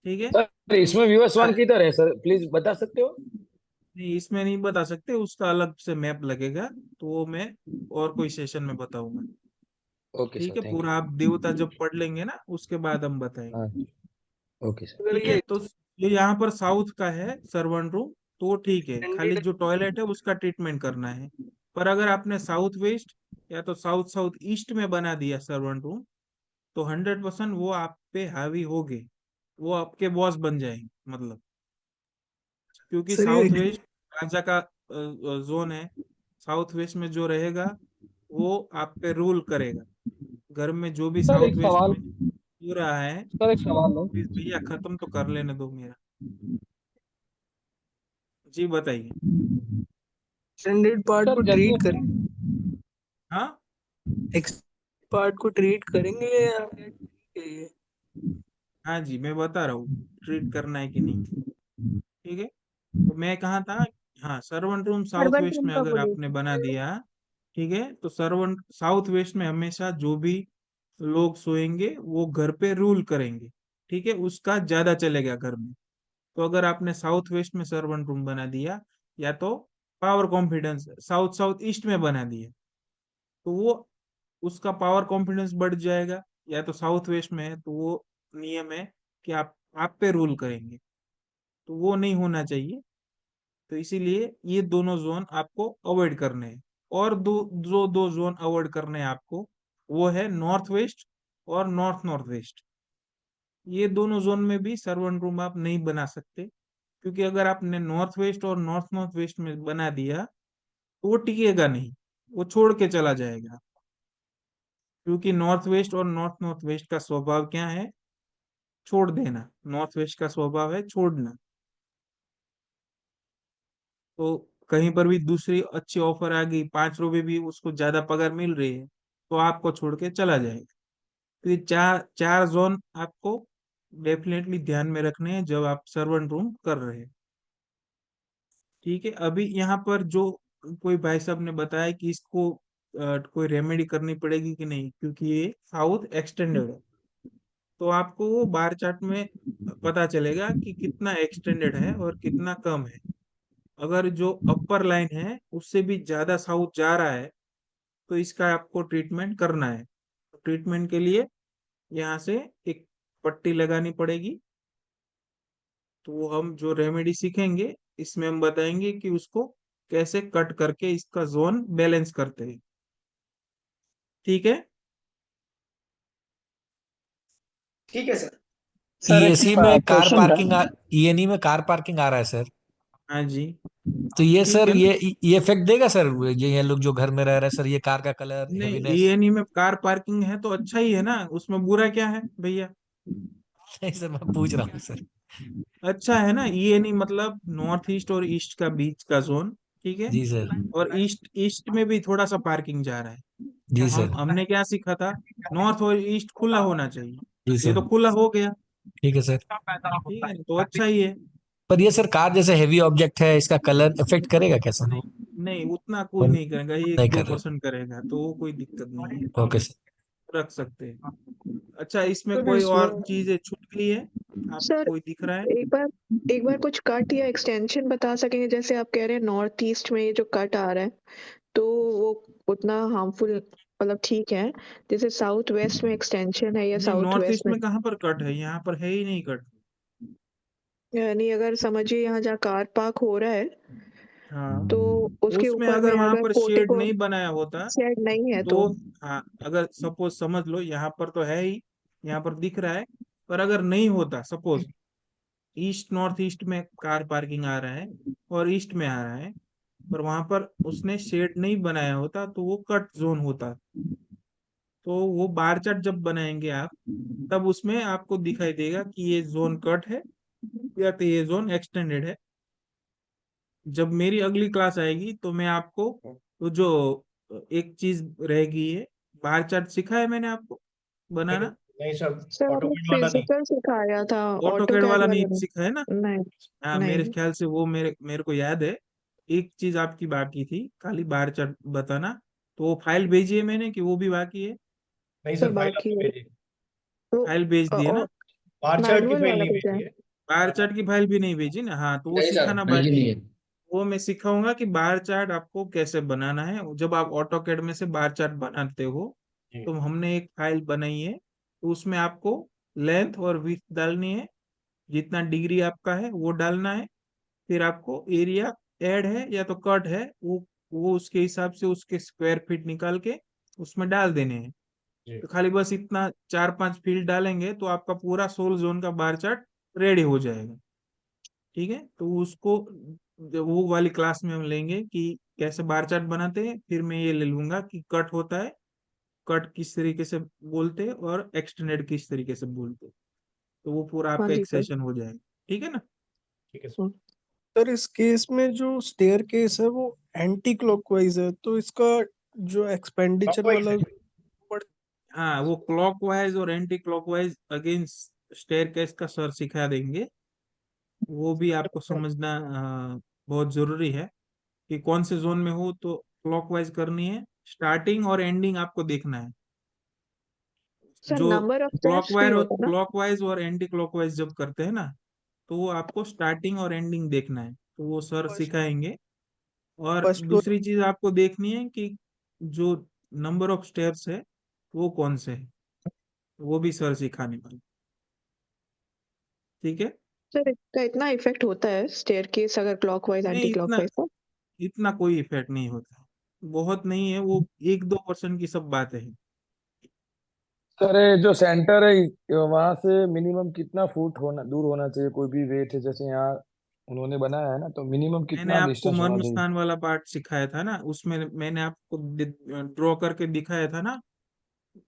ठीक है, सर इसमें विवस्वान किधर है सर, प्लीज बता सकते हो? नहीं इसमें नहीं बता सकते, उसका अलग से मैप लगेगा, तो वो मैं और कोई सेशन में बताऊंगा। ओके ठीक सर, है, थैंक पूरा यू। आप देवता जब पढ़ लेंगे ना उसके बाद हम हाँ, बताएंगे। Okay sir. अगर ठीक है, ये तो ये यहाँ पर साउथ का है सर्वेंट रूम, तो वो ठीक है, खाली एक्सटेंडेड जो टॉयलेट है उसका ट्रीटमेंट करना है। पर अगर आपने साउथ वेस्ट या तो साउथ साउथ ईस्ट में बना दिया सर्वेंट रूम, तो 100% वो आप पे हावी होगे, वो आपके बॉस बन जाएंगे, मतलब, क्योंकि सर ये साउथ वेस्ट राजा का जोन है। साउथ वेस्ट में जो रहेगा वो आप पे रूल करेगा। घर में जो भी सर साउथ एक वेस्ट सवाल, में हो रहा है, सर एक सवाल है। प्लीज भैया खत्म तो कर लेने दो मेरा। जी बताइए। एक्सटेंडेड पार्ट सर को जैसे ट्रीट करें, हाँ एक्स पार्ट को ट्रीट करेंगे या क्या ये? हाँ जी, मैं बता रहा हूँ ट्रीट करना है कि नहीं। ठीक है, तो मैं कहा था, हाँ, servant room south servant west room में का अगर बोलिए आपने सर। बना दिया, ठीक है, तो सर्वेंट साउथ वेस्ट में हमेशा जो भी लोग सोएंगे वो घर पे रूल करेंगे। ठीक है, उसका ज्यादा चलेगा घर में। तो अगर आपने साउथ वेस्ट में सर्वेंट रूम बना दिया, या तो power confidence south south east में बना दिया, तो वो उसका पावर कॉन्फिडेंस बढ़ जाएगा। या तो साउथ वेस्ट में है तो वो नियम है कि आप पे रूल करेंगे, तो वो नहीं होना चाहिए। तो इसीलिए ये दोनों जोन आपको अवॉइड करने हैं। और दो जोन अवॉइड करने हैं आपको, वो है नॉर्थ वेस्ट और नॉर्थ नॉर्थ वेस्ट। ये दोनों जोन में भी सर्वेंट रूम आप नहीं बना सकते, क्योंकि अगर आपने नॉर्थ वेस्ट और नॉर्थ नॉर्थ वेस्ट में बना दिया तो वो टिकेगा नहीं, वो छोड़ के चला जाएगा। क्योंकि नॉर्थ वेस्ट और नॉर्थ नॉर्थ वेस्ट का स्वभाव क्या है? छोड़ देना। नॉर्थ वेस्ट का स्वभाव है छोड़ना। तो कहीं पर भी दूसरी अच्छी ऑफर आ गई, 5 रुपए भी उसको ज्यादा पगार मिल रही है, तो आपको छोड़ के चला जाएगा। तो ये चार चार जोन आपको डेफिनेटली ध्यान में रखने हैं जब आप सर्वेंट रूम कर रहे हैं। ठीक है, अभी यहाँ पर जो कोई भाई साहब ने बताया कि इसको कोई रेमेडी करनी पड़ेगी कि नहीं, क्योंकि ये साउथ एक्सटेंडेड है, तो आपको वो बार चार्ट में पता चलेगा कि कितना एक्सटेंडेड है और कितना कम है। अगर जो अपर लाइन है उससे भी ज्यादा साउथ जा रहा है, तो इसका आपको ट्रीटमेंट करना है। ट्रीटमेंट के लिए यहाँ से एक पट्टी लगानी पड़ेगी। तो वो हम जो रेमेडी सीखेंगे इसमें हम बताएंगे कि उसको कैसे कट करके इसका जोन बैलेंस करते हैं। ठीक है, ठीक है सर। सर एक ईएसी में कार क्वेश्चन था। पार्किंग ईएनई में कार पार्किंग आ रहा है सर। हाँ जी। तो ये ठीक सर है ना? ये इफेक्ट देगा सर, ये लोग जो घर में रह रहे हैं सर, ये कार का कलर, नहीं, हेवीनेस? ईएनई में कार पार्किंग है तो अच्छा ही है ना, उसमें बुरा क्या है भैया? नहीं सर, मैं पूछ रहा हूँ सर। अच्छा है ना, ईएनई मतलब नॉर्थ ईस्ट और ईस्ट का बीच का जोन, ठीक है। जी सर। और ईस्ट ईस्ट में भी थोड़ा सा पार्किंग जा रहा है, तो जी सर। हमने क्या सीखा था, नॉर्थ और ईस्ट खुला होना चाहिए, जी ये सर। तो खुला हो गया, ठीक है सर। ठीक है, तो अच्छा ही है। पर ये सर कार जैसे हेवी ऑब्जेक्ट है, इसका कलर इफेक्ट करेगा क्या सर? नहीं, नहीं उतना कोई नहीं करेगा, एक नहीं दो कर रहा। परसेंट करेगा, तो वो कोई दिक्कत नहीं है, ओके सर। रख सकते हैं। अच्छा, इसमें सर कोई और चीज छूट गई है आपको, सर कोई दिख रहा है? एक बार कुछ कट या एक्सटेंशन बता सकेंगे, जैसे आप कह रहे हैं नॉर्थ ईस्ट में ये जो कट आ रहा है तो वो उतना हार्मफुल, मतलब ठीक है, जैसे साउथ वेस्ट में एक्सटेंशन है या नहीं, साउथ नॉर्थ वेस्ट ईस्ट में, में कहाँ पर कट है, यहाँ पर है ही नहीं कट। यानी अगर समझिए यहाँ जहाँ कार पार्क हो रहा है हाँ, तो उसके उसमें ऊपर अगर में वहां अगर पर शेड पोर्टिको नहीं बनाया होता शेड नहीं है तो, हाँ, अगर सपोज समझ लो यहाँ पर तो है ही, यहाँ पर दिख रहा है, पर अगर नहीं होता, सपोज ईस्ट नॉर्थ ईस्ट में कार पार्किंग आ रहा है और ईस्ट में आ रहा है, पर वहां पर उसने शेड नहीं बनाया होता तो वो कट जोन होता। तो वो बार चार्ट जब बनाएंगे आप, तब उसमें आपको दिखाई देगा कि ये जोन कट है या तो ये जोन एक्सटेंडेड है। जब मेरी अगली क्लास आएगी तो मैं आपको वो जो एक चीज रहेगी, है बार चार्ट सिखाया है मैंने आपको नहीं बनाना, नहीं सर, सर आपने ऑटोमेट वाला नहीं। फिजिकल सिखाया था, ऑटो ऑटो कैड कैड वाला नहीं वाला नहीं। सिखाया ना? नहीं हाँ, मेरे नहीं ख्याल से वो मेरे मेरे को याद है, एक चीज आपकी बाकी थी, खाली बार चार्ट बताना, तो वो फाइल भेजी है मैंने कि वो भी बाकी है? नहीं सर सर, फाइल बाकी आपने है भेजी, वो फाइल भेज दिए ना? और बार चार्ट की मैनुअल फाइल वाला नहीं भेजा है। भेजी है। बार चार्ट की फाइल भी नहीं भेजी ना? हाँ, तो वो नहीं सर, सिखाना भेजी बाकी नहीं है। है। वो मैं सिखाऊंगा कि बार चार्ट आपको कैसे बनाना है, जब आप ऑटो कैड में से बार चार्ट बनाते हो, जी तो हमने एक फाइल बनाई है, तो उसमें आपको लेंथ और विड्थ डालनी है, जितना डिग्री आपका है वो डालना है, फिर आपको एरिया ऐड है या तो कट है, वो उसके हिसाब से उसके स्क्वायर फीट निकाल के उसमें डाल देने हैं। जी तो खाली बस इतना 4-5 फील्ड डालेंगे तो आपका पूरा सोल जोन का बार चार्ट रेडी हो जाएगा, ठीक है। तो उसको जब वो वाली क्लास में हम लेंगे कि कैसे बार चार्ट बनाते हैं, फिर मैं ये ले लूंगा कि कट होता है, कट किस तरीके से बोलते हैं और एक्सटेंडेड किस तरीके से बोलते हैं, तो वो पूरा हाँ आपका जी एक सर। सेशन हो जाएगा, ठीक है ना? ठीक है सर। हम्म। सर इस केस में जो स्टेयर केस है वो एंटी क्लॉकवाइज है, तो इसका जो एक्सपेंडिचर क्लॉकवाइज वाला है। बढ़- हाँ, वो क्लॉकवाइज और एंटी क्लॉकवाइज अगेंस्ट स्टेयरकेस का सर सिखा देंगे, वो भी आपको समझना बहुत जरूरी है कि कौन से जोन में हो तो क्लॉकवाइज करनी है, स्टार्टिंग और एंडिंग आपको देखना है। सर जो नंबर ऑफ स्टेप्स भी होता है ना? क्लॉकवाइज और एंटी क्लॉकवाइज जब करते हैं ना, तो वो आपको स्टार्टिंग और एंडिंग देखना है, तो वो सर फर्स्ट सिखाएंगे। और फर्स्ट फ्लोर। दूसरी चीज आपको देखनी है कि जो नंबर ऑफ स्टेप्स है वो कौन से है, वो भी सर सिखाने वाले, ठीक है। सर इसका इतना इफेक्ट होता है स्टेयरकेस अगर क्लॉकवाइज एंटी नहीं, इतना क्लॉकवाइज का? इतना कोई इफेक्ट नहीं होता, बहुत नहीं है वो, 1-2% की सब बातें हैं। सर ये जो सेंटर है वहां से मिनिमम कितना फुट होना दूर होना चाहिए, कोई भी वेट है जैसे यहाँ उन्होंने बनाया है ना, तो मिनिमम मैंने कितना आपको डिस्टेंस होना मर्म चाहिए? स्थान वाला पार्ट सिखाया था ना, उसमें मैंने आपको ड्रॉ करके दिखाया था ना,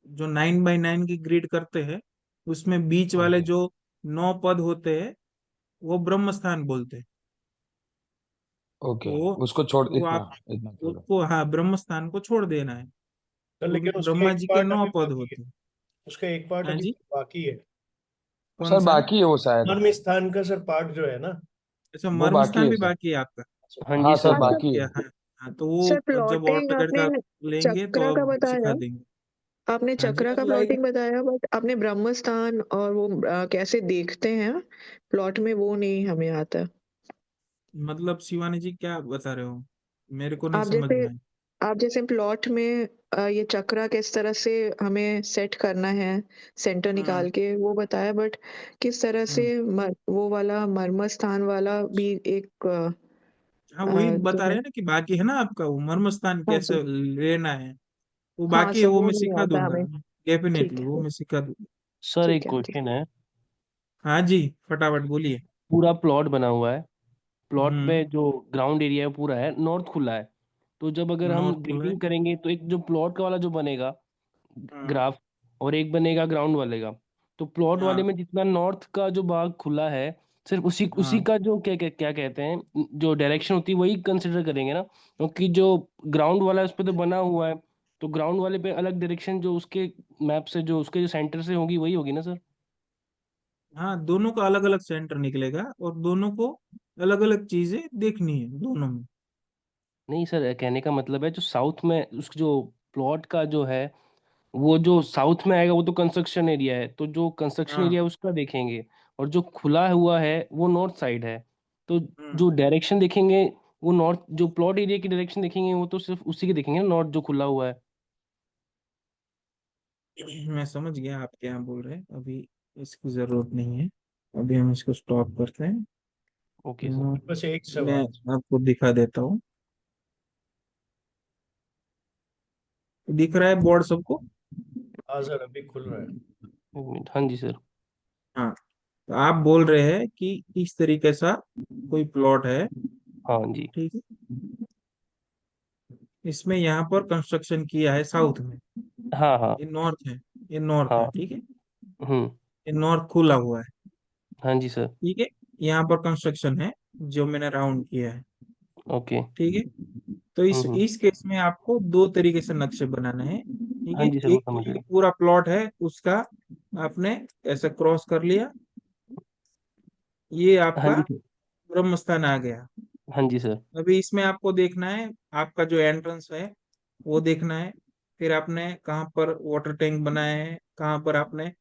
जो 9x9 की ग्रिड करते हैं, उसमें बीच वाले ओके। जो 9 पद होते हैं वो ब्रह्म स्थान बोलते हैं। ओके, तो उसको छोड़ वो इतना आप इतना छोड़ो। उसको, हाँ, ब्रह्म स्थान को छोड़ देना है, सर क्योंकि लेकिन उसका ब्रह्मा एक जी के पार्ट 9 अभी पद बाकी है, होते हैं। उसका एक पार्ट हाँ अभी जी, बाकी है। कौन सर सा? बाकी है वो शायद, मर्म स्थान का सर पार्ट जो है ना। अच्छा, वो मर्म बाकी स्थान है भी सर। बाकी है आपका? हाँ हाँ जी सर सर। हाँ सर। बाकी है। या हाँ, हाँ, तो सर वो जब प्लॉटिंग ऑटोकैड आपने का लेंगे तो चक्रा का अब सिखा बताया, देंगे। आपने हाँ जी, चक्रा का प्लॉटिंग बताया, बट आपने ब्रह्म स्थान और वो कैसे देखते हैं प्लॉट में, वो नहीं हमें आता। मतलब शिवानी जी क्या बता रहे हो, मेरे को नहीं आप समझ जैसे में आया। आप जैसे प्लॉट में ये चक्रा किस तरह से हमें सेट करना है, सेंटर हम्म निकाल के वो बताया, बट किस तरह से हम्म वो वाला मर्म स्थान वाला भी एक हाँ, वही जो बता रहे है। हैं ना कि बाकी है ना आपका वो मर्म स्थान हाँ कैसे जी। लेना है, वो हाँ बाकी है, सर वो वो मैं नहीं सिखा आता दूंगा, हमें। डेफिनेटली ठीक वो है। मैं सिखा दूंगा। सर ठीक एक है ठीक। क्वेश्चन है। हाँ जी, फटाफट बोलिए। पूरा प्लॉट बना हुआ है, प्लॉट में जो ग्राउंड एरिया है पूरा है, नॉर्थ खुला है। तो जब अगर हम नॉर्थ खुला है। ग्रेडिंग करेंगे तो एक जो प्लॉट वाला जो बनेगा ग्राफ और एक बनेगा ग्राउंड वाले का, तो प्लॉट वाले हाँ में जितना नॉर्थ का जो भाग खुला है सिर्फ उसी उसी हाँ का जो क्या क्या क्या कहते हैं जो डायरेक्शन होती है वही कंसिडर करेंगे ना, क्योंकि जो ग्राउंड वाला है उस पर तो बना हुआ है, तो ग्राउंड वाले पे अलग डायरेक्शन जो उसके मैप से जो उसके जो सेंटर से होगी वही होगी ना सर। हाँ, दोनों का अलग अलग सेंटर निकलेगा और दोनों को अलग अलग चीजें देखनी है दोनों में। नहीं सर, कहने का मतलब है जो साउथ में उस जो प्लॉट का जो है वो जो साउथ में आएगा वो तो कंस्ट्रक्शन एरिया है, तो जो कंस्ट्रक्शन हाँ एरिया उसका देखेंगे, और जो खुला हुआ है वो नॉर्थ साइड है, तो जो डायरेक्शन देखेंगे वो नॉर्थ, जो प्लॉट एरिया की डायरेक्शन देखेंगे वो तो सिर्फ उसी की देखेंगे ना, नॉर्थ जो खुला हुआ है। मैं समझ गया आप क्या बोल रहे हैं, अभी इसकी जरूरत नहीं है, अभी हम इसको स्टॉप करते हैं। Okay sir. बस एक मैं सवाल। आपको दिखा देता हूँ, दिख रहा है बोर्ड सबको? हाँ सर, अभी खुल रहा है। एक मिनट, हाँ जी सर। हाँ, तो आप बोल रहे हैं कि इस तरीके सा कोई प्लॉट है, हाँ जी। ठीक है, इसमें यहाँ पर कंस्ट्रक्शन किया है साउथ में, हाँ हाँ ये नॉर्थ है, ये नॉर्थ है, हाँ। ठीक है, हम्म। ये नॉर्थ खुला हुआ है, हाँ जी सर। ठीक है, यहाँ पर कंस्ट्रक्शन है जो मैंने राउंड किया है, ओके। ठीक है। तो इस केस में आपको दो तरीके से नक्शे बनाने हैं, ठीक हाँ है। जी सर, वो एक समझ ये गया। पूरा प्लॉट है उसका आपने ऐसे क्रॉस कर लिया, ये हाँ आपका जी सर। ब्रह्म स्थान आ गया। हाँ जी सर। अभी इसमें आपको देखना है आपका जो एंट्रेंस है वो देखना है, फिर आपने कहाँ पर वाटर टैंक बनाए हैं, कहाँ पर आपने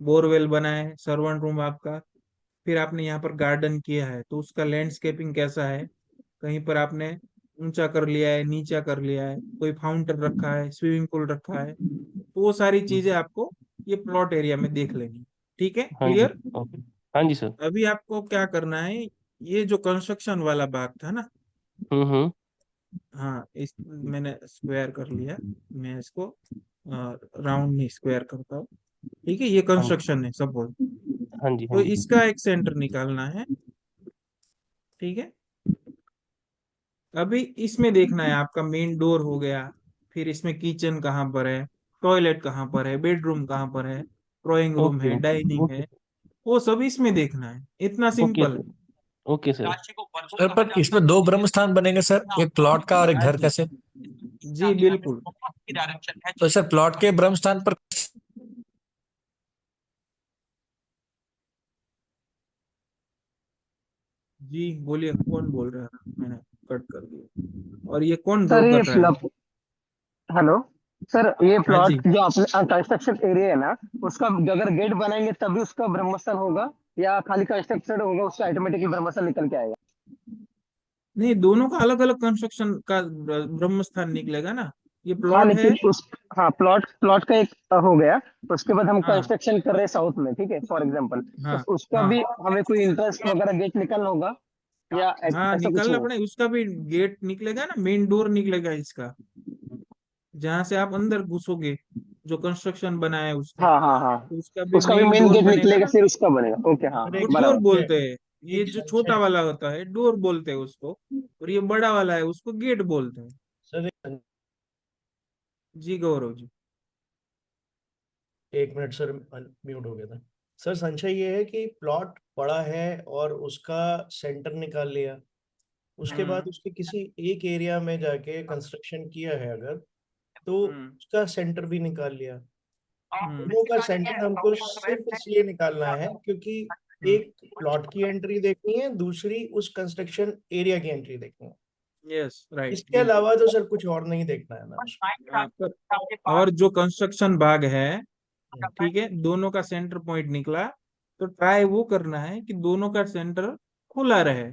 बोरवेल बनाए है, सर्वेंट रूम आपका, फिर आपने यहाँ पर गार्डन किया है तो उसका लैंडस्केपिंग कैसा है, कहीं पर आपने ऊंचा कर लिया है, नीचा कर लिया है, कोई फाउंटेन रखा है, स्विमिंग पूल रखा है, तो वो सारी चीजें आपको ये प्लॉट एरिया में देख लेनी, ठीक है, हाँ जी। क्लियर। ओके। हाँ जी सर। अभी आपको क्या करना है, ये जो कंस्ट्रक्शन वाला भाग था ना, हम्म। हाँ, इस मैंने स्क्वायर कर लिया, मैं इसको राउंड में स्क्वायर करता हूँ, ठीक है, ये हाँ जी। कंस्ट्रक्शन है सपोज, हाँ जी। हाँ तो जी। इसका एक सेंटर निकालना है, ठीक है। अभी इसमें देखना है आपका मेन डोर हो गया, फिर इसमें किचन कहाँ पर है, टॉयलेट कहाँ पर है, बेडरूम कहाँ पर है, ड्राइंग रूम ओके है, डाइनिंग ओके है, वो सब इसमें देखना है, इतना ओके सिंपल है। सर। Okay sir. सर पर इसमें दो ब्रह्म स्थान बनेंगे सर, एक प्लॉट का और एक हाँ घर का जी, सर। जी बिल्कुल। तो सर प्लॉट के ब्रह्म स्थान पर जी बोलिए, कौन बोल रहा है, मैंने कट कर दिया, और ये कौन ड्रॉ सर ये कर रहा है? हेलो सर, ये हाँ प्लॉट जी, जो आपने कंस्ट्रक्शन एरिया है ना, उसका अगर गेट बनाएंगे तभी उसका ब्रह्मस्थान होगा, या खाली कंस्ट्रक्शन होगा उसका ऑटोमेटिकली ब्रह्मस्थान निकल के आएगा? नहीं, दोनों का अलग अलग कंस्ट्रक्शन का ब्रह्म स्थान निकलेगा ना, ये हाँ प्लॉट है। लेकिन उस हाँ, प्लॉट प्लॉट का एक हो गया, उसके बाद हम हाँ कंस्ट्रक्शन कर रहे हैं साउथ में, ठीक है, फॉर एग्जांपल, तो हाँ उसका हाँ भी हमें कोई इंटरेस्ट वगैरह गेट निकालना होगा, या हाँ, ऐसा कुछ निकलना नहीं है? पड़ेगा, उसका भी गेट निकलेगा ना, मेन डोर निकलेगा इसका, जहां से आप अंदर घुसोगे, जो कंस्ट्रक्शन बना है उसका, हाँ हाँ हाँ, तो उसका भी उसका भी मेन मेन डोर गेट बनेगा निकलेगा ना, फिर उसका बनेगा, ओके हाँ सर वो एक डोर बराबर। संशय, बोलते हैं, ये एक जो छोटा संशय वाला होता है डोर बोलते हैं उसको, और ये बड़ा वाला है उसको गेट बोलते हैं। सर जी गौरव जी। एक मिनट सर, म्यूट हो गया था। सर संशय ये है कि प्लॉट बड़ा है और उसका सेंटर निकाल लिया, उसके बाद हम्म उसके किसी एक एरिया में जाके कंस्ट्रक्शन किया है अगर, तो हम्म उसका सेंटर भी निकाल लिया। हम्म दोनों का सेंटर हमको सिर्फ इसलिए निकालना है क्योंकि एक प्लॉट की एंट्री देखनी है, दूसरी उस कंस्ट्रक्शन एरिया की एंट्री देखनी है। यस राइट, इसके बिल्कुल। अलावा तो सर कुछ और नहीं देखना है ना उसमें। हाँ, और जो कंस्ट्रक्शन भाग है, ठीक है, दोनों का सेंटर पॉइंट निकला, तो ट्राई वो करना है कि दोनों का सेंटर खुला रहे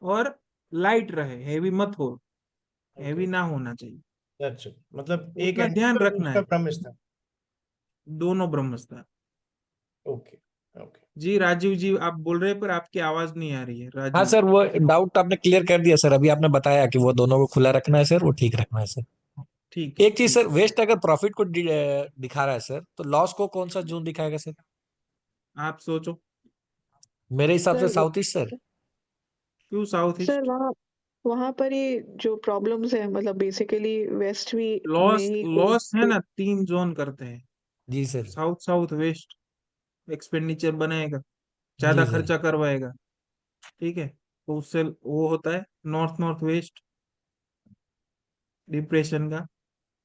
और लाइट रहे, हेवी मत हो, ओके, हेवी ना होना चाहिए, दैट्स इट। मतलब एक उतना ध्यान एंट्री और रखना दूसरा है, ब्रह्मस्थान। दोनों ब्रह्मस्त्र। Okay okay. जी राजीव जी, आप बोल रहे हैं पर आपकी आवाज नहीं आ रही है हाँ राजीव। सर, वो डाउट आपने क्लियर कर दिया सर, अभी आपने बताया कि वो दोनों को खुला रखना है सर, वो ठीक रखना है सर। ठीक है, एक चीज ठीक सर, वेस्ट अगर प्रॉफिट को दिखा रहा है सर, तो लॉस को कौन सा जोन दिखाएगा सर? आप सोचो। मेरे हिसाब से सर साउथ ईस्ट सर। क्यों साउथ सर ईस्ट? वहाँ वहाँ पर ये जो प्रॉब्लम्स है मतलब बेसिकली वेस्ट भी में लॉस ही लॉस है ना, 3 जोन करते हैं, जी sir. South south west. Expenditure बनाएगा, जी ज्यादा सर। खर्चा करवाएगा, ठीक है, तो उससे वो होता है नॉर्थ नॉर्थ वेस्ट डिप्रेशन का।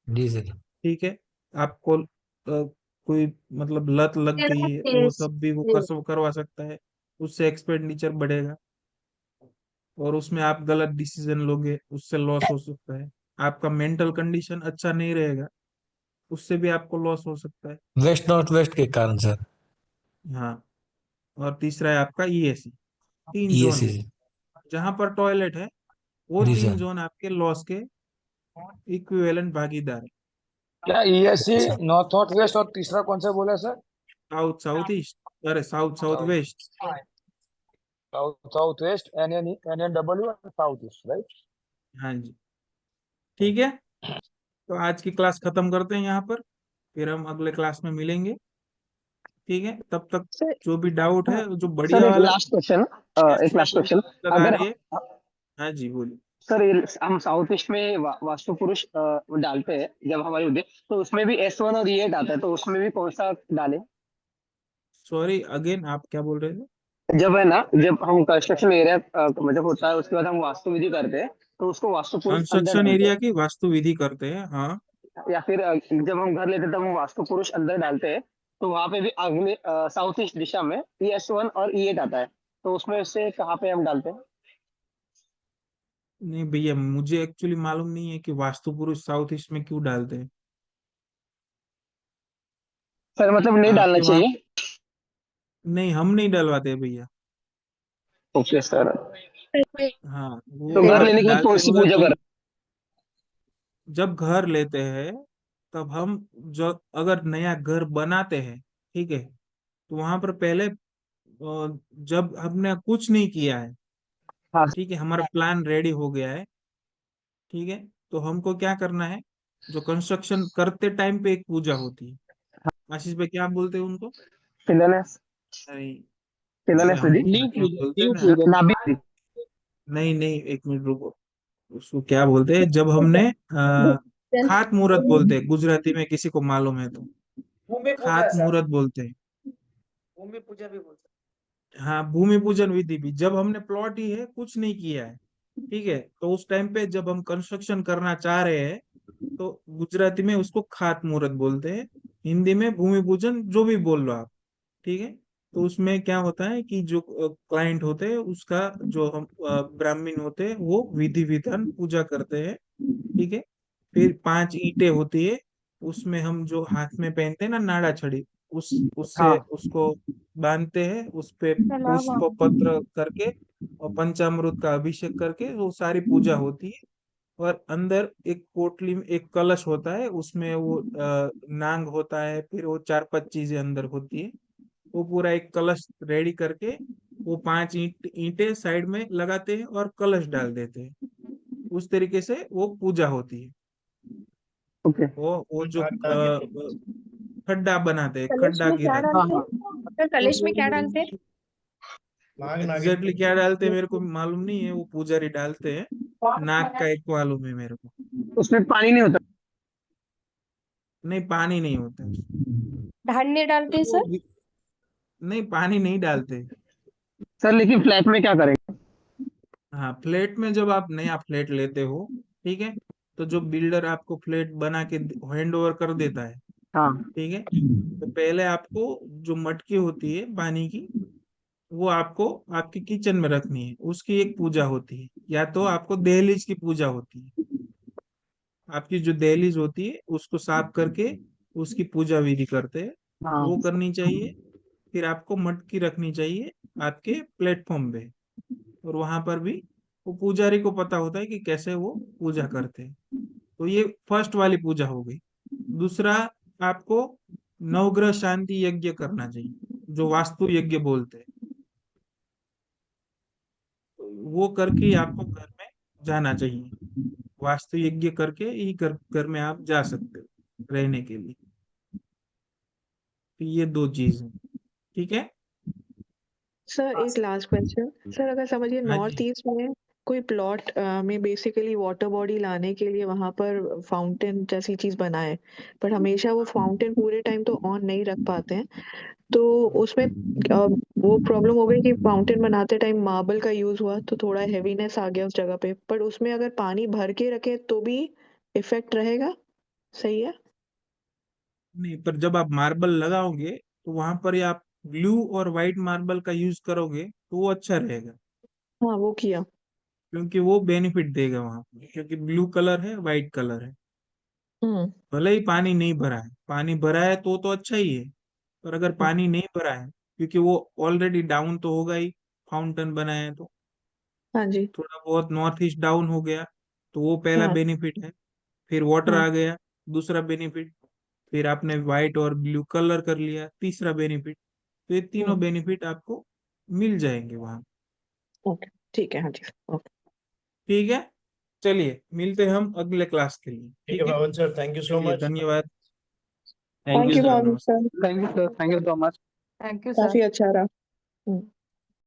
जी सर। ठीक है, आपको कोई मतलब लत लग गई है, वो सब भी वो कसम करवा सकता है, उससे एक्सपेंडिचर बढ़ेगा, और उसमें आप गलत डिसीजन लोगे, उससे लॉस हो सकता है। आपका मेंटल कंडीशन अच्छा नहीं रहेगा, उससे भी आपको लॉस हो सकता है। वेस्ट नॉर्थ वेस्ट के कारण सर। हाँ, और तीसरा है आपका ईएसी। 3 zone ESC. है, जहां पर टॉयलेट है वो जी 3 सर। जोन आपके लॉस के इक्विवेलेंट भागीदार है। क्या ईएससी अच्छा। नॉर्थ नॉर्थ वेस्ट और तीसरा कौन सा बोला सर? साउथ साउथ ईस्ट, अरे south south south waste. South west NNW और साउथ ईस्ट, राइट? हाँ जी, ठीक है, तो आज की क्लास खत्म करते हैं यहाँ पर, फिर हम अगले क्लास में मिलेंगे। ठीक है, तब तक सर जो भी डाउट है, जो सर बढ़िया एक वाला लास्ट क्वेश्चन, एक लास्ट क्वेश्चन। लगा अगर रही है। हाँ जी, बोलिए। सर हम साउथ ईस्ट में वास्तु पुरुष डालते हैं जब हमारे उद्देश्य, तो उसमें भी S1 और E8 आता है, तो उसमें भी कौन सा डालें? सॉरी, अगेन आप क्या बोल रहे थे? जब है ना, जब हम कंस्ट्रक्शन एरिया मतलब होता है उसके बाद हम वास्तु विधि करते हैं, तो उसको वास्तु पुरुष अंदर कंस्ट्रक्शन डालते एरिया की वास्तु विधि करते हैं, हाँ। हैं, या फिर जब हम घर लेते हैं तब हम वास्तु पुरुष अंदर डालते हैं, तो वहां पे भी अगले साउथ ईस्ट दिशा में S1 और E8 आता है, तो उसमें से कहाँ पे हम डालते हैं? नहीं भैया, मुझे एक्चुअली मालूम नहीं है कि वास्तु पुरुष साउथ ईस्ट में क्यों डालते हैं। सर मतलब नहीं डालना आपके वहाँ, चाहिए? नहीं हम नहीं डलवाते भैया। Okay sir. हाँ, वो तो घर आप लेने के बाद कौन डालते सी हो पूजा तो कर? जब घर लेते हैं, तब हम जो अगर नया घर बनाते हैं, ठीक है, तो वहां पर पहले जब हमने कुछ नहीं किया है, हाँ ठीक है, हमारा प्लान रेडी हो गया है, ठीक है, तो हमको क्या करना है, जो कंस्ट्रक्शन करते टाइम पे एक पूजा होती है, आशीष भाई क्या बोलते हैं उनको? शिलान्यास, नहीं, अरे शिलान्यास हम विधि, लोग नींव नाट्य पूजा, बोलते हैं नींव ना। पूजा। नाभि विधि। नहीं नहीं, एक मिनट रुको, उसको क्या बोलते हैं जब हमने खात मुहूर्त बोलते हैं, गुजराती में किसी को मालूम है तो भूमि पूजा खात सर, मुहूर्त बोलते हैं। भूमि पूजा भी बोलते हाँ, भूमि पूजन विधि भी, जब हमने प्लॉट ही है, कुछ नहीं किया है, ठीक है, तो उस टाइम पे जब हम कंस्ट्रक्शन करना चाह रहे हैं, तो गुजराती में उसको खात मुहूर्त बोलते हैं, हिंदी में भूमि पूजन, जो भी बोल लो आप, ठीक है। तो उसमें क्या होता है कि जो क्लाइंट होते हैं, उसका जो हम ब्राह्मण होते हैं, वो विधि विधान पूजा करते हैं, ठीक है। फिर 5 ईंटें होती है, उसमें हम जो हाथ में पहनते हैं ना, नाड़ा छड़ी, उससे हाँ उसको बांधते हैं, उस पे चलावा। पुष्प पत्र करके और पंचामृत का अभिषेक करके वो सारी पूजा होती है। और अंदर एक पोटली में एक कलश होता है, उसमें वो नांग होता है, फिर वो 4-5 चीजें अंदर होती है, वो पूरा एक कलश रेडी करके वो 5 ईंटें साइड में लगाते हैं और कलश डाल देते हैं, उस तरीके से वो पूजा होती है। ओके। वो जो नाग नागिन को। खड्डा बनाते हैं, कलश खड्डा में क्या गिराते हाँ डालते हाँ। हैं सर, कलश में क्या डालते हैं? नाग हैं। नागिन एग्जैक्टली को। क्या डालते हैं मेरे को मालूम नहीं है, वो पुजारी डालते हैं। नाग का एक मालूम है मेरे को। उसमें पानी नहीं होता? नहीं, पानी नहीं होता है उसमें। धान्य डालते हैं वो सर? नहीं, पानी नहीं डालते। सर लेकिन फ्लैट में क्या करेंगे? हाँ, फ्लैट में जब आप नया फ्लैट लेते हो, ठीक है, तो जो बिल्डर आपको फ्लैट बना के हैंड ओवर कर देता है, हाँ ठीक है, तो पहले आपको जो मटकी होती है पानी की, वो आपको आपकी किचन में रखनी है, उसकी एक पूजा होती है, या तो आपको दहलीज की पूजा होती है, आपकी जो दहलीज होती है उसको साफ करके उसकी पूजा विधि करते हैं, हाँ। वो करनी चाहिए। फिर आपको मटकी रखनी चाहिए आपके प्लेटफॉर्म पे, और वहां पर भी वो पुजारी को पता होता है कि कैसे वो पूजा करते हैं। तो ये फर्स्ट वाली पूजा हो गई। दूसरा, आपको नवग्रह शांति यज्ञ करना चाहिए, जो वास्तु यज्ञ बोलते हैं, तो वो करके ही आपको घर में जाना चाहिए। वास्तु यज्ञ करके ही घर घर में आप जा सकते हो रहने के लिए। तो ये 2 चीज है, ठीक है। सर एक लास्ट क्वेश्चन सर, अगर समझिए हाँ नॉर्थ जी। ईस्ट में कोई प्लॉट में बेसिकली वाटर बॉडी लाने के लिए वहां पर फाउंटेन जैसी चीज बनाए, पर हमेशा वो फाउंटेन पूरे टाइम तो ऑन नहीं रख पाते हैं, तो उसमें वो प्रॉब्लम हो गई कि फाउंटेन बनाते टाइम मार्बल का यूज हुआ तो थोड़ा हेवीनेस आ गया उस जगह पे, पर उसमें अगर पानी भर के रखे तो भी इफेक्ट रहेगा, सही है? नहीं, पर जब आप मार्बल लगाओगे तो वहां पर ही आप ब्लू और व्हाइट मार्बल का यूज करोगे तो वो अच्छा रहेगा, हाँ वो किया। क्योंकि वो बेनिफिट देगा वहां पर, क्योंकि ब्लू कलर है, व्हाइट कलर है। हम्म। भले ही पानी नहीं भरा है, पानी भरा है तो अच्छा ही है, पर अगर पानी नहीं भरा है, क्योंकि वो ऑलरेडी डाउन तो होगा ही, फाउंटेन बनाए हैं तो हाँ जी। थोड़ा बहुत नॉर्थ ईस्ट डाउन हो गया, तो वो पहला हाँ बेनिफिट है। फिर वाटर हाँ। आ गया, दूसरा बेनिफिट। फिर आपने व्हाइट और ब्लू कलर कर लिया, तीसरा बेनिफिट। तो ये तीनों बेनिफिट आपको मिल जाएंगे वहां। ओके ठीक है, हाँ जी ओके। ठीक है, चलिए मिलते हैं हम अगले क्लास के लिए। ठीक है ठीक है, भावन सर, थैंक यू सो चलिए, मच। धन्यवाद। Thank thank you you sir. भाभी नमस्ते। Sir, thank you sir, thank you so much. Thank you काफी सर। अच्छा रहा।